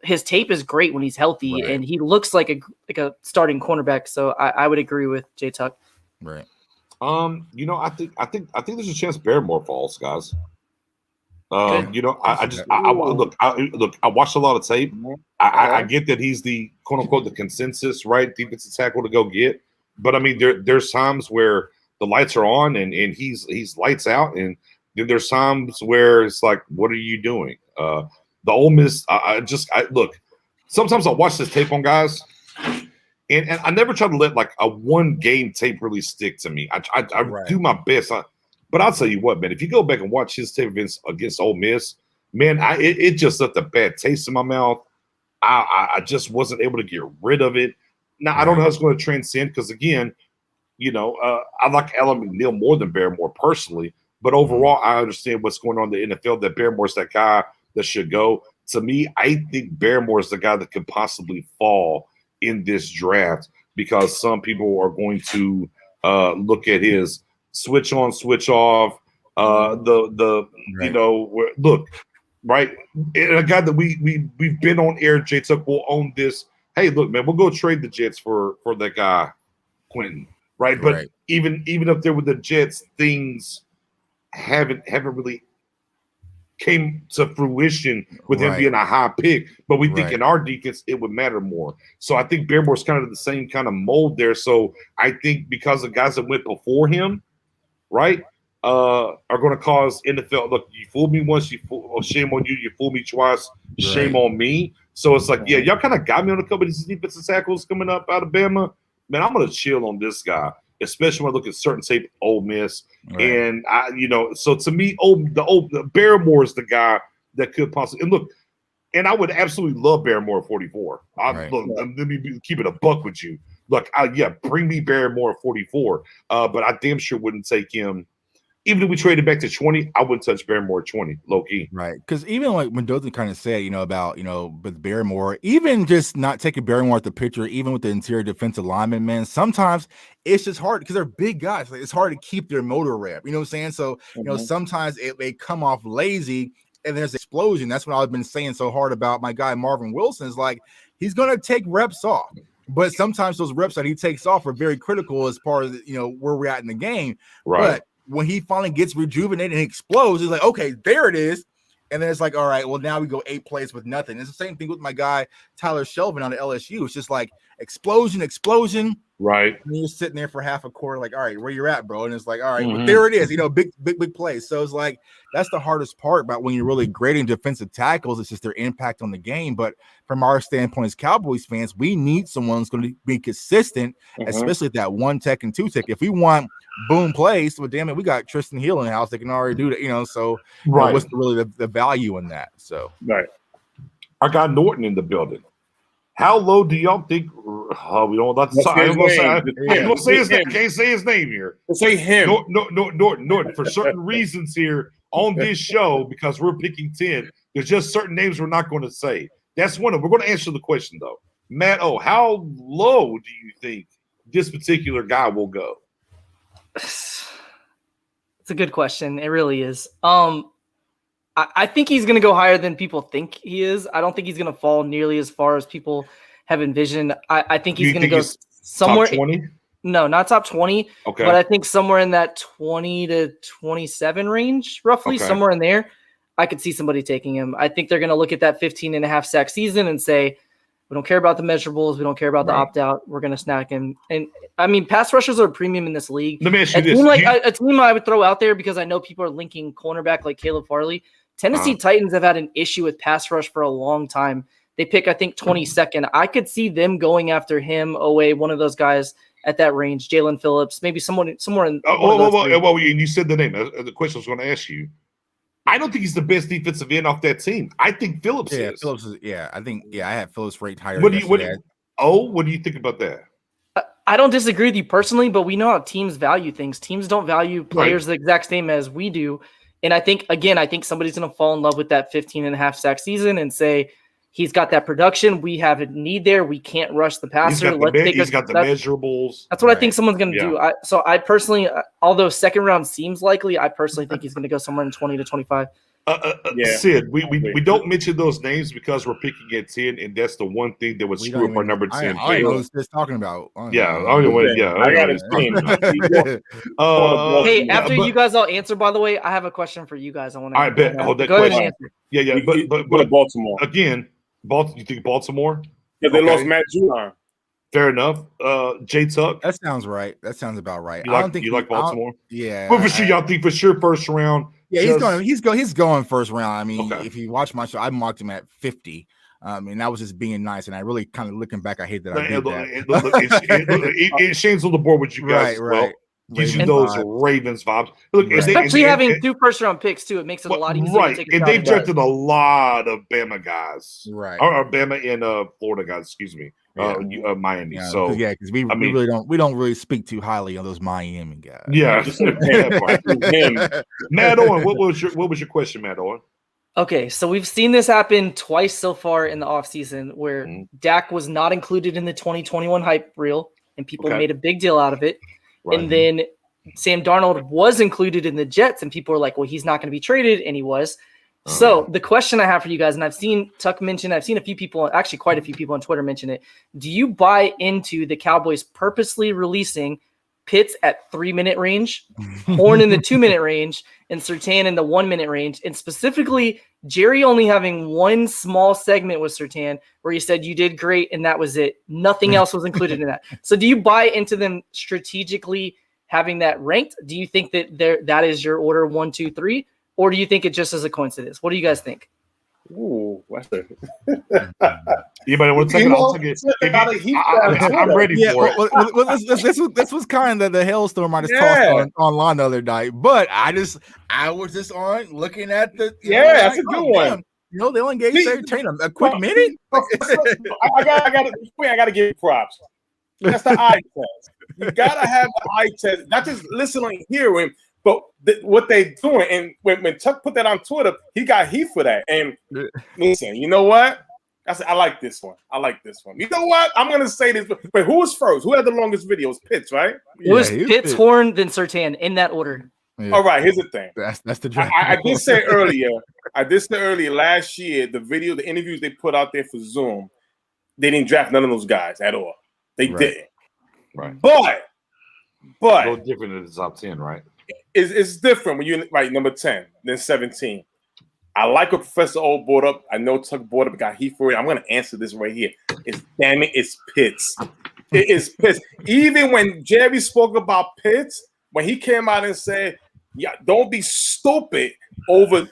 his tape is great when he's healthy, and he looks like a starting cornerback. So I would agree with Jay Tuck. Right. I think there's a chance Barrymore falls, guys. I watched a lot of tape. I get that he's the quote unquote the consensus, right, defensive tackle to go get. But I mean, there's times where the lights are on and he's lights out, and then there's times where it's like, what are you doing? The Ole Miss, look. Sometimes I watch this tape on guys, and I never try to let like a one game tape really stick to me. I do my best, but I'll tell you what, man. If you go back and watch his tape against Ole Miss, man, it just left a bad taste in my mouth. I just wasn't able to get rid of it. Now, I don't know how it's going to transcend because, again, I like Alan McNeil more than Barrymore personally. But overall, I understand what's going on in the NFL, that Barrymore's that guy that should go. To me, I think Barrymore is the guy that could possibly fall in this draft because some people are going to look at his switch on, switch off, look, right? And a guy that we've been on air, J Tuck will own this. Hey, look, man, we'll go trade the Jets for that guy, Quentin, right? But even up there with the Jets, things haven't really came to fruition with him being a high pick. But we think in our defense it would matter more. So I think Barrymore's kind of the same kind of mold there. So I think because the guys that went before him, right, are going to cause NFL. Look, you fooled me once, shame on you. You fooled me twice, shame on me. So it's like, yeah, y'all kind of got me on a couple of these defensive tackles coming up out of Bama. Man, I'm going to chill on this guy, especially when I look at certain tape, Ole Miss. And so to me, the Barrymore is the guy that could possibly. And look, and I would absolutely love Barrymore at 44. Look, let me keep it a buck with you. Look, bring me Barrymore at 44. But I damn sure wouldn't take him. Even if we traded back to 20, I wouldn't touch Barrymore at 20, low key. Right. Because even like Mendoza kind of said, about, with Barrymore, even just not taking Barrymore at the picture, even with the interior defensive lineman, man, sometimes it's just hard because they're big guys. Like, it's hard to keep their motor rev. You know what I'm saying? So, sometimes they come off lazy and there's explosion. That's what I've been saying so hard about my guy Marvin Wilson is like, he's going to take reps off. But sometimes those reps that he takes off are very critical as far as, where we're at in the game. Right. But when he finally gets rejuvenated and explodes, he's like, okay, there it is. And then it's like, all right, well, now we go 8 plays with nothing. It's the same thing with my guy, Tyler Shelvin on the LSU. It's just like explosion. Right. And you're sitting there for half a quarter, like, all right, where you're at, bro. And it's like, all right, well, there it is, big plays. So it's like, that's the hardest part about when you're really grading defensive tackles. It's just their impact on the game. But from our standpoint as Cowboys fans, we need someone who's going to be consistent, especially at that 1 tech and 2 tech. If we want boom plays, well, damn it, we got Tristan Hill in the house that can already do that, so what's really the value in that? So I got Norton in the building. How low do y'all think? We don't let the I ain't say his name. Can't say his name here. Say him. Norton. For certain reasons here on this show, because we're picking 10, there's just certain names we're not going to say. That's one of them. We're going to answer the question though. Matt O, how low do you think this particular guy will go? It's a good question. It really is. I think he's going to go higher than people think he is. I don't think he's going to fall nearly as far as people have envisioned. I think he's going to go somewhere. Top 20? No, not top 20. Okay. But I think somewhere in that 20 to 27 range, roughly, somewhere in there, I could see somebody taking him. I think they're going to look at that 15.5 sack season and say, we don't care about the measurables. We don't care about the opt-out. We're going to snack him. And, I mean, pass rushers are a premium in this league. Let me ask you this. A team I would throw out there because I know people are linking cornerback like Caleb Farley. Tennessee Titans have had an issue with pass rush for a long time. They pick, I think, 22nd. I could see them going after him, Owe, one of those guys at that range, Jalen Phillips, maybe somewhere in. Well, you said the name. The question I was going to ask you. I don't think he's the best defensive end off that team. I think Phillips is. Phillips is. I had Phillips ranked higher. What do you think about that? I don't disagree with you personally, but we know how teams value things. Teams don't value players the exact same as we do. And I think somebody's going to fall in love with that 15.5 sack season and say, he's got that production. We have a need there. We can't rush the passer. He's got the measurables. That's what I think someone's going to do. So I personally, although second round seems likely, I personally think he's going to go somewhere in 20 to 25. Sid, we don't mention those names because we're picking at 10, and that's the one thing that would screw up our number 10. I know what he's talking about. I got his team. Hey, after you guys all answer, by the way, I have a question for you guys. I want to. I bet. Hold that go question. ahead and answer. But Baltimore again. You think Baltimore? Yeah, they lost Matt Judon. Fair enough. J Tuck. That sounds right. That sounds about right. You like Baltimore? Yeah. But for sure, y'all think for sure first round. Yeah, he's going first round. I mean, if you watch my show, I marked him at 50. And that was just being nice. And I really kind of looking back, I hate that I did that. It shames on the board with you guys. Right. Gives you those Ravens vibes. Look, especially having 2 first-round picks too, it makes it a lot easier. Right, and they've drafted a lot of Bama guys, right? Or Bama and Florida guys. Excuse me, Miami. Because we don't really speak too highly on those Miami guys. Yeah, Matt Owen, what was your question, Matt Owen? Okay, so we've seen this happen twice so far in the offseason where Dak was not included in the 2021 hype reel, and people made a big deal out of it. Right. And then Sam Darnold was included in the Jets, and people were like, well, he's not going to be traded, and he was. So the question I have for you guys, and I've seen Tuck mention, I've seen a few people, actually quite a few people on Twitter mention it. Do you buy into the Cowboys purposely releasing Pitts at 3-minute range, Horn in the 2-minute range, and Surtain in the 1-minute range. And specifically, Jerry only having one small segment with Surtain where he said, you did great, and that was it. Nothing else was included in that. So do you buy into them strategically having that ranked? Do you think that that is your order 1, 2, 3? Or do you think it just is a coincidence? What do you guys think? Ooh, that's Anybody want to take it? I'll take it. I'm ready for it. This was kind of the hailstorm I just tossed online the other night. But I was just on looking at the that's a good one. You know, they only gave Surtain a quick minute. I got to give you props. That's the eye test. You gotta have the eye test, not just listen and hear him, but what they doing. And when Chuck put that on Twitter, he got heat for that. And listen, you know what? I like this one. You know what? I'm gonna say this. But who was first? Who had the longest videos? Pitts, right? It was Pitts, Horn, then Surtain in that order. Yeah. All right. Here's the thing. That's the draft. I did say earlier. Last year, the interviews they put out there for Zoom, they didn't draft none of those guys at all. They didn't. Right. But a little different in the top 10, right? It's different when you're number 10 than 17. I like what Professor O brought up. I know Tuck brought up, got heat for it. I'm going to answer this right here. It's Pitts. It is Pitts. Even when Jerry spoke about Pitts, when he came out and said, "Yeah, don't be stupid over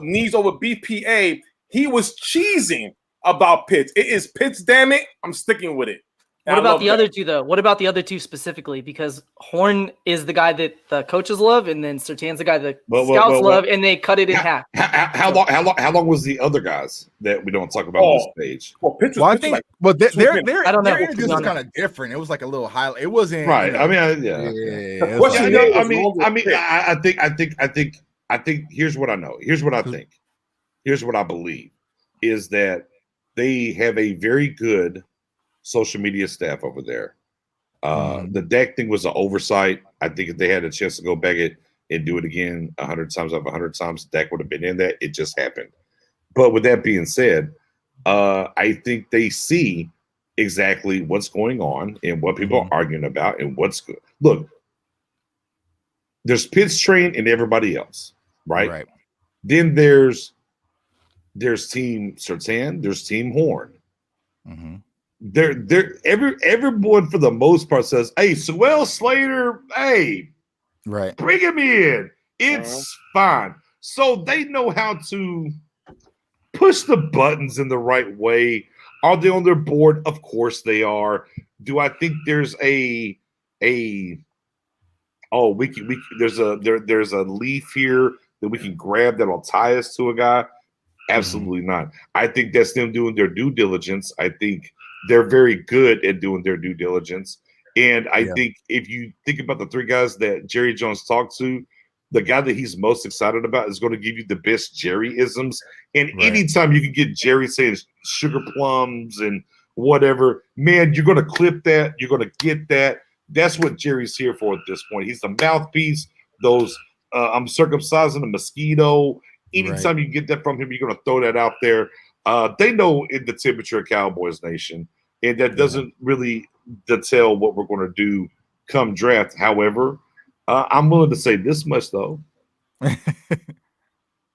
needs over BPA," he was cheesing about Pitts. It is Pitts. Damn it, I'm sticking with it. What about the other two, though? What about the other two specifically? Because Horn is the guy that the coaches love, and then Surtain's the guy that scouts love, and they cut it in half. How long was the other guys that we don't talk about on this page? I think, but their I don't know. Their interviews was kind of different. It was like a little highlight. It wasn't right. You know, I think. Here's what I know. Here's what I think. Here's what I believe is that they have a very good social media staff over there. The Dak thing was an oversight. I think if they had a chance to go back and do it again 100 times out of 100 times, Dak would have been in that. It just happened. But with that being said, I think they see exactly what's going on and what people are arguing about and what's good. Look, there's Pitts Train and everybody else, right? Then there's Team Surtain, there's Team Horn. Everyone for the most part says, "Hey, Sewell Slater, hey, bring him in. It's fine." So they know how to push the buttons in the right way. Are they on their board? Of course they are. Do I think there's there's a leaf here that we can grab that'll tie us to a guy? Absolutely not. I think that's them doing their due diligence. I think they're very good at doing their due diligence. And I think if you think about the three guys that Jerry Jones talked to, the guy that he's most excited about is going to give you the best Jerry-isms. And anytime you can get Jerry saying sugar plums and whatever, man, you're going to clip that. You're going to get that. That's what Jerry's here for at this point. He's the mouthpiece. Those I'm circumcising a mosquito. Anytime you get that from him, you're going to throw that out there. They know in the temperature of Cowboys Nation, and that doesn't really detail what we're going to do come draft. However, I'm willing to say this much, though.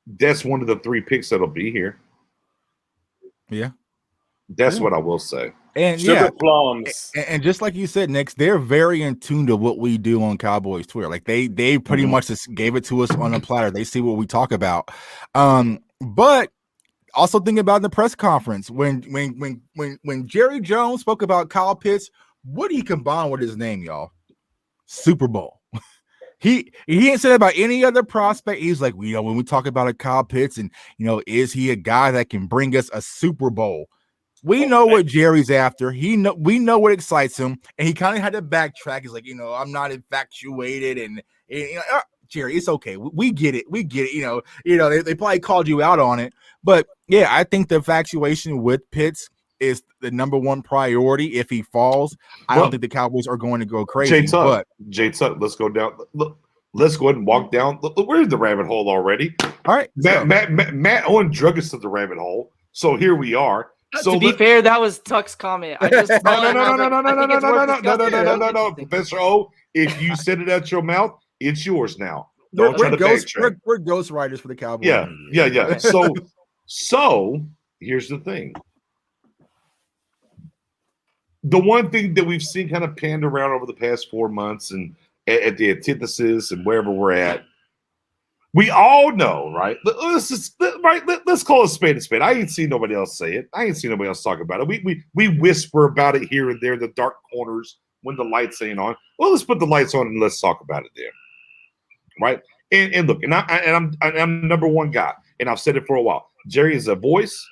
That's one of the 3 picks that'll be here. Yeah. That's what I will say. And sugar plums. And just like you said, Nick, they're very in tune to what we do on Cowboys Twitter. Like they pretty much just gave it to us on a platter. They see what we talk about. But also think about the press conference when Jerry Jones spoke about Kyle Pitts, what did he combine with his name, y'all? Super Bowl. He didn't say that about any other prospect. He's like, when we talk about a Kyle Pitts and is he a guy that can bring us a Super Bowl? We know what Jerry's after. We know what excites him, and he kind of had to backtrack. He's like, I'm not infatuated, and Jerry, it's okay. We get it. They probably called you out on it, but yeah, I think the infatuation with Pitts is the number one priority. If he falls, I don't think the Cowboys are going to go crazy. Jay Tuck, let's go down. Look, let's go ahead and walk down. Look, we're the rabbit hole already. All right, Matt Owen drug us to the rabbit hole. So here we are. So to be fair, that was Tuck's comment. I just no, Professor O. If you said it out your mouth, it's yours now. Don't try to backtrack. We're ghostwriters for the Cowboys. Yeah. So here's the thing. The one thing that we've seen kind of panned around over the past 4 months and at the antithesis and wherever we're at, we all know, right? Let's call it spade a spade. I ain't seen nobody else say it. I ain't seen nobody else talk about it. We whisper about it here and there, the dark corners when the lights ain't on. Well, let's put the lights on and let's talk about it there, right? And look, I'm number one guy, and I've said it for a while. Jerry is a voice,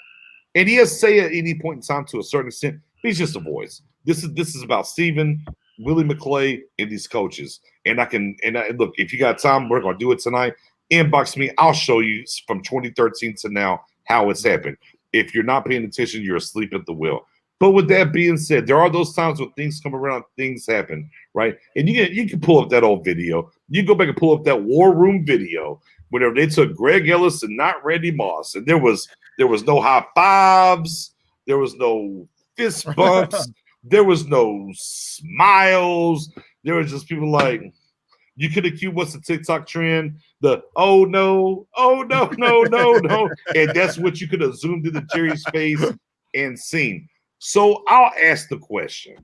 and he has say at any point in time to a certain extent. He's just a voice. This is about Steven, Willie McClay, and these coaches. And look, if you got time, we're gonna do it tonight. Inbox me. I'll show you from 2013 to now how it's happened. If you're not paying attention, you're asleep at the wheel. But with that being said, there are those times when things come around, things happen, right? And you can pull up that old video. You can go back and pull up that War Room video whenever they took Greg Ellis and not Randy Moss, and there was no high fives, there was no fist bumps, there was no smiles. There was just people like, you could have cute what's the TikTok trend? The oh no, and that's what you could have zoomed into Jerry's face and seen. So I'll ask the question: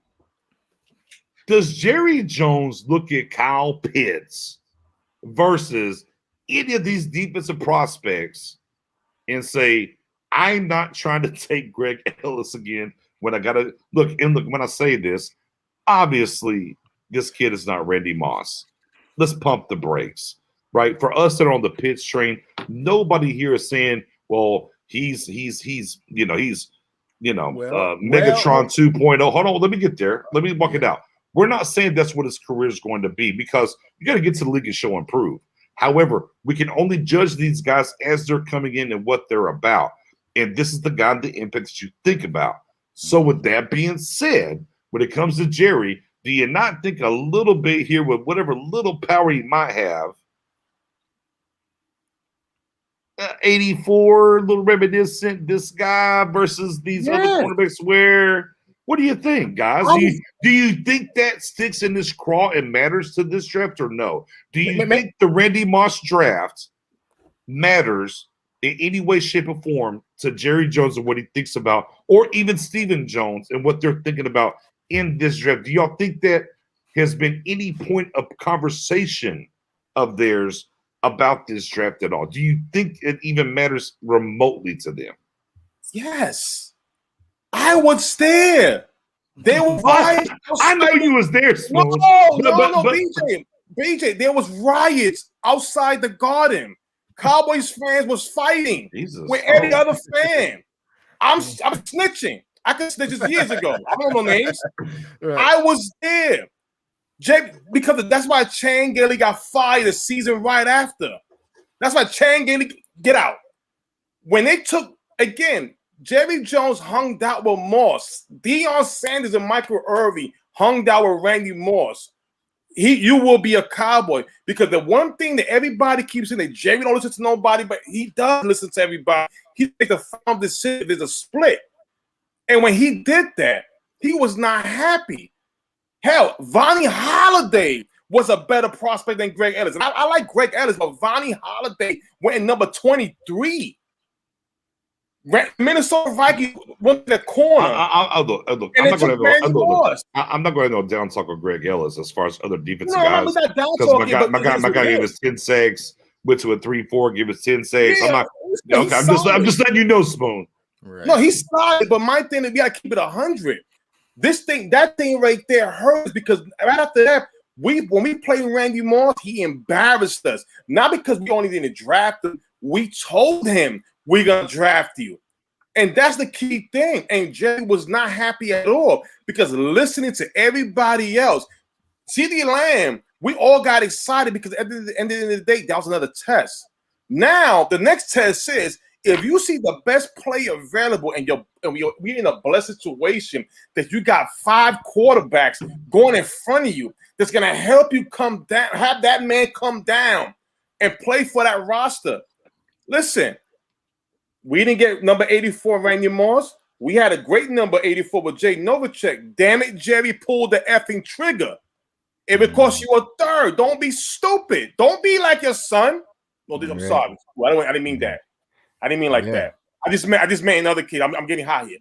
does Jerry Jones look at Kyle Pitts versus any of these defensive prospects and say, I'm not trying to take Greg Ellis again when I gotta look, when I say this, obviously this kid is not Randy Moss. Let's pump the brakes, right? For us that are on the Pitts train, nobody here is saying, well, he's Megatron 2.0. Hold on, let me get there. Let me walk it out. We're not saying that's what his career is going to be, because you got to get to the league and show and prove. However, we can only judge these guys as they're coming in and what they're about. And this is the guy, the impact that you think about. So with that being said, when it comes to Jerry, do you not think a little bit here with whatever little power he might have, 84, little reminiscent, this guy versus these other quarterbacks, what do you think, guys? Do you think that sticks in this craw and matters to this draft or no? Do you think the Randy Moss draft matters in any way, shape, or form to Jerry Jones and what he thinks about, or even Stephen Jones and what they're thinking about in this draft? Do y'all think that has been any point of conversation of theirs about this draft at all? Do you think it even matters remotely to them? Yes. I was there. They were riots. I know you was there, Spoon. No, BJ, there was riots outside the Garden. Cowboys fans was fighting with any other fan. I'm snitching. I could snitch this years ago. I don't know names. Right. I was there. Because that's why Chan Gailey got fired the season right after. That's why Chan Gailey get out. When they took, again, Jerry Jones hung out with Moss. Deion Sanders and Michael Irvin hung out with Randy Moss. You will be a Cowboy, because the one thing that everybody keeps saying, that Jerry don't listen to nobody, but he does listen to everybody. He makes a final decision. There's a split. And when he did that, he was not happy. Hell, Vonnie Holiday was a better prospect than Greg Ellis. And I like Greg Ellis, but Vonnie Holiday went in number 23. Minnesota Vikings went to the corner. Look, I'm not going to down talk of Greg Ellis as far as other defensive guys. Because my guy gave us 10 sacks, went to a 3-4, give us 10 sacks. Yeah, I'm just letting you know, Spoon. Right. No, he's solid, but my thing is we gotta keep it 100. That thing right there hurts, because right after that, when we played Randy Moss, he embarrassed us. Not because we only didn't draft him, we told him we're gonna draft you. And that's the key thing. And Jerry was not happy at all, because listening to everybody else, CeeDee Lamb, we all got excited because at the end of the day, that was another test. Now, the next test is, if you see the best player available and we're in a blessed situation that you got 5 quarterbacks going in front of you that's going to help you come down, have that man come down and play for that roster. Listen, we didn't get number 84 Randy Moss. We had a great number 84 with Jay Novacek. Damn it, Jerry pulled the effing trigger. If it costs you a third, don't be stupid. Don't be like your son. No, I'm sorry. I didn't mean that. I didn't mean like that. I just meant another kid. I'm getting high here.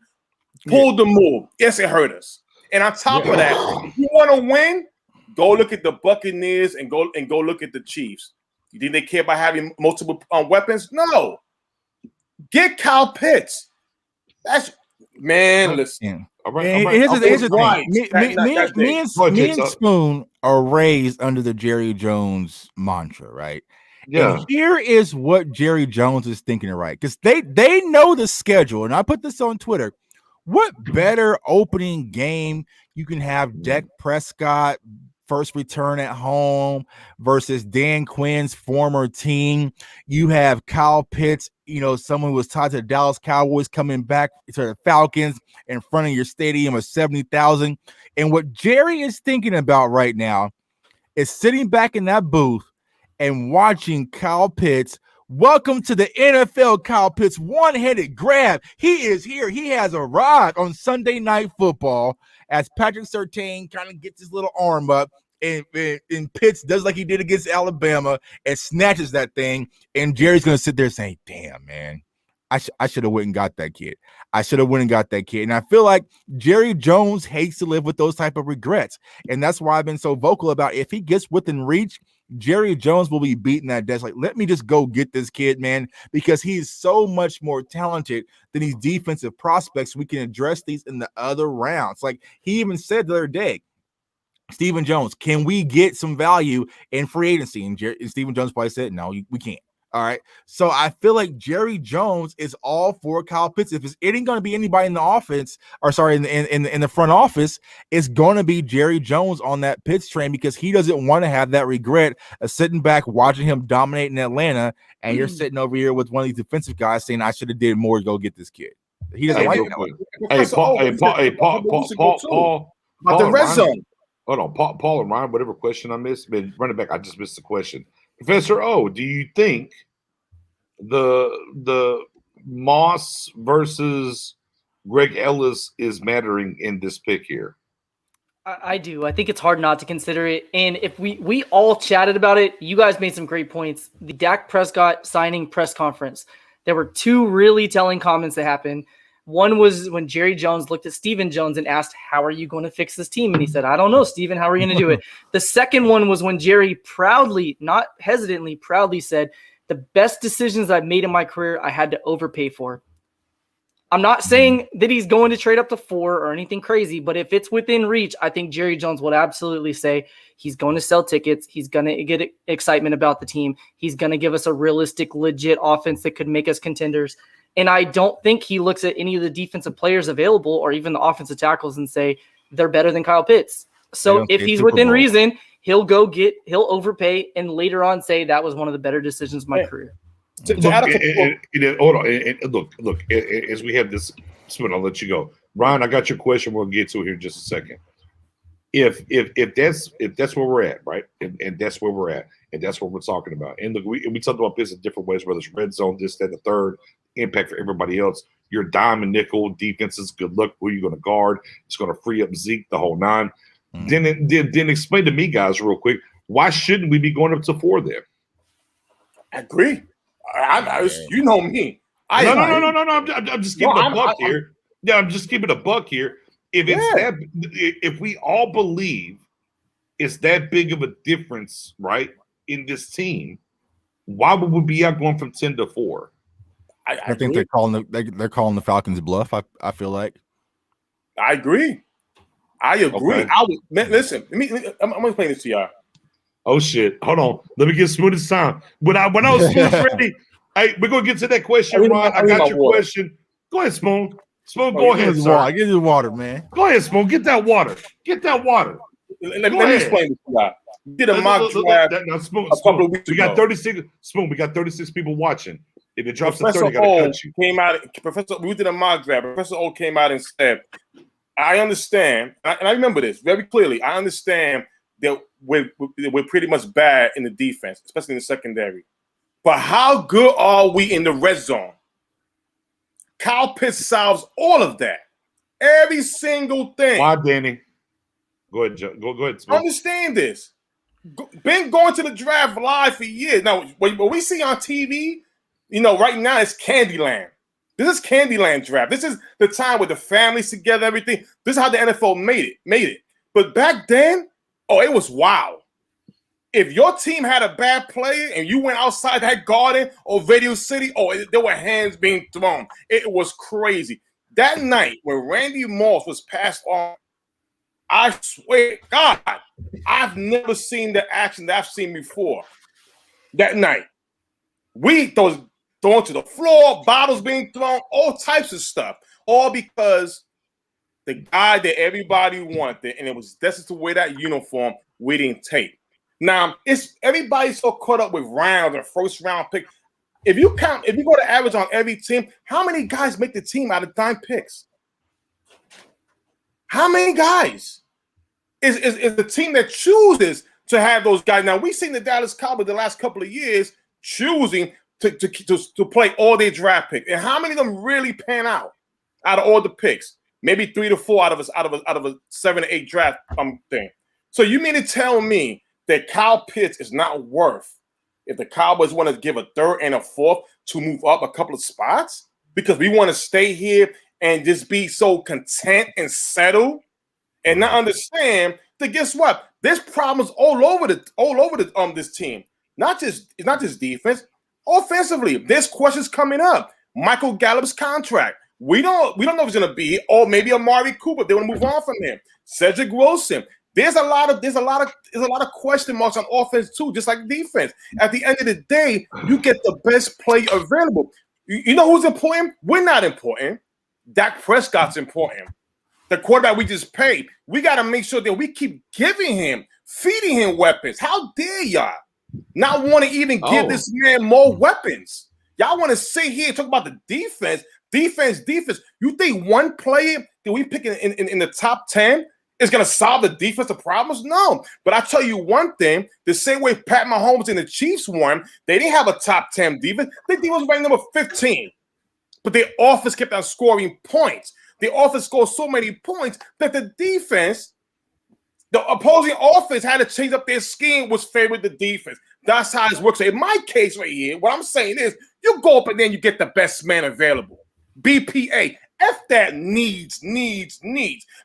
Pulled the move. Yes, it hurt us. And on top of that, if you want to win, go look at the Buccaneers and go look at the Chiefs. You think they care about having multiple weapons? No. Get Kyle Pitts. That's listen. All right. Here's the thing. Me and Spoon are raised under the Jerry Jones mantra, right? Yeah. And here is what Jerry Jones is thinking, right? Because they know the schedule, and I put this on Twitter. What better opening game you can have Dak Prescott first return at home versus Dan Quinn's former team. You have Kyle Pitts, someone who was tied to the Dallas Cowboys coming back to the Falcons in front of your stadium of 70,000. And what Jerry is thinking about right now is sitting back in that booth and watching Kyle Pitts. Welcome to the NFL, Kyle Pitts. One-headed grab. He is here. He has arrived on Sunday Night Football as Patrick Surtain kind of gets his little arm up and Pitts does like he did against Alabama and snatches that thing. And Jerry's going to sit there saying, damn, man, I should have went and got that kid. I should have went and got that kid. And I feel like Jerry Jones hates to live with those type of regrets. And that's why I've been so vocal about if he gets within reach, Jerry Jones will be beating that desk. Like, let me just go get this kid, man, because he's so much more talented than these defensive prospects. We can address these in the other rounds. Like he even said the other day, Stephen Jones, can we get some value in free agency? And Stephen Jones probably said, no, we can't. All right. So I feel like Jerry Jones is all for Kyle Pitts. If it ain't going to be anybody in the offense, in the front office, it's going to be Jerry Jones on that Pitts train because he doesn't want to have that regret of sitting back watching him dominate in Atlanta, and you're sitting over here with one of these defensive guys saying, I should have did more to go get this kid. He doesn't like that. Paul. About the red zone. Hold on, Paul and Ryan, whatever question I missed, been running back. I just missed the question. Professor O, do you think the Moss versus Greg Ellis is mattering in this pick here? I do. I think it's hard not to consider it. And if we all chatted about it, you guys made some great points. The Dak Prescott signing press conference, there were two really telling comments that happened. One was when Jerry Jones looked at Stephen Jones and asked, how are you going to fix this team? And he said, I don't know, Stephen, how are you going to do it? The second one was when Jerry proudly, not hesitantly, proudly said, the best decisions I've made in my career, I had to overpay for. I'm not saying that he's going to trade up to 4 or anything crazy, but if it's within reach, I think Jerry Jones would absolutely say he's going to sell tickets. He's going to get excitement about the team. He's going to give us a realistic, legit offense that could make us contenders. And I don't think he looks at any of the defensive players available or even the offensive tackles and say they're better than Kyle Pitts. So if he's within reason, he'll overpay and later on say that was one of the better decisions of my career. Hold on. Look, as we have this, I'll let you go. Ryan, I got your question. We'll get to it here in just a second. If that's where we're at, right? And that's where we're at, and that's what we're talking about. And look, we talked about this in different ways, whether it's red zone, this, that, the third, impact for everybody else. Your dime and nickel defenses, good luck. Who are you going to guard? It's going to free up Zeke, the whole 9. Then explain to me, guys, real quick, why shouldn't we be going up to 4 there? I agree. You know me. No. I'm just keeping a buck here. Yeah, I'm just keeping a buck here. If we all believe it's that big of a difference, right, in this team, why would we be out going from 10 to 4? I think they're calling the Falcons bluff. I feel like. I agree. I agree. Okay. Listen. I'm gonna explain this to y'all. Oh shit! Hold on. Let me get Smooth this time. When I was Smooth ready, hey, we're gonna get to that question, Ron. I got your question. Go ahead, Spoon. Spoon, go ahead, sir. Get the water, man. Go ahead, Spoon. Get that water. Let me explain this to y'all. Did a mock draft a couple of weeks ago. We got 36. Spoon. We got 36 people watching. If it drops to 30, I gotta cut you. We did a mock draft. Professor O came out and said, I understand, and I remember this very clearly. I understand that we're pretty much bad in the defense, especially in the secondary. But how good are we in the red zone? Kyle Pitts solves all of that. Every single thing. Why, Danny? Go ahead, Joe. Go ahead. Smith. Understand this. Been going to the draft live for years. Now, what we see on TV, right now it's Candyland. This is Candyland draft. This is the time with the families together, everything. This is how the NFL made it. But back then, it was wild. If your team had a bad player and you went outside that garden or Radio City, there were hands being thrown. It was crazy. That night when Randy Moss was passed on, I swear, God, I've never seen the action that I've seen before. That night, thrown to the floor, bottles being thrown, all types of stuff, all because the guy that everybody wanted, and it was destined to wear that uniform, we didn't take. Now, everybody's so caught up with rounds and first round pick. If you go to average on every team, how many guys make the team out of dime picks? How many guys? Is the team that chooses to have those guys. Now, we've seen the Dallas Cowboys the last couple of years choosing to play all their draft picks. And how many of them really pan out of all the picks? Maybe 3 to 4 out of a 7 to 8 draft thing. So you mean to tell me that Kyle Pitts is not worth, if the Cowboys want to give a 3rd and a 4th to move up a couple of spots because we want to stay here and just be so content and settle and not understand that guess what? There's problems all over this team. It's not just defense. Offensively, there's questions coming up. Michael Gallup's contract. We don't know if it's gonna be, or maybe Amari Cooper. They want to move on from him. Cedric Wilson. There's a lot of question marks on offense too, just like defense. At the end of the day, you get the best player available. You know who's important? We're not important. Dak Prescott's important. The quarterback we just paid. We got to make sure that we keep feeding him weapons. How dare y'all not want to even give this man more weapons? Y'all want to sit here and talk about the defense. You think one player that we pick in the top 10 is going to solve the defensive problems? No. But I tell you one thing, the same way Pat Mahomes and the Chiefs won, they didn't have a top 10 defense. Their defense was ranked number 15. But their offense kept on scoring points. The offense scored so many points that the opposing offense had to change up their scheme, which favored the defense. That's how it works. So in my case right here, what I'm saying is you go up and then you get the best man available. BPA. F that needs.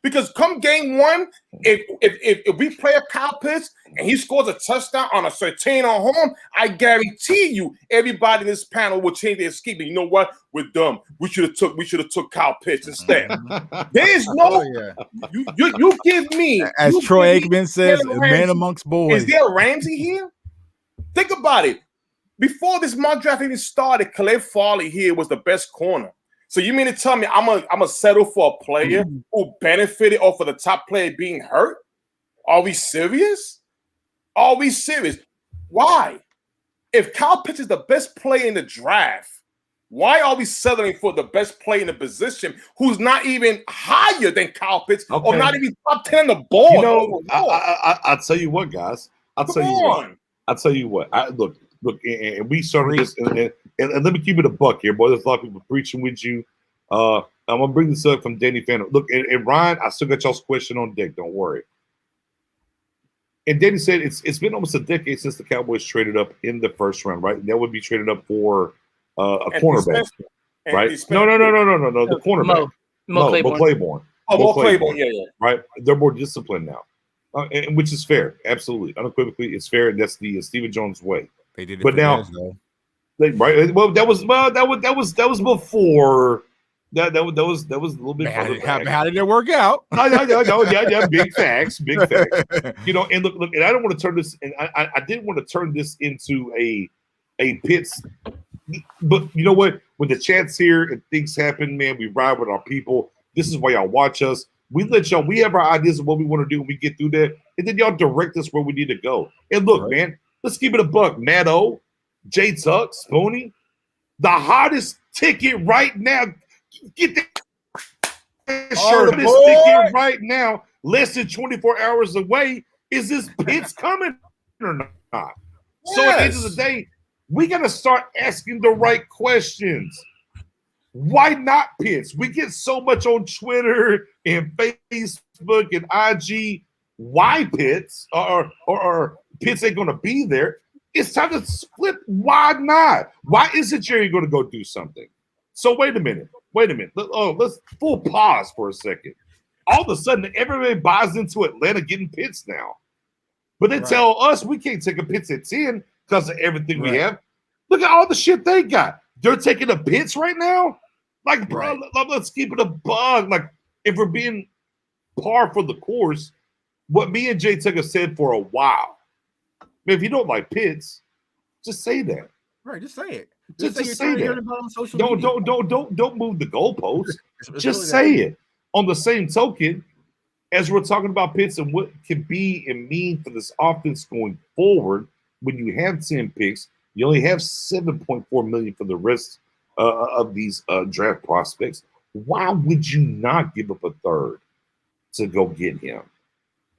Because come game 1, if we play a Kyle Pitts and he scores a touchdown on a certain on home, I guarantee you everybody in this panel will change their scheme. But you know what? We're dumb. We should have took Kyle Pitts instead. There's no you give me, as Troy Aikman says, man amongst boys. Is there a Ramsey here? Think about it. Before this mock draft even started, Caleb Farley here was the best corner. So you mean to tell me I'm gonna settle for a player who benefited off of the top player being hurt? Are we serious? Why? If Kyle Pitts is the best player in the draft, why are we settling for the best player in the position who's not even higher than Kyle Pitts or not even top 10 in the board? I'll tell you what, guys. I'll tell you what. Look, and we started this, and let me keep it a buck here, boy. There's a lot of people preaching with you. I'm gonna bring this up from Danny Fan. Look, and Ryan, I still got y'all's question on deck. Don't worry. And Danny said it's been almost a decade since the Cowboys traded up in the first round, right? That would be traded up for a cornerback, right? No. The cornerback, Mo Claiborne. Mo Claiborne, yeah. Right? They're more disciplined now, and which is fair, absolutely, unequivocally, it's fair, and that's the Stephen Jones way. They did it, but now, right? Well, that was before. That was a little bit. How did it work out? No, yeah, big facts. You know, and look, and I don't want to turn this, and I didn't want to turn this into a Pitts, but you know what? When the chat's here and things happen, man, we ride with our people. This is why y'all watch us. We let y'all. We have our ideas of what we want to do, and we get through that, and then y'all direct us where we need to go. And look, man. Let's keep it a buck. Matt O, J Tuck, Spoony, the hottest ticket right now. Get that shirt. This ticket right now, less than 24 hours away. Is this Pitts coming or not? Yes. So at the end of the day, we got to start asking the right questions. Why not Pitts? We get so much on Twitter and Facebook and IG. Why Pitts or Pitts ain't going to be there? It's time to split. Why not? Why isn't Jerry going to go do something? So wait a minute. Let's full pause for a second. All of a sudden, everybody buys into Atlanta getting Pitts now. But they tell us we can't take a Pitts at 10 because of everything we have. Look at all the shit they got. They're taking a Pitts right now? Like, bro, let's keep it a bug. Like, if we're being par for the course, what me and Jay Tucker said for a while. I mean, if you don't like Pitts, just say that. Right, just say it. Just say that. On social don't media. don't move the goalposts. Just say it. On the same token, as we're talking about Pitts and what can be and mean for this offense going forward, when you have 10 picks, you only have $7.4 million for the rest of these draft prospects. Why would you not give up a third to go get him?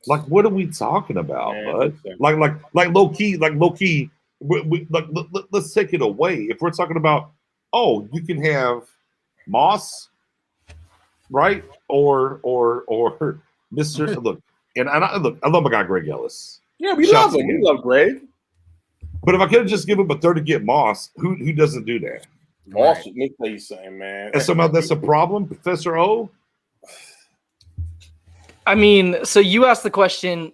Like, what are we talking about, bud? Like low key. Let's take it away. If we're talking about, you can have Moss, right? Or Mr. Look, I love my guy Greg Ellis. Yeah, we love him. We love Greg. But if I could have just given him a third to get Moss, who doesn't do that? Moss, let me tell you something, man. And somehow that's a problem, Professor O. I mean, so you asked the question.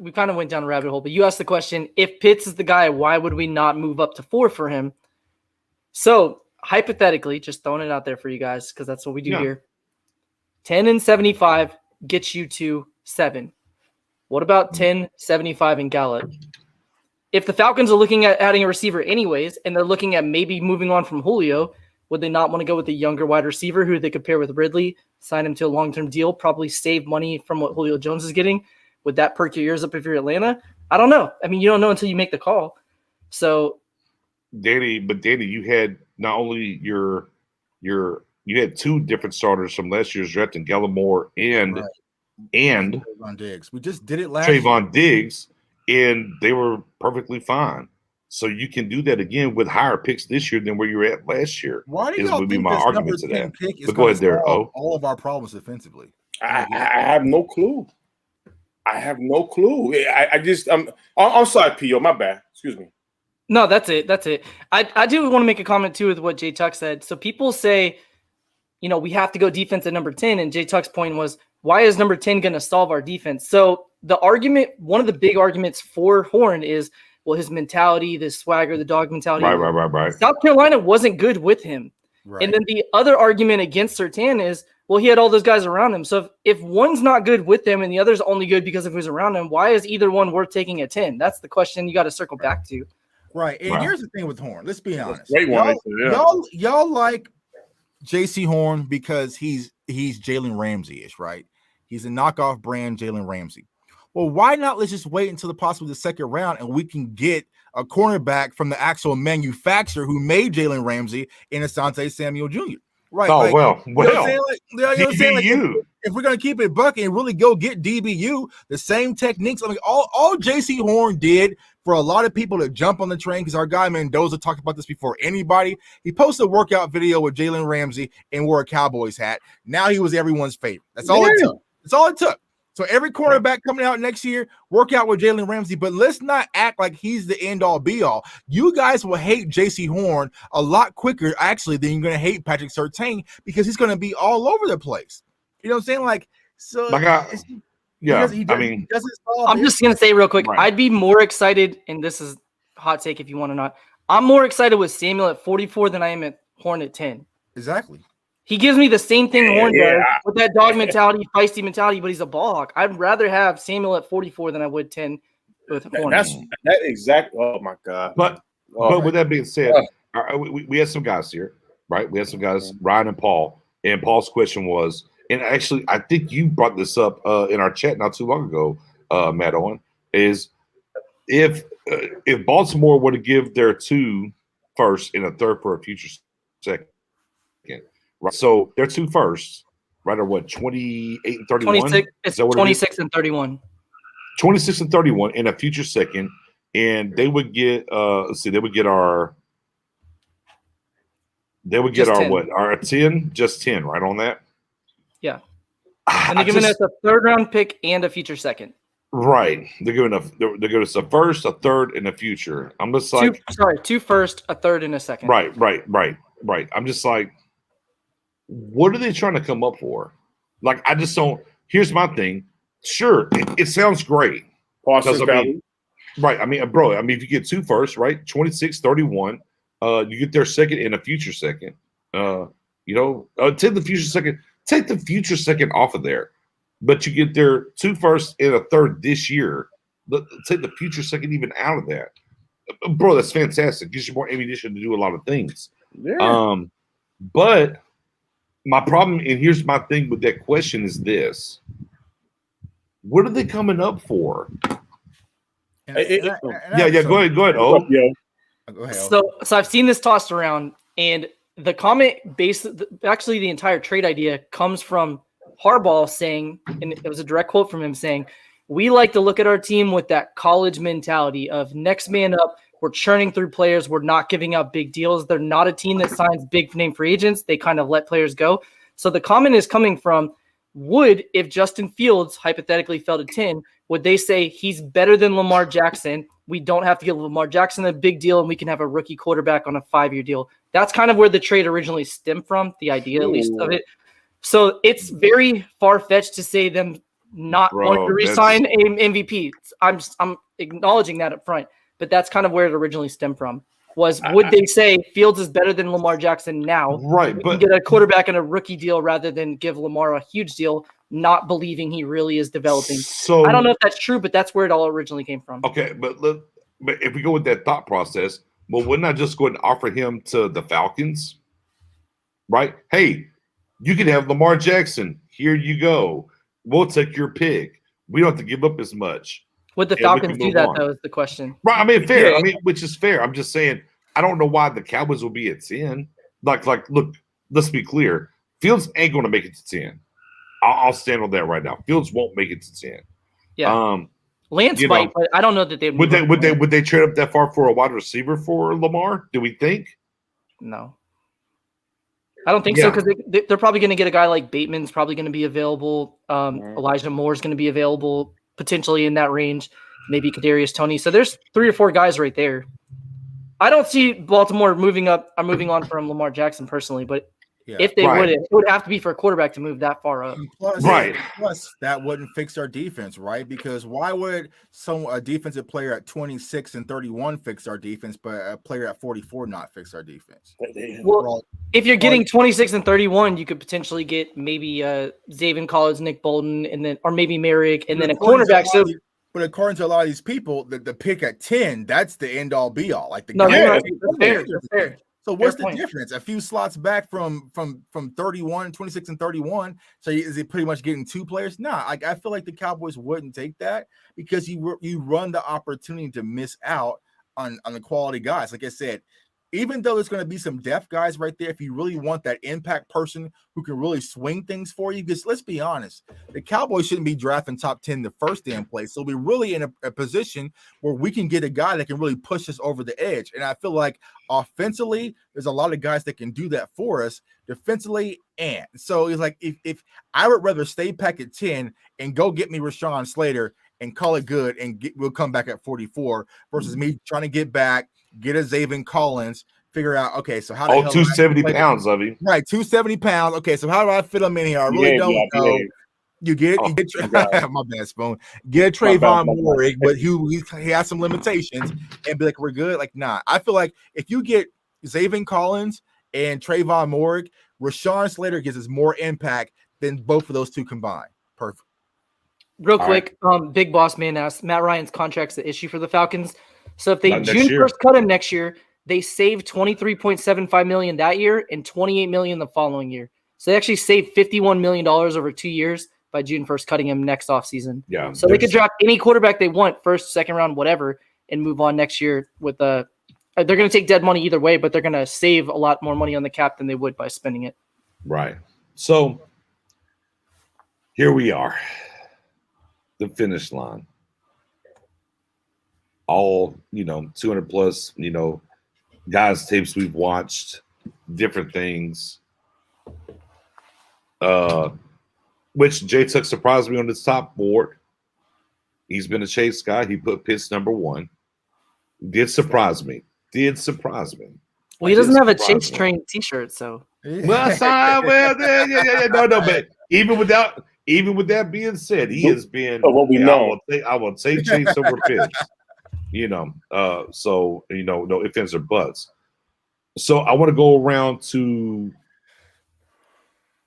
We kind of went down a rabbit hole, but you asked the question: if Pitts is the guy, why would we not move up to 4 for him? So hypothetically, just throwing it out there for you guys because that's what we do here. 10 and 75 gets you to 7. What about 10, 75, and Gallup? If the Falcons are looking at adding a receiver anyways, and they're looking at maybe moving on from Julio, would they not want to go with a younger wide receiver who they could pair with Ridley, sign him to a long-term deal, probably save money from what Julio Jones is getting? Would that perk your ears up if you're Atlanta? I don't know. I mean, you don't know until you make the call. So, Danny, you had not only you had 2 different starters from last year's draft in Gallimore and Trayvon Diggs. We just did it last year. Trayvon Diggs, and they were perfectly fine. So you can do that again with higher picks this year than where you were at last year. Why do y'all think my this argument number to 10 that. pick is But go ahead there, all of our problems defensively? I have no clue. I have no clue. I'm sorry, P.O. My bad. Excuse me. no, that's it. I do want to make a comment, too, with what Jay Tuck said. So people say, we have to go defense at number 10, and Jay Tuck's point was, why is number 10 going to solve our defense? So the argument, one of the big arguments for Horn is, well, his mentality, the swagger, the dog mentality. Right. South Carolina wasn't good with him. Right. And then the other argument against Surtain is, well, he had all those guys around him. So if one's not good with him and the other's only good because of who's around him, why is either one worth taking at 10? That's the question you got to circle back to. Right. And here's the thing with Horn. Let's be honest. Great one. Y'all like J.C. Horn because he's Jalen Ramsey-ish, right? He's a knockoff brand Jalen Ramsey. Well, why not let's just wait until possibly the second round and we can get a cornerback from the actual manufacturer who made Jalen Ramsey in Asante Samuel Jr. Right. Oh, like, well. You know what I'm saying? DBU. If we're going to keep it bucket and really go get DBU, the same techniques. I mean, all J.C. Horn did for a lot of people to jump on the train, because our guy Mendoza talked about this before anybody. He posted a workout video with Jalen Ramsey and wore a Cowboys hat. Now he was everyone's favorite. That's all it took. That's all it took. So every quarterback coming out next year, work out with Jalen Ramsey, but let's not act like he's the end-all, be-all. You guys will hate J.C. Horn a lot quicker, actually, than you're going to hate Patrick Surtain, because he's going to be all over the place. You know what I'm saying? Like, so I'm just going to say real quick, right. I'd be more excited, and this is hot take if you want to not. I'm more excited with Samuel at 44 than I am at Horn at 10. Exactly. He gives me the same thing Horn does with that dog mentality, feisty mentality, but he's a ball hawk. I'd rather have Samuel at 44 than I would 10 with Horn. That exactly. Oh my God. But with that being said, we had some guys here, right? We had some guys, Ryan and Paul. And Paul's question was, and actually, I think you brought this up in our chat not too long ago, Matt Owen, is if Baltimore were to give their 2 first and a third for a future second. Right. So they're 2 firsts, right? Or what, 28 and 31? 26, it's 26 and 31. 26 and 31 in a future second. And they would get they would get They would get Just our 10. what? Our 10, just 10, right on that. Yeah. And they're giving us a 3rd round pick and a future second. Right. They're giving us a first, a third, and a future. I'm just like 2 first, a third, and a second. Right. I'm just like, what are they trying to come up for? Like, I just don't. Here's my thing. Sure, it sounds great. Parsons Right. I mean, bro, if you get 2 firsts, right? 26, 31, you get their second and a future second. Take the future second. Take the future second off of there. But you get their 2 firsts and a third this year. Take the future second even out of that. Bro, that's fantastic. Gives you more ammunition to do a lot of things. Yeah. But my problem, and here's my thing with that question, is this. What are they coming up for? Go ahead. Oh, yeah. Go ahead. So I've seen this tossed around, and the comment actually the entire trade idea comes from Harbaugh saying, and it was a direct quote from him saying, "We like to look at our team with that college mentality of next man up. We're churning through players. We're not giving out big deals. They're not a team that signs big name free agents. They kind of let players go." So the comment is coming from, if Justin Fields hypothetically fell to 10, would they say he's better than Lamar Jackson? We don't have to give Lamar Jackson a big deal, and we can have a rookie quarterback on a 5-year deal. That's kind of where the trade originally stemmed from, the idea at least of it. So it's very far-fetched to say them not wanting to re-sign an MVP. I'm acknowledging that up front, but that's kind of where it originally stemmed from. Would they say Fields is better than Lamar Jackson now? Right, we but can get a quarterback and a rookie deal rather than give Lamar a huge deal, not believing he really is developing. So I don't know if that's true, but that's where it all originally came from. Okay, but if we go with that thought process, well, wouldn't I just go ahead and offer him to the Falcons? Right? Hey, you can have Lamar Jackson. Here you go. We'll take your pick. We don't have to give up as much. Would the Falcons do that, though, is the question. Right. I mean, fair. Yeah. Which is fair. I'm just saying, I don't know why the Cowboys will be at 10. Like, look, let's be clear. Fields ain't going to make it to 10. I'll stand on that right now. Fields won't make it to 10. Yeah. Lance might, but I don't know that they would they trade up that far for a wide receiver for Lamar? Do we think? No. I don't think so, because they're probably going to get a guy like Bateman's probably going to be available. Elijah Moore's going to be available potentially in that range. Maybe Kadarius Toney. So there's 3 or 4 guys right there. I don't see Baltimore moving on from Lamar Jackson personally, but if they would, it would have to be for a quarterback to move that far up. Plus, that wouldn't fix our defense, right? Because why would a defensive player at 26 and 31 fix our defense, but a player at 44 not fix our defense? Well, if you're getting 26 and 31, you could potentially get maybe Zaven Collins, Nick Bolton, or maybe Merrick, and then a cornerback. But according to a lot of these people, the pick at 10, that's the end all be all. Like that's fair. So what's the difference? A few slots back from 31, 26 and 31. So is it pretty much getting 2 players? Nah, I feel like the Cowboys wouldn't take that because you run the opportunity to miss out on the quality guys. Like I said, even though there's going to be some depth guys right there, if you really want that impact person who can really swing things for you, because let's be honest, the Cowboys shouldn't be drafting top 10 the first damn place. So we're really in a position where we can get a guy that can really push us over the edge. And I feel like offensively, there's a lot of guys that can do that for us defensively. And so it's like, if I would rather stay back at 10 and go get me Rashawn Slater and call it good, and we'll come back at 44 versus me trying to get back, get a Zaven Collins, figure out, okay, so how the hell 270 pounds of him. Right, 270 pounds. Okay, so how do I fit him in here? I really don't know. You get my bad, Spoon. Get a Trayvon Moore, but he has some limitations, and be like, we're good. Like, nah. I feel like if you get Zaven Collins and Trayvon Moore, Rashawn Slater gives us more impact than both of those two combined. Perfect. Real quick, Big Boss Man asked, Matt Ryan's contract's the issue for the Falcons. So if they June 1st cut him next year, they save $23.75 million that year and $28 million the following year. So they actually saved $51 million over 2 years by June 1st cutting him next offseason. Yeah. So they could draft any quarterback they want, first, second round, whatever, and move on next year with they're going to take dead money either way, but they're going to save a lot more money on the cap than they would by spending it. Right. So here we are. The finish line. All, 200 plus, guys' tapes we've watched. different things. Which Jay Tuck surprised me on this top board. He's been a Chase guy. He put Pitts number 1. Did surprise me. Well, he doesn't have a Chase Train T-shirt, so. No, but even with that being said, he has been. What we know, I will take Chase over Pitts. So no ifs or buts. So I want to go around to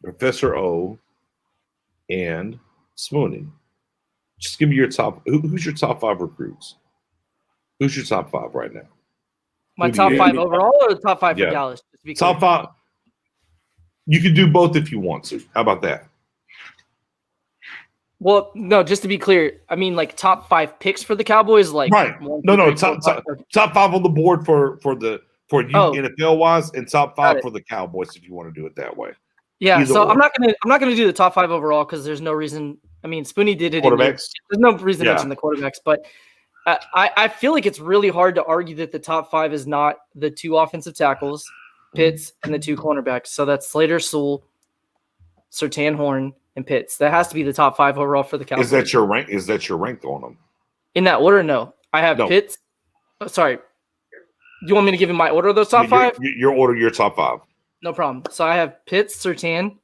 Professor O and Spoonie. Just give me your top. Who's your top 5 recruits? Who's your top 5 right now? My top 5 overall, or the top 5 for Dallas? Just to be top clear. 5. You can do both if you want to. How about that? Well, no, just to be clear, I mean like top 5 picks for the Cowboys, like right. Top 5 on the board for NFL wise, and top 5 for the Cowboys if you want to do it that way. Yeah, I'm not gonna do the top 5 overall because there's no reason. I mean, Spoonie did it. Quarterbacks. There's no reason to mention the quarterbacks, but I feel like it's really hard to argue that the top 5 is not the 2 offensive tackles, Pitts, and the 2 cornerbacks. So that's Slater, Sewell, Surtain, Horn, and Pitts. That has to be the top 5 overall for the Cowboys. Is that your rank on them? In that order? No. I have Pitts. Oh, sorry. Do you want me to give you my order of those top 5? Your order, your top 5. No problem. So I have Pitts, Surtain,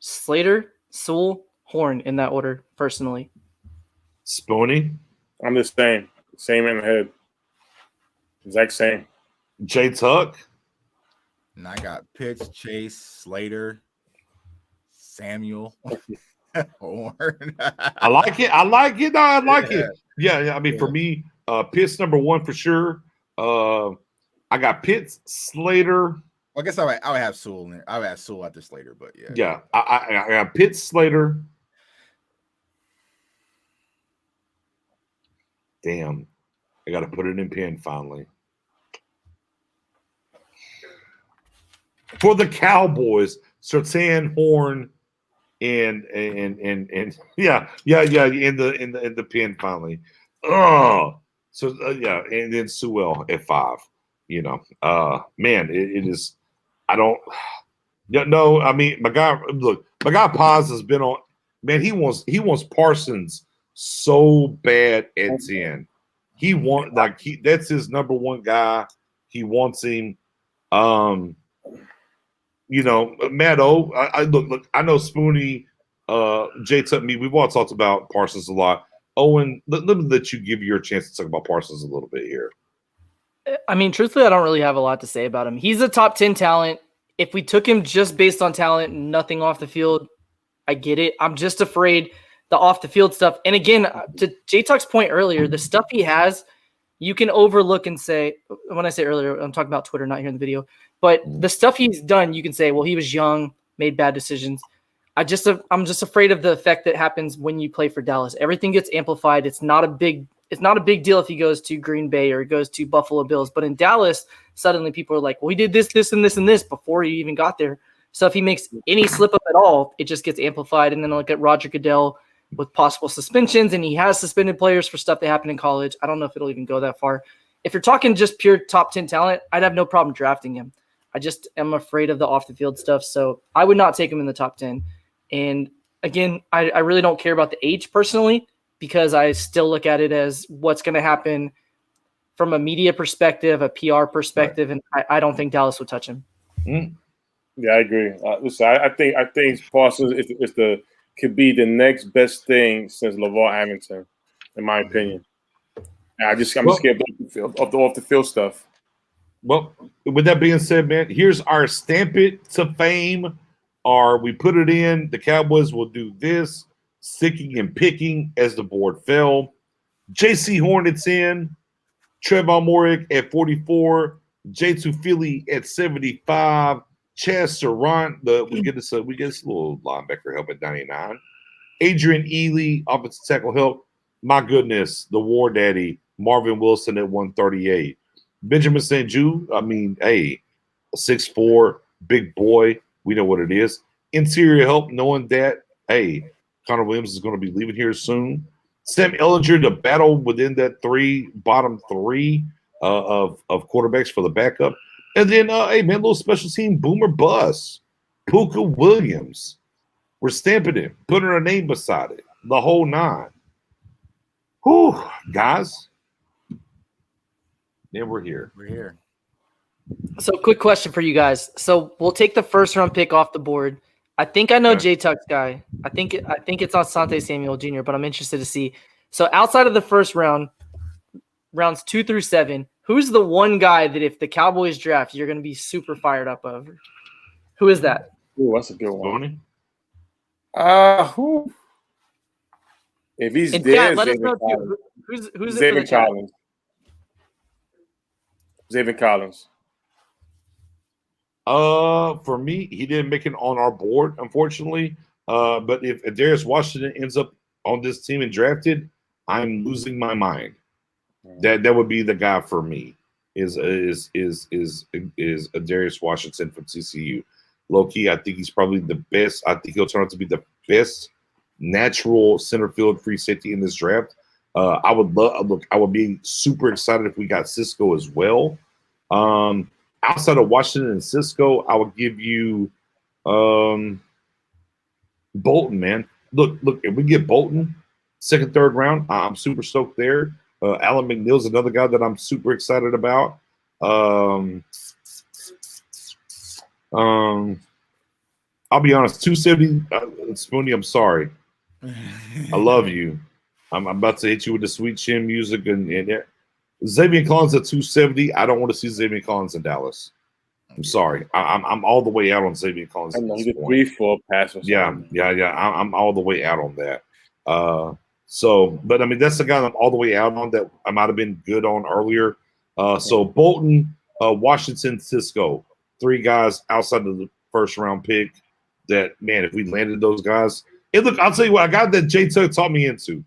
Slater, Sewell, Horn in that order, personally. Spoonie? I'm the same. Same in the head. Exact same. Jay Tuck? And I got Pitts, Chase, Slater, Samuel, Horn. I like it. No, I like it. Yeah. I mean, for me, Pitts number 1 for sure. I got Pitts, Slater. Well, I guess I would have Sewell in there. I would have Sewell after Slater, but yeah. Yeah, I got Pitts, Slater. Damn, I got to put it in pen finally. For the Cowboys, Surtain, Horn, and in the pen finally. Oh, so and then Sewell at 5. Man, it is. I don't. No, I mean my guy Paz has been on. Man, he wants Parsons so bad at 10. That's his number 1 guy. He wants him. Matt O. Look. I know Spoonie, Jay Tuck, me. We've all talked about Parsons a lot. Owen, let me let you give your chance to talk about Parsons a little bit here. I mean, truthfully, I don't really have a lot to say about him. He's a top 10 talent. If we took him just based on talent, nothing off the field, I get it. I'm just afraid the off the field stuff. And again, to Jay Tuck's point earlier, the stuff he has, you can overlook and say, when I say earlier, I'm talking about Twitter, not here in the video, but the stuff he's done, you can say, well, he was young, made bad decisions. I'm just afraid of the effect that happens when you play for Dallas. Everything gets amplified. It's not a big deal if he goes to Green Bay or goes to Buffalo Bills. But in Dallas, suddenly people are like, well, he did this, this, and this, and this before he even got there. So if he makes any slip up at all, it just gets amplified. And then look at Roger Goodell with possible suspensions, and he has suspended players for stuff that happened in college. I don't know if it'll even go that far. If you're talking just pure top 10 talent, I'd have no problem drafting him. I just am afraid of the off the field stuff. So I would not take him in the top 10. And again, I really don't care about the age personally, because I still look at it as what's going to happen from a media perspective, a PR perspective, right. And I don't think Dallas would touch him. Yeah, I agree. Listen, I think Parsons could be the next best thing since LeVar Arrington, in my opinion. I'm scared of the off the field stuff. Well, with that being said, man, here's our stamp it to fame. Or we put it in. The Cowboys will do this, sicking and picking as the board fell. J.C. Hornets in. Trevon Morik at 44. J2 Philly at 75. Chaz Surratt, we get this little linebacker help at 99. Adrian Ely, offensive tackle help. My goodness, the War Daddy, Marvin Wilson at 138. Benjamin St. Jude, 6'4", big boy. We know what it is. Interior help, knowing that, Connor Williams is going to be leaving here soon. Sam Ehlinger to battle within that bottom three of quarterbacks for the backup. And then, hey, man, little special team boomer bus. Puka Williams. We're stamping it, putting our name beside it. The whole 9. Whew, guys. Then we're here. We're here. So, quick question for you guys. So, we'll take the first round pick off the board. I think I know Okay. J Tuck's guy. I think it's on Asante Samuel Jr., but I'm interested to see. So, outside of the first round, rounds 2 through 7, who's the one guy that if the Cowboys draft, you're going to be super fired up over? Who is that? Ooh, that's a good one. Tony? Who? If he's In there, chat, let us know Collins. too. Who's it for the Xavier chat? Collins. Xavier Collins. For me, he didn't make it on our board, unfortunately. But if Darius Washington ends up on this team and drafted, I'm losing my mind. That would be the guy for me. Is a Darius Washington from TCU. Low key, I think he's probably the best. I think he'll turn out to be the best natural center field free safety in this draft. I would be super excited if we got Cisco as well. Outside of Washington and Cisco, I would give you Bolton, man. Look, if we get Bolton, 2nd, 3rd round, I'm super stoked there. Alan McNeil's another guy that I'm super excited about. I'll be honest, 270, Spoonie, I'm sorry. I love you. I'm about to hit you with the sweet chin music and Xavier Collins at 270. I don't want to see Xavier Collins in Dallas. I'm sorry. I'm all the way out on Xavier Collins. I know he did 3-4 passes. Yeah. I'm all the way out on that. But I mean, that's the guy I'm all the way out on that I might have been good on earlier. So Bolton, Washington, Cisco, 3 guys outside of the first round pick. That, man, if we landed those guys, and look, I'll tell you what, I got that J Tuck taught me into.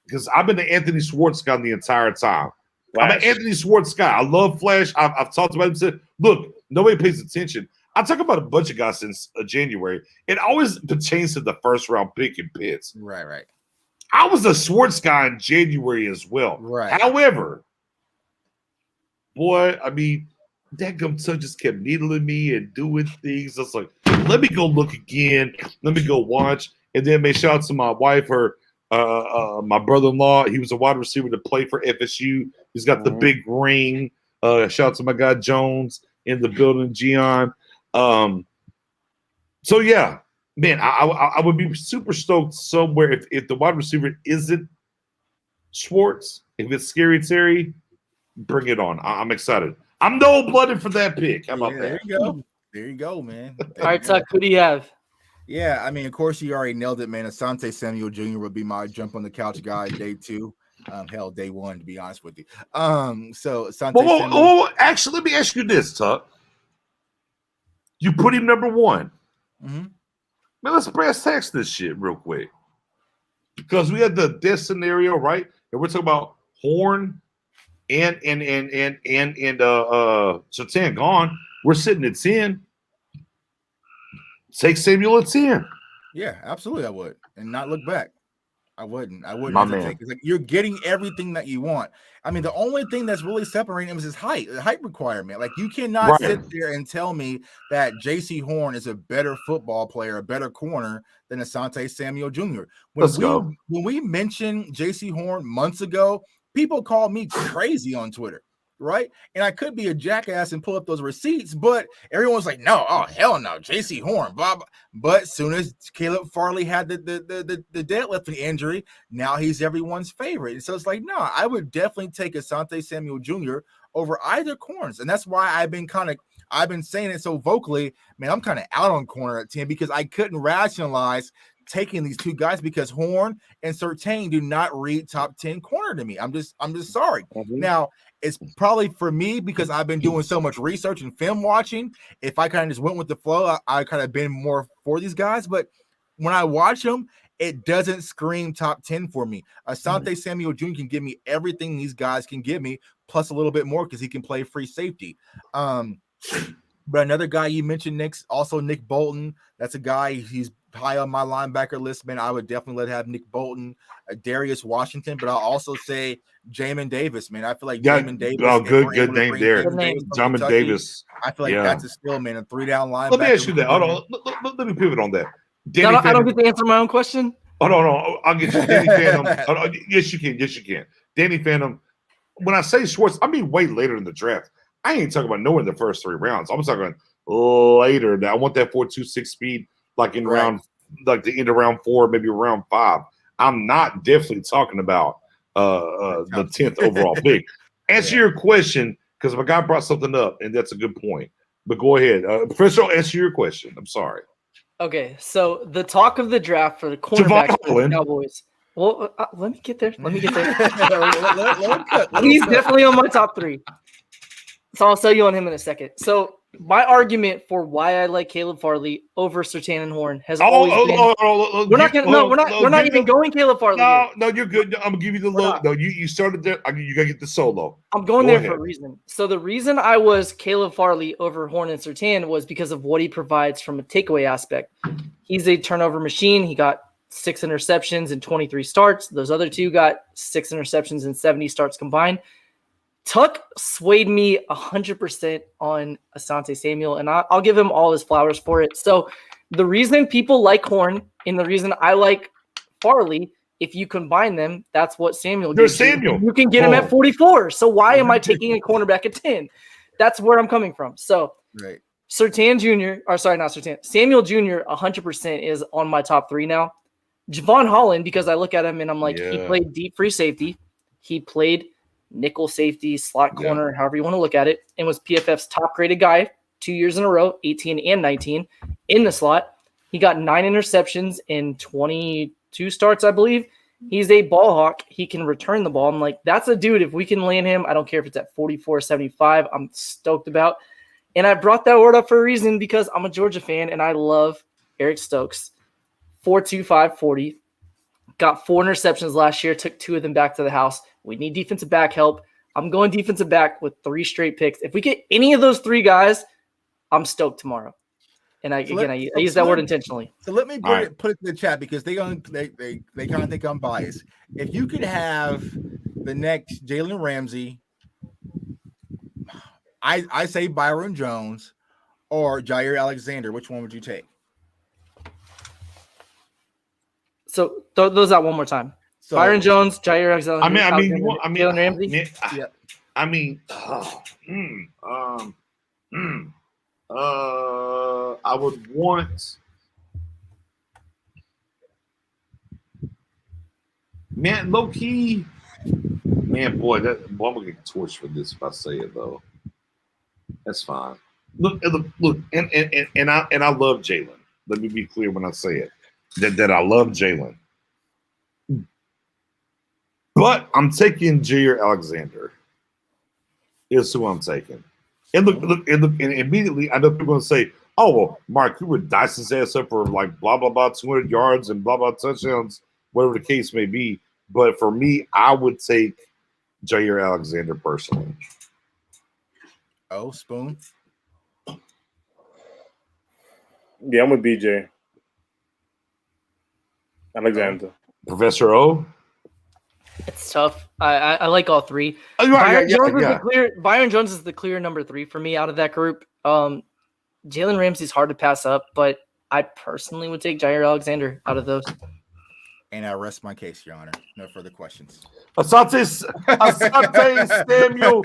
Because I've been the Anthony Schwartz guy the entire time. Flash. I'm an Anthony Schwartz guy. I love Flash. I've talked about him. Said, look, nobody pays attention. I talk about a bunch of guys since January. It always pertains to the first round pick in Pitts. Right. I was a Schwartz guy in January as well. Right. However, boy, I mean, that gum son just kept needling me and doing things. I was like, let me go look again. Let me go watch. And then make shout out to my wife, my brother-in-law. He was a wide receiver to play for FSU. He's got the big ring. Shout out to my guy Jones in the building, Gian. So yeah, man, I would be super stoked somewhere if the wide receiver isn't Schwartz. If it's Scary Terry, bring it on. I'm excited. I'm no-blooded for that pick. How about that? There you go. There you go, man. All right, Tuck, who do you have? Yeah, I mean, of course, you already nailed it, man. Asante Samuel Jr. would be my jump on the couch guy day 2. Hell, day 1, to be honest with you. So Asante Samuel. Actually, let me ask you this, Tuck. You put him number 1. Mm-hmm. Man, let's brass tacks this shit real quick. Because we had the death scenario, right? And we're talking about Horn and Surtain gone. We're sitting at 10. Take Samuel at 10. Yeah, absolutely, I would, and not look back. I wouldn't My hesitate. man. It's like you're getting everything that you want. I mean, the only thing that's really separating him is his height, the height requirement. Like, you cannot sit there and tell me that J.C. Horn is a better football player, a better corner than Asante Samuel Jr. When we mentioned J.C. Horn months ago, people called me crazy on Twitter. Right. And I could be a jackass and pull up those receipts, but everyone's like, no, oh, hell no, J.C. Horn, Bob. But as soon as Caleb Farley had the deadlifting injury, now he's everyone's favorite. And so it's like, no, I would definitely take Asante Samuel Jr. over either corners. And that's why I've been saying it so vocally, man, I'm kind of out on corner at 10 because I couldn't rationalize taking these 2 guys because Horn and Surtain do not read top 10 corner to me. I'm just sorry. Mm-hmm. Now, it's probably for me because I've been doing so much research and film watching. If I kind of just went with the flow, I kind of been more for these guys. But when I watch them, it doesn't scream top 10 for me. Asante Samuel Jr. can give me everything these guys can give me, plus a little bit more because he can play free safety. But another guy you mentioned, Nick Bolton. That's a guy. He's high on my linebacker list, man, I would definitely have Nick Bolton, Darius Washington, but I'll also say Jamin Davis, man. I feel like Jamin Davis. Oh, good name there. Jamin Davis. I feel like that's a skill, man. A 3-down linebacker. Let me ask you that. Hold on. Let me pivot on that. I don't get to answer my own question. Oh, no. I'll get you. Danny Phantom. Yes, you can. Yes, you can. Danny Phantom. When I say Schwartz, I mean way later in the draft. I ain't talking about knowing the first 3 rounds. I'm talking later. I want that 4.26 speed, like in round, like the end of round 4, maybe round 5. I'm not definitely talking about the 10th overall pick. Answer your question, because my guy brought something up, and that's a good point. But go ahead, Professor. Answer your question. I'm sorry. Okay, so the talk of the draft for the cornerbacks for the Cowboys. Well, let me get there. He's definitely on my top 3. So I'll sell you on him in a second. So my argument for why I like Caleb Farley over Surtain and Horn has always been. We're not even going Caleb Farley. No, you're good. I'm gonna give you the low. No, you started there. You gotta get the solo. I'm going there for a reason. So the reason I was Caleb Farley over Horn and Surtain was because of what he provides from a takeaway aspect. He's a turnover machine. He got 6 interceptions in 23 starts. Those other 2 got 6 interceptions in 70 starts combined. Tuck swayed me 100% on Asante Samuel, and I'll give him all his flowers for it. So the reason people like Horn and the reason I like Farley, if you combine them, that's what Samuel gives you. You can get him at 44. So why am I taking a cornerback at 10? That's where I'm coming from. So Surtain Jr., or sorry, not Surtain, Samuel Jr. 100% is on my top 3 now. Javon Holland, because I look at him and I'm like, he played deep free safety. He played nickel safety, slot corner, however you want to look at it, and was PFF's top graded guy 2 years in a row, 18 and 19 in the slot. He got 9 interceptions in 22 starts, I believe. He's a ball hawk. He can return the ball. I'm like, that's a dude. If we can land him, I don't care if it's at 44, 75, I'm stoked about. And I brought that word up for a reason because I'm a Georgia fan and I love Eric Stokes. 4.25 40. Got 4 interceptions last year, took 2 of them back to the house. We need defensive back help. I'm going defensive back with 3 straight picks. If we get any of those 3 guys, I'm stoked tomorrow. And I use that word intentionally. So let me put it in the chat because they kind of think I'm biased. If you could have the next Jalen Ramsey, I say Byron Jones or Jair Alexander, which one would you take? So those out one more time. So, Byron Jones, Jair Alexander. Jalen Ramsey. I would want. Man, low key. Man, boy, I'm gonna get torched for this if I say it though. That's fine. Look, and I love Jalen. Let me be clear when I say it. That I love Jalen. But I'm taking Jair Alexander. Is who I'm taking. And look, and immediately I know people are going to say, oh, well, Mark, you would dice his ass up for like blah, blah, blah, 200 yards and blah, blah, touchdowns, whatever the case may be. But for me, I would take Jair Alexander personally. Oh, Spoon? Yeah, I'm with BJ. Alexander. Professor O? It's tough. I like all 3. Byron Jones is the clear number 3 for me out of that group. Jalen Ramsey's hard to pass up, but I personally would take Jair Alexander out of those. And I rest my case, Your Honor. No further questions. Asante Samuel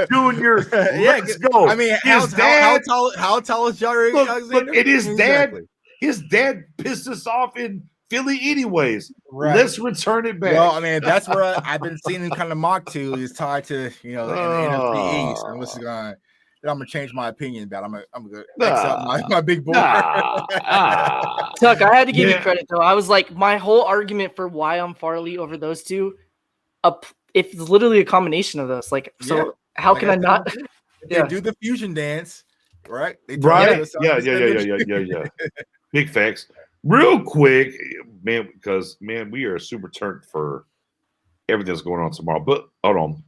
Jr. Let's go. I mean, how tall is Jair Alexander? Look, his dad pissed us off in Philly anyways. Right. Let's return it back. Well, I mean, that's where I've been seeing him kind of mock to is tied to, the NFC East. And what's going then I'm gonna change my opinion about it. I'm gonna X out my big boy. Tuck, I had to give you credit though. I was like, my whole argument for why I'm Farley over those 2, it's literally a combination of those. Like, so how can I not? They do the fusion dance, right? Yeah. Big facts. Real quick, man, because we are super turned for everything that's going on tomorrow. But hold on,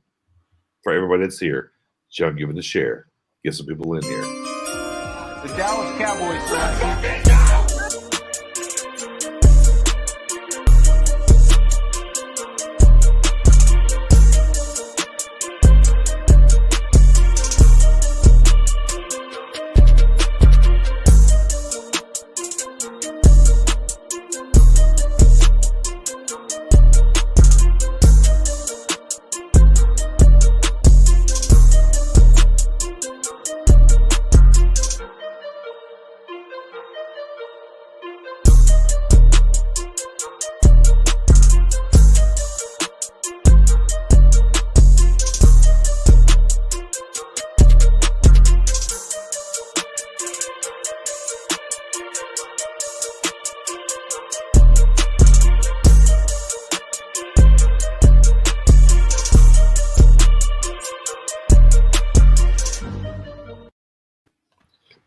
for everybody that's here, John, give it a share. Get some people in here. The Dallas Cowboys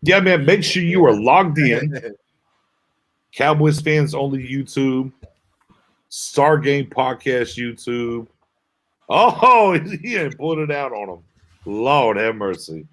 Yeah, man. Make sure you are logged in. Cowboys fans only YouTube, Star Game Podcast YouTube. Oh, he ain't put it out on them. Lord have mercy.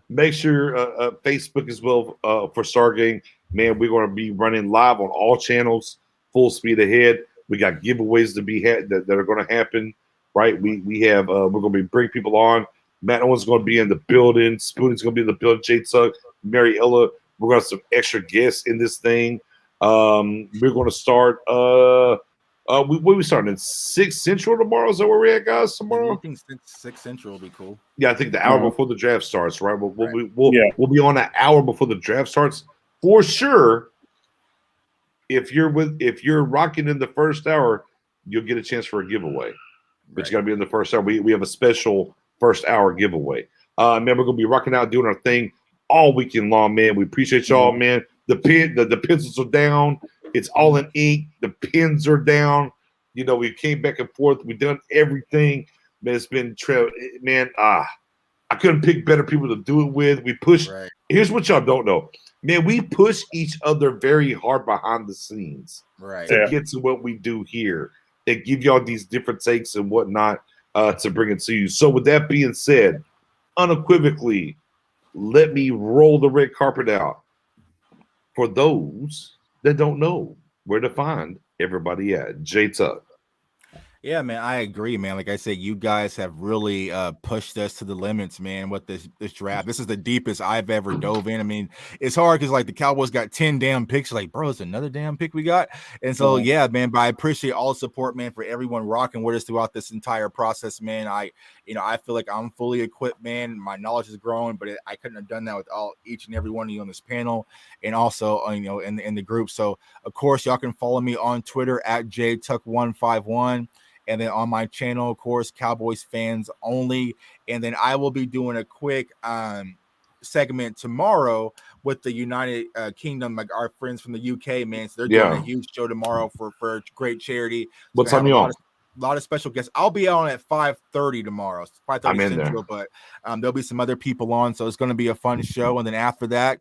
Make sure Facebook as well for Stargame. Man, we're going to be running live on all channels, full speed ahead. We got giveaways to be that are going to happen. Right? We have we're going to be bring people on. Matt Owen's going to be in the building. Spoonie's going to be in the building. Jay Tuck, Mary Ella. We're going to have some extra guests in this thing. We're going to start. We starting at 6 Central tomorrow. Is that where we're at, guys? Tomorrow? I think 6 Central will be cool. Yeah, I think the hour before the draft starts, right? We'll be on an hour before the draft starts for sure. If you're rocking in the first hour, you'll get a chance for a giveaway. But you got to be in the first hour. We have a special first hour giveaway. Man, we're gonna be rocking out doing our thing all weekend long, man. We appreciate y'all, man. The pencils are down. It's all in ink. The pens are down. You know, we came back and forth. We've done everything. Man, it's been man. I couldn't pick better people to do it with. We push. Right. Here's what y'all don't know, man. We push each other very hard behind the scenes, to get to what we do here. They give y'all these different takes and whatnot to bring it to you. So, with that being said, unequivocally, let me roll the red carpet out for those that don't know where to find everybody at. J Tuck. Yeah, man, I agree, man. Like I said, you guys have really pushed us to the limits, man, with this draft. This is the deepest I've ever dove in. I mean, it's hard because, like, the Cowboys got 10 damn picks. Like, bro, it's another damn pick we got. And so, yeah, man, but I appreciate all the support, man, for everyone rocking with us throughout this entire process, man. I feel like I'm fully equipped, man. My knowledge is growing, but I couldn't have done that with each and every one of you on this panel and also, in the group. So, of course, y'all can follow me on Twitter at JTuck151. And then on my channel, of course, Cowboys fans only. And then I will be doing a quick segment tomorrow with the United Kingdom, like our friends from the UK, man. So they're doing a huge show tomorrow for a great charity. What time you on? A lot of special guests. I'll be on at 5:30 tomorrow, 5:30 Central, but there'll be some other people on. So it's going to be a fun show. And then after that,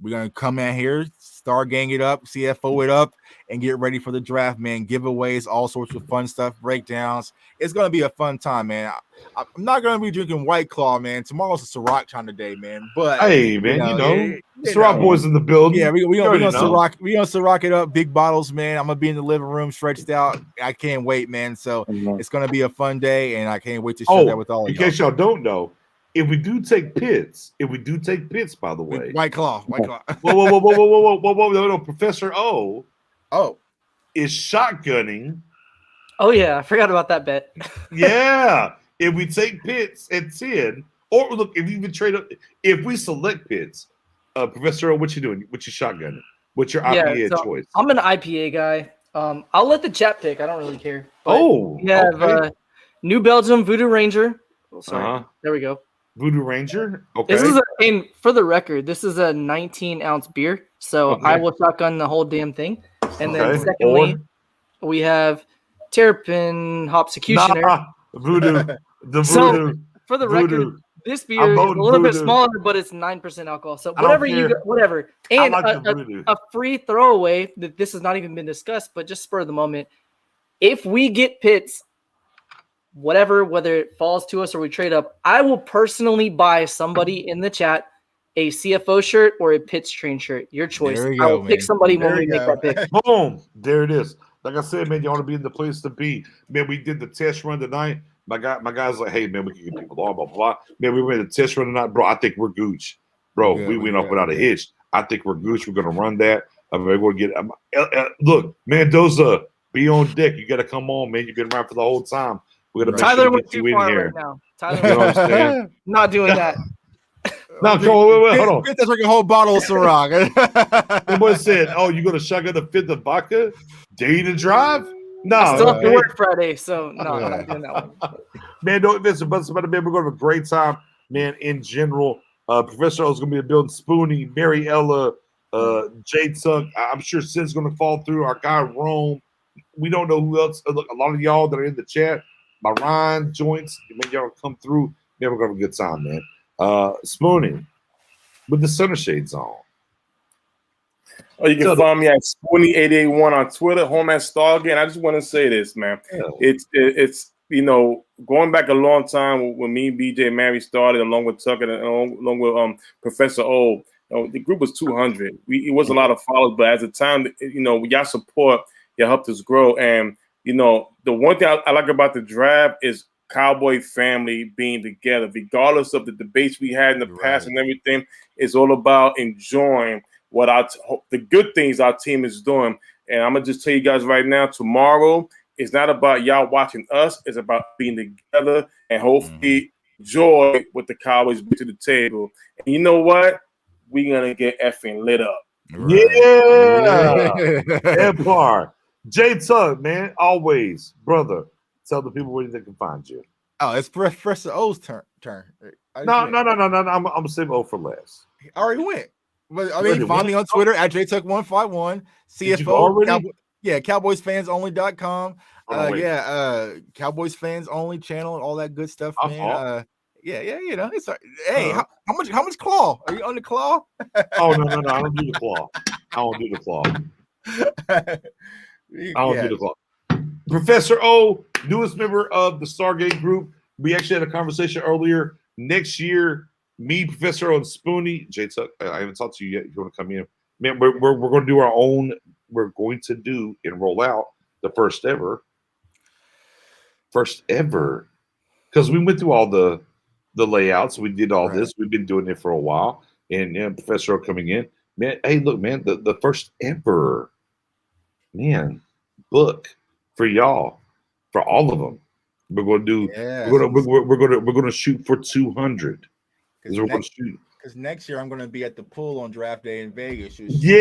we're going to come in here, start gang it up, CFO it up, and get ready for the draft, man. Giveaways, all sorts of fun stuff, breakdowns. It's going to be a fun time, man. I'm not going to be drinking White Claw, man. Tomorrow's a Ciroc time today, man. But hey, man, Ciroc boys in the building. Yeah, we're gonna Ciroc it up, big bottles, man. I'm gonna be in the living room stretched out. I can't wait, man. So it's gonna be a fun day, and I can't wait to share that with all of y'all. In case y'all don't know, if we do take pits, by the way, White Claw. Whoa, no, Professor O. Is shotgunning. Oh yeah, I forgot about that bet. Yeah, if we take pits at 10, or look, if you even trade up, if we select pits, Professor O, what you doing? What you shotgunning? What's your IPA choice? I'm an IPA guy. I'll let the chat pick. I don't really care. We have New Belgium Voodoo Ranger. Oh, sorry. There we go. Voodoo Ranger. Okay. This is for the record, this is a 19-ounce beer, so I will shotgun the whole damn thing. And then secondly, we have Terrapin Hopsecutioner. Voodoo. The Voodoo. So for the record, this beer is a little bit smaller, but it's 9% alcohol. So whatever. And a free throwaway that this has not even been discussed, but just spur of the moment. If we get pits, whether it falls to us or we trade up, I will personally buy somebody in the chat a CFO shirt or a Pitts Train shirt. Your choice. I will pick somebody when we make that pick. Boom. There it is. Like I said, man, you want to be in the place to be. Man, we did the test run tonight. My guy's like, hey, man, we can get people on, blah, blah, blah. Man, we ran the test run tonight. Bro, I think we're Gooch. Bro, we went off without a hitch. I think we're Gooch. We're going to run that. We're going to get look, Mendoza, be on deck. You got to come on, man. You've been around for the whole time. We're gonna Tyler went too far right now. Tyler, you know what I'm saying? Not doing that. No, wait, hold on. That's like a whole bottle of Ciroc. The boy said, "Oh, you gonna shotgun the fifth of vodka? Dare you to drive?" No, I still have to work Friday, so no, I'm not doing that one. Man, don't listen, but man, we're gonna have a great time, man. In general, Professor O's gonna be building Spoonie, Mary Ella, Jay Tuck. I'm sure Sid's gonna fall through. Our guy Rome. We don't know who else. Look, a lot of y'all that are in the chat. My Ryan joints, man, y'all come through. Never gonna have a good time, man. Spooning, with the center shades on. Oh, you can find me at Spoony881 on Twitter, home at Stargate. And I just want to say this, man. Yeah. It's going back a long time when me, BJ, and Mary started, along with Tucker, and along with Professor O. The group was 200. It was a lot of followers, but at the time, y'all support, y'all helped us grow. And the one thing I like about the draft is Cowboy family being together, regardless of the debates we had in the past and everything. It's all about enjoying what the good things our team is doing. And I'm gonna just tell you guys right now, tomorrow it's not about y'all watching us, it's about being together and hopefully joy with the Cowboys to the table. And you know what? We're gonna get effing lit up. Yeah. Empire. J Tug, man, always, brother. Tell the people where they can find you. Oh, it's Professor O's turn. No. I'm gonna save O for last. He already went. But I mean, find me on Twitter at JTuck151. CFO. CowboysFansOnly.com. Cowboys Fans Only channel and all that good stuff, man. It's hey, how much claw? Are you on the claw? Oh no, I don't do the claw. I don't do the claw. Professor O, newest member of the Stargate group. We actually had a conversation earlier. Next year, me, Professor O, and Spoony, J-Tuck, I haven't talked to you yet. You want to come in? Man, we're going to do our own. We're going to do and roll out the first ever. Because we went through all the layouts. We did all this. We've been doing it for a while. And Professor O coming in. Man, hey, look, man, the first ever, man, book for y'all, for all of them. We're going to do. We're going to shoot for 200. Because next year I'm going to be at the pool on draft day in Vegas. Absolutely.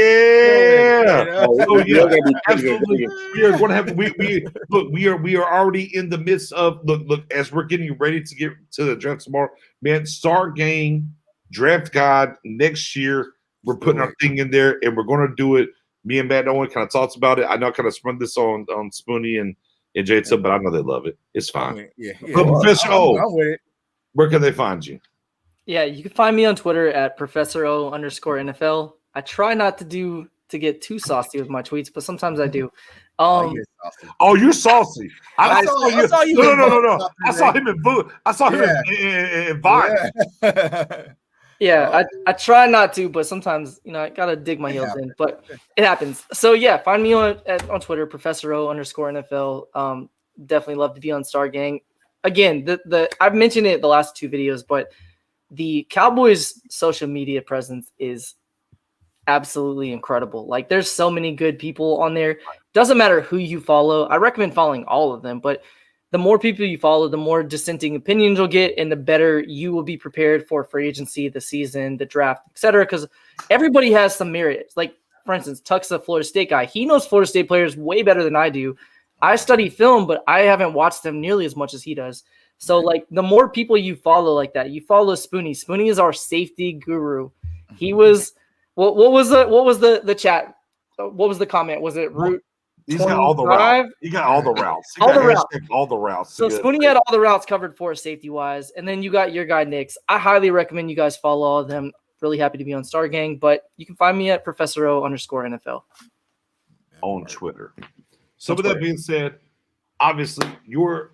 We are going to have. We are already in the midst of look as we're getting ready to get to the draft tomorrow. Man, Star Game Draft Guide next year. We're putting our thing in there, and we're going to do it. Me and Matt Owen kind of talks about it. I know I kind of spun this on Spoony and J-Tub, but I know they love it. It's fine. But Professor O, where can they find you? Yeah, you can find me on Twitter at ProfessorO_NFL. I try not to get too saucy with my tweets, but sometimes I do. You're saucy. I saw you. No. I saw him in Boo. I saw him in Vine. Yeah, I try not to, but sometimes I gotta dig my heels in. But it happens. So yeah, find me on Twitter, ProfessorO_NFL. Definitely love to be on Star Gang. Again, I've mentioned it the last two videos, but the Cowboys' social media presence is absolutely incredible. Like, there's so many good people on there. Doesn't matter who you follow. I recommend following all of them, but the more people you follow, the more dissenting opinions you'll get, and the better you will be prepared for free agency, the season, the draft, etc. Because everybody has some merit. Like, for instance, Tuck's a Florida State guy. He knows Florida State players way better than I do. I study film, but I haven't watched them nearly as much as he does. So, like, the more people you follow like that, you follow Spoony. Spoony is our safety guru. He was what was the chat? What was the comment? Was it route? He's got all the routes. He got all the routes. All the routes. So Spoony had all the routes covered for us safety wise, and then you got your guy Nix. I highly recommend you guys follow all of them. Really happy to be on Star Gang, but you can find me at ProfessorO_NFL on Twitter. So with that being said, obviously your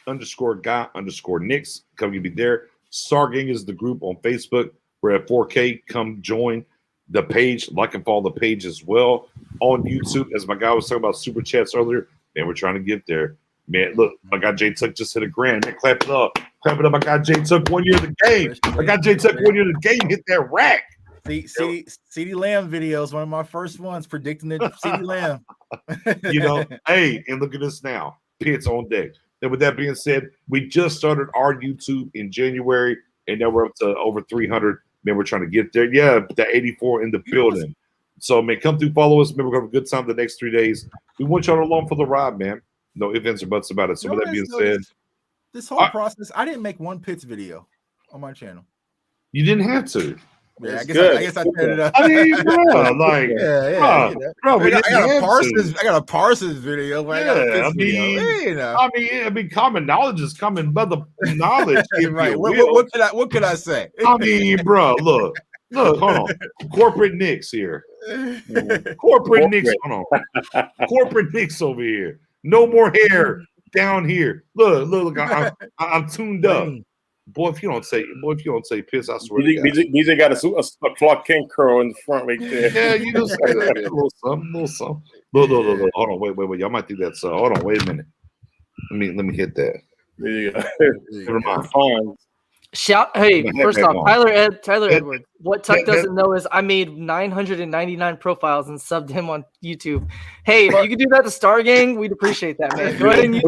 _guy_Nix. Come be there. Star Gang is the group on Facebook. We're at 4K. Come join the page. Like and follow the page as well. On YouTube, as my guy was talking about super chats earlier, man, we're trying to get there. Man, look, my guy J Tuck just hit a grand. Man, clap it up. My guy J Tuck 1 year of the game. My guy J Tuck 1 year of the game hit that rack. CeeDee Lamb videos, one of my first ones predicting the CeeDee Lamb. Hey, and look at us now. Pits on deck. And with that being said, we just started our YouTube in January, and now we're up to over 300. Man, we're trying to get there. Yeah, the 84 in the building. So, man, come through, follow us. Man, we're going to have a good time the next 3 days. We want y'all along for the ride, man. No ifs or buts about it. So, with that being said, this whole process, I didn't make one Pitts video on my channel. You didn't have to. Yeah, I guess I turned it up. I mean, bro, like, bro, I got a Parsons video. I mean, common knowledge is common, brother. Knowledge, right? What could I say? I mean, bro, look, Look, hold on. Corporate Knicks here. Corporate Knicks. Hold on. Corporate Knicks over here. No more hair down here. Look. I'm tuned up. Boy, if you don't say piss, I swear to God. DJ got a Clark Kent curl in the front right there. Yeah, you just say that. A little something. Look. Hold on, wait. Y'all might do that. So hold on, wait a minute. Let me hit that. There you go. Never mind. Fine. Hey, first off, Tyler Edwards. What Tuck doesn't know is I made 999 profiles and subbed him on YouTube. Hey, if you could do that to Star Gang, we'd appreciate that, man. Go ahead and use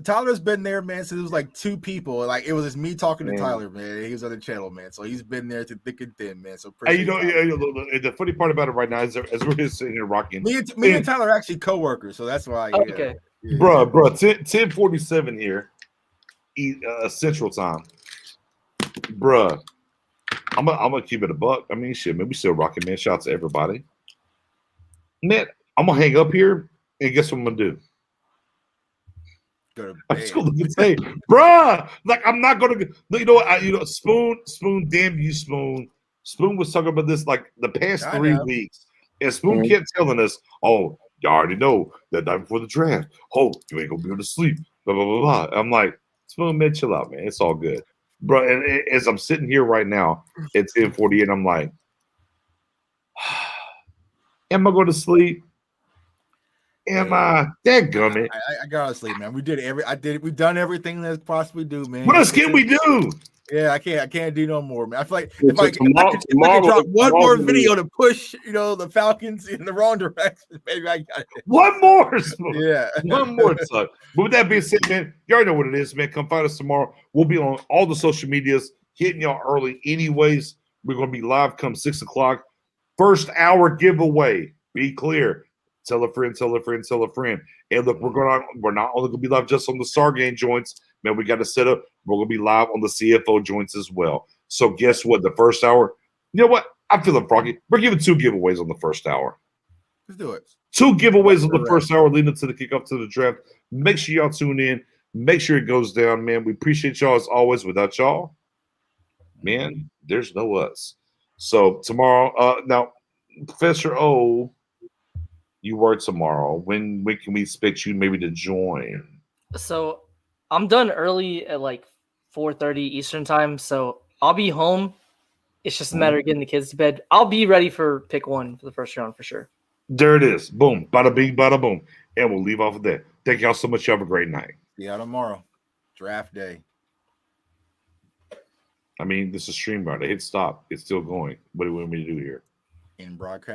Tyler's been there, man, since it was like 2 people. Like it was just me talking to Tyler, man. He was on the channel, man. So he's been there to thick and thin, man. So hey, the funny part about it right now is as we're just sitting here rocking. Me and Tyler are actually co-workers, so that's why. Okay. Bruh, 10:47 here. Central time, bruh. I'm gonna keep it a buck. I mean, shit, man, we still rocking, man. Shout out to everybody, man. I'm gonna hang up here and guess what I'm gonna do? I'm just gonna look and say, bruh, like I'm not gonna. You know what? Spoon. Damn you, Spoon. Spoon was talking about this like the past 3 weeks, and Spoon kept telling us, "Oh, you already know that night before the draft. Oh, you ain't gonna be able to sleep." Blah blah blah blah. I'm like. Spoon, man, chill out, man. It's all good, bro. And as I'm sitting here right now, it's 10:48. I'm like, am I going to sleep? Am I? Dadgummit. I gotta sleep, man. We've done everything that's possibly do, man. What else can we do? Yeah, I can't do no more, man. I feel like if I could drop one more video to push, the Falcons in the wrong direction, maybe I got it. One more, yeah, one more. But with that being said, man, you already know what it is, man. Come find us tomorrow. We'll be on all the social medias, hitting y'all early. Anyways, we're gonna be live come 6 o'clock. First hour giveaway. Be clear. Tell a friend, tell a friend, tell a friend. And look, we're not only gonna be live just on the Star Game joints. Man, we got to set up. We're going to be live on the CFO joints as well. So guess what? The first hour, you know what? I'm feeling froggy. We're giving 2 giveaways on the first hour. Let's do it. 2 giveaways on the first hour leading to the kickoff to the draft. Make sure y'all tune in. Make sure it goes down, man. We appreciate y'all as always. Without y'all, man, there's no us. So tomorrow, now, Professor O, you work tomorrow. When can we expect you maybe to join? So I'm done early at like 4:30 Eastern time, so I'll be home. It's just a matter of getting the kids to bed. I'll be ready for pick 1 for the first round for sure. There it is. Boom. Bada bing, bada boom. And we'll leave off of that. Thank y'all so much. You have a great night. See y'all tomorrow. Draft day. I mean, this is StreamYard. I hit stop. It's still going. What do you want me to do here? In broadcast.